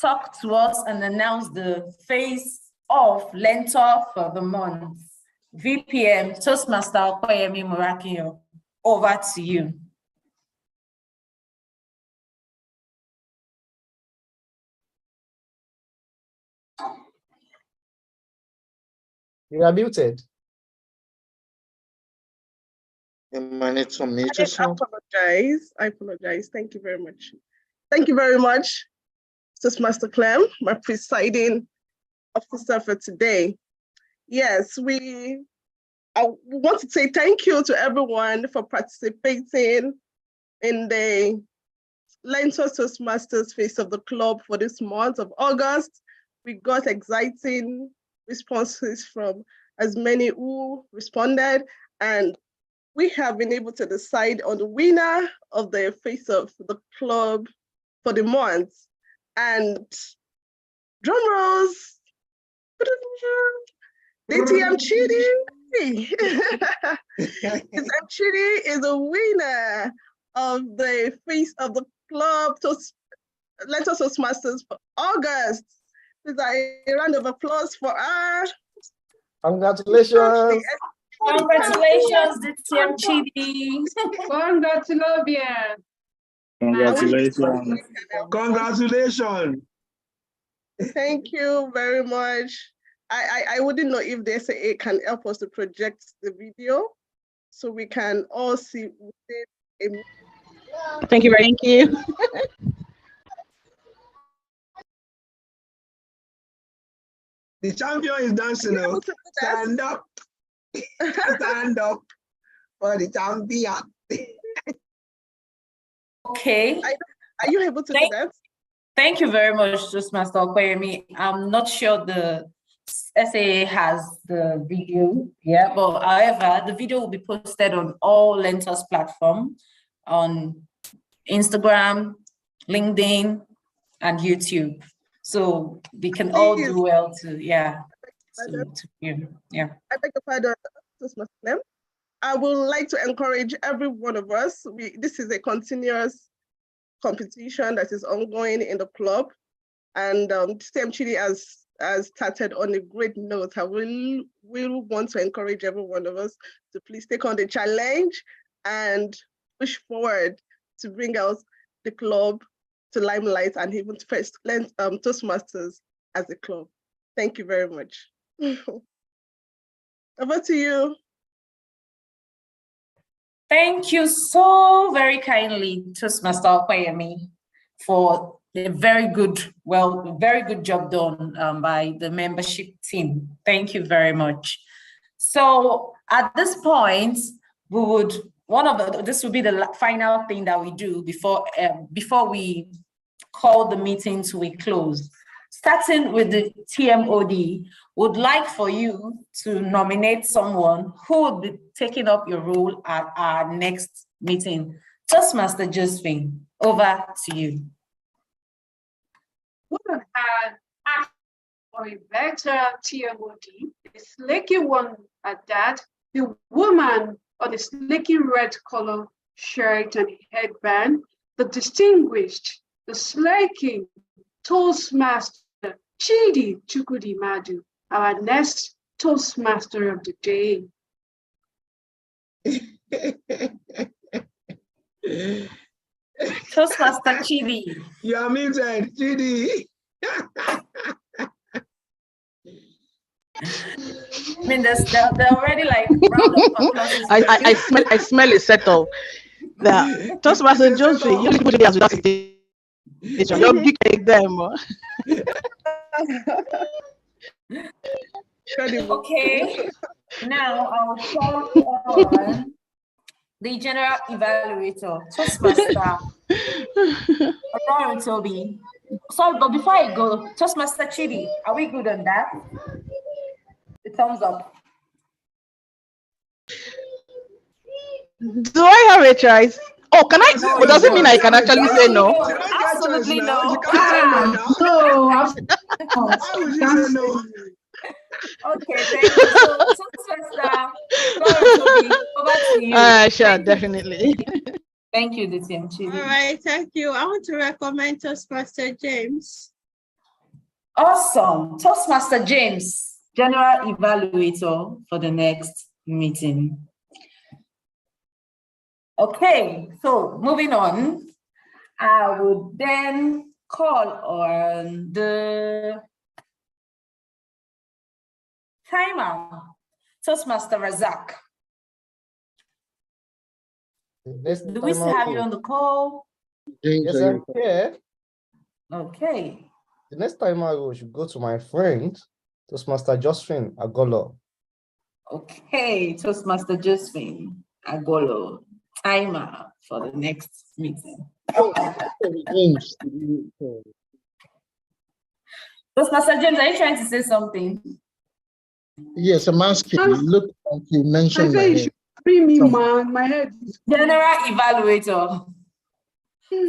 talk to us and announce the phase of LEARNTOR for the month. VPM, Toastmaster Okoyemi Murakiyo, over to you. You are muted. I apologize. Thank you very much. Thank you very much, Toastmaster Clem, my presiding officer for today. yes, I want to say thank you to everyone for participating in the LEARNTOR Toastmasters Face of the Club for this month of August. We got exciting responses from as many who responded, and we have been able to decide on the winner of the Face of the Club for the month. And drum rolls, DTM Chidi. DTM Chidi is the winner of the Face of the Club LEARNTOR Toastmasters for August. Please a round of applause for her. Congratulations. Congratulations, DTM Chidi. Congratulations. Congratulations. Congratulations. Thank you very much. I wouldn't know if the SAA can help us to project the video so we can all see. Thank you very much. Thank you. The champion is dancing now. Stand up. Stand up for the champion. Okay. Are you able to do that? Thank you very much, Toastmaster Okoyemi. I'm not sure the SAA has the video, but however, the video will be posted on all LEARNTOR's platforms, on Instagram, LinkedIn, and YouTube. So we can all do well to, yeah. I beg your pardon, I would like to encourage every one of us. This is a continuous competition that is ongoing in the club, and TM Chidi has started on a great note. I will want to encourage every one of us to please take on the challenge and push forward to bring out the club to limelight and even to first learn Toastmasters as a club. Thank you very much. Over to you. Thank you so very kindly, Toastmaster Okoyemi, for a very good job done by the membership team. Thank you very much. So at this point, this will be the final thing that we do before we call the meeting to a close. Starting with the TMOD, would like for you to nominate someone who will be taking up your role at our next meeting. Toastmaster Josephine, over to you. Would have had asked for a better TMOD, a slicky one at that, the woman on the slicky red color shirt and headband, the distinguished, the slicky Toastmaster Chidi Chukudi Madu, our next Toastmaster of the day. Toastmaster Chidi. You are muted, Chidi. I mean, they're already like round of applause. I smell a setup. The Toastmaster Josephine, you put it as without it. You're big like them. Okay, now I'll call on the general evaluator, Toastmaster Toby. So, but before I go, Toastmaster Chidi, are we good on that? The thumbs up. Do I have a choice? Oh, can I? No, does it mean I can actually say no? Absolutely no. No. Okay, thank you. So, Toastmaster Toby, over to you. Sure, definitely. Thank you, DTM Chidi. All right, thank you. I want to recommend Toastmaster James. Awesome. Toastmaster James, general evaluator for the next meeting. Okay, so moving on, I would then call on the timer, Toastmaster Razak. Do we still have you on the call? Yes, I'm here. Okay. The next time I should go to my friend, Toastmaster Josephine Agolo. Okay, Toastmaster Josephine Agolo, timer for the next meeting. Toastmaster James, are you trying to say something? Yes, I'm asking. Look like you mentioned my name. Bring me, man. My head is General Evaluator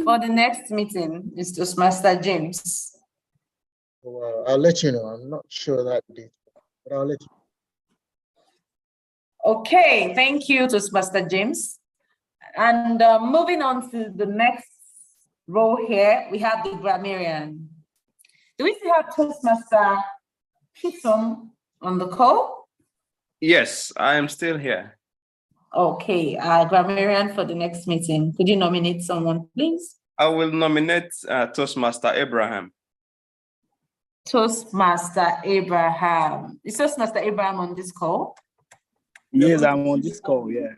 for the next meeting is Toastmaster James. Well, I'll let you know. I'm not sure that date, but I'll let you know. Okay, thank you, Toastmaster James. And moving on to the next role here, we have the grammarian. Do we still have Toastmaster Chisom on the call? Yes, I am still here. Okay, grammarian for the next meeting. Could you nominate someone, please? I will nominate Toastmaster Abraham. Toastmaster Abraham. Is Toastmaster Abraham on this call? Yes, I'm on this call, yeah.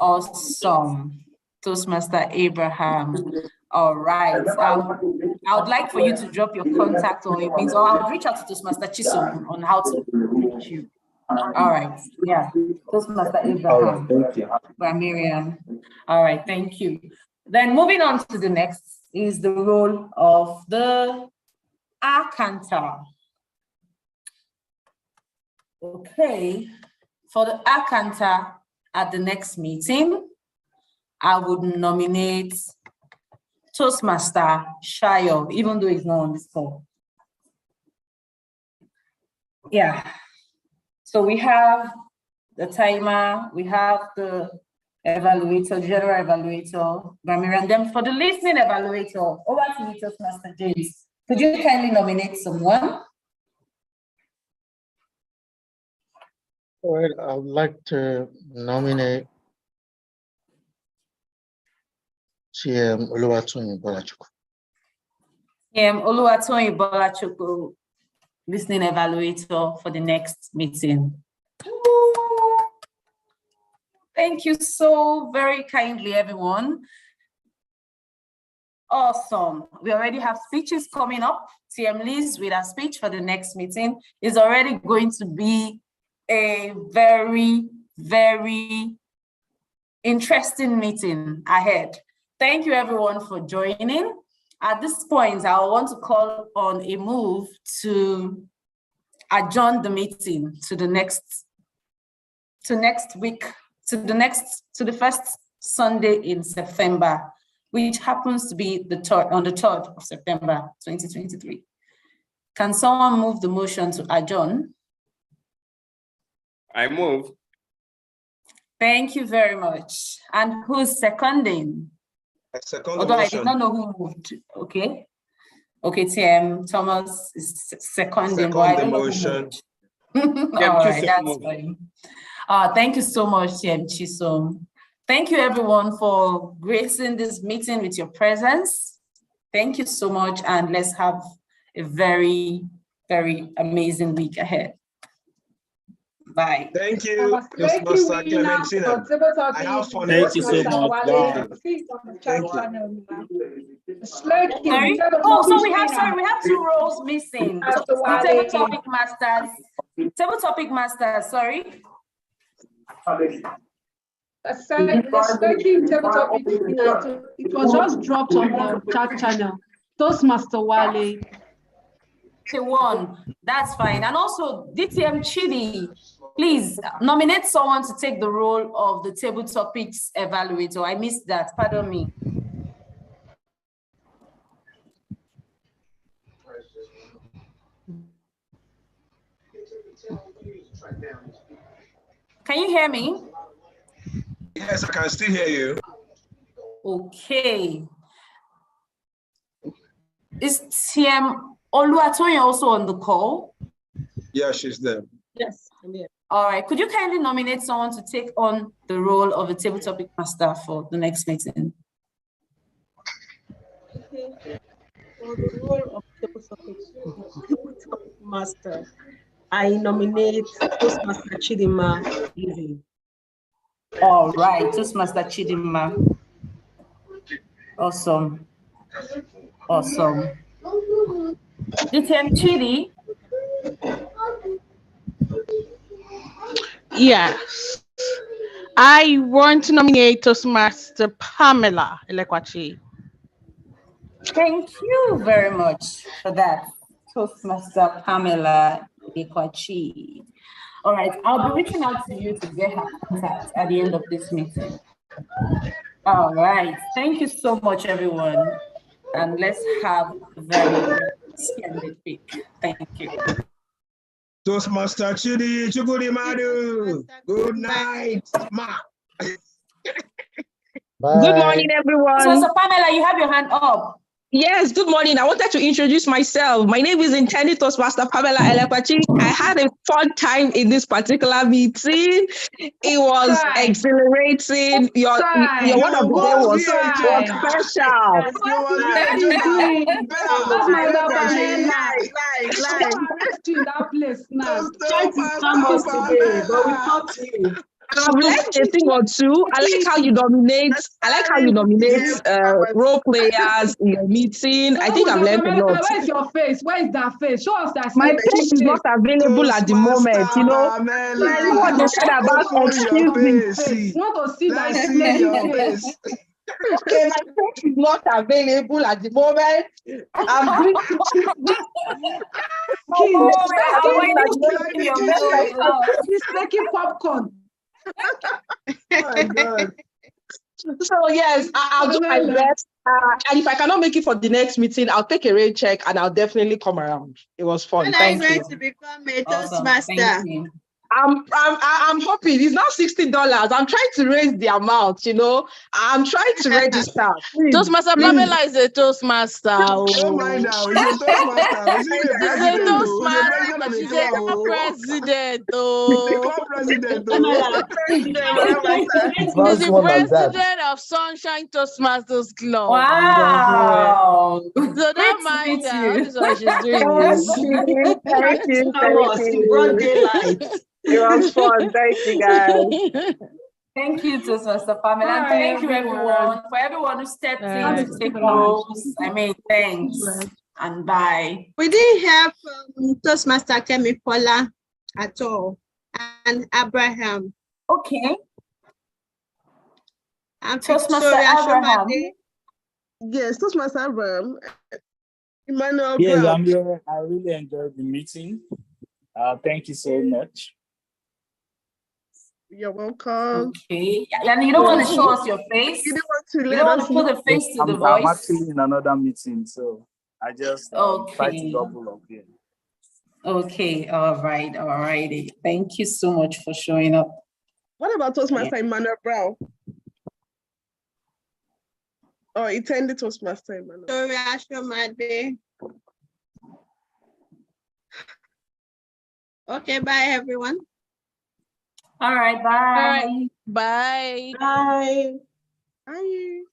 Awesome. Toastmaster Abraham. All right. I would like for you to drop your contact or your means, or I'll reach out to Toastmaster Chisom on how to reach you. All right. Yeah. Toastmaster Abraham. All right, thank you. Miriam. All right. Thank you. Then moving on to the next is the role of the Arcantar. Okay. For the Arcantar at the next meeting, I would nominate Toastmaster Shayo, even though he's not on this call. Yeah. So we have the timer, we have the evaluator, general evaluator, grammarian. Then for the listening evaluator, over to you, Toastmaster James. Could you kindly nominate someone? All right, I would like to nominate TM Oluwatoyin Bolachukwu. Oluwatoyin Bolachukwu, listening evaluator for the next meeting. Thank you so very kindly, everyone. Awesome. We already have speeches coming up. TM Liz with our speech for the next meeting is already going to be a very, very interesting meeting ahead. Thank you, everyone, for joining. At this point, I want to call on a move to adjourn the meeting to the first Sunday in September, which happens to be on the 3rd of September, 2023. Can someone move the motion to adjourn? I move. Thank you very much. And who's seconding? I second Although the I did not know who moved. Okay. Okay, TM Thomas is seconding. But I don't know who moved. All right, that's fine. Thank you so much, TM Chisom. Thank you, everyone, for gracing this meeting with your presence. Thank you so much, and let's have a very, very amazing week ahead. Bye. Thank you, Toastmaster Clementina. I have fun. Thank you so much. Bye. Thank you. Sorry? Oh, so we have two roles missing. Table topic masters, sorry. It was just dropped on the chat channel. Toastmaster Wale. One, that's fine. And also DTM Chidi, please nominate someone to take the role of the table topics evaluator. I missed that, pardon me. Can you hear me? Yes, I can still hear you. Okay. Is TM Oluwatoyin also on the call? Yeah, she's there. Yes, I'm here. All right. Could you kindly nominate someone to take on the role of a table topic master for the next meeting? Okay. For the role of table topic master, I nominate Toastmaster Chidima. All right, Toastmaster Chidima. Awesome. Awesome. DTM Chidi. Yes. I want to nominate Toastmaster Pamela Elekwachi. Thank you very much for that, Toastmaster Pamela Ekwachi. All right, I'll be reaching out to you to get her contact at the end of this meeting. All right, thank you so much, everyone. And let's have a very splendid week. Thank you. Toastmaster Chidi Chukudi Madu. Good night, Ma. Good morning, everyone. So Pamela, you have your hand up. Yes, good morning. I wanted to introduce myself. My name is intended Toastmaster Pamela Elekwachi. I had a fun time in this particular meeting. It was exhilarating. Your one of the day was special. That place now. Try to stand us today, but we talked to you. I've learned a thing or two. I like how you nominate. Role players in your meeting. I think I've learned a lot. Where's your face? Where is that face? Show us that. My face is not available at the moment. You know, what they said about excuses. Want to see that face? Okay, my face is not available at the moment. I'm doing He's making popcorn. Oh, God. So yes, I'll do my best. And if I cannot make it for the next meeting, I'll take a rain check and I'll definitely come around. It was fun. When Thank are you you. going to become a Toastmaster? I'm hoping it's not $60. I'm trying to raise the amount, you know. I'm trying to register. Toastmaster Pamela is a Toastmaster. Oh my God, he's a Toastmaster. She's a president. She's a president. Oh, President. She's the president of Sunshine Toastmasters Club. Wow. So don't mind her. This is what she's doing. Thank you. Broad daylight. It was fun. Thank you, guys. Thank you, Toastmaster Pamela. And thank you, everyone, for everyone who stepped in to take notes. Thanks. And bye. We didn't have Toastmaster Kemi Paula at all, and Abraham. Okay. And Toastmaster Abraham. Yes, Toastmaster Abraham. Emmanuel. Yes, I'm here. I really enjoyed the meeting. Thank you so much. You're welcome. Okay. And you don't want to show us your face? You don't want to put the face to the voice? I'm actually in another meeting, so I just try to double up here. Okay. All right. All righty. Thank you so much for showing up. What about Toastmaster Emmanuel Brown? Oh, attended Toastmaster Emmanuel. Sorry, Asha Made. Okay, bye everyone. All right, bye. All right, bye. Bye. Bye.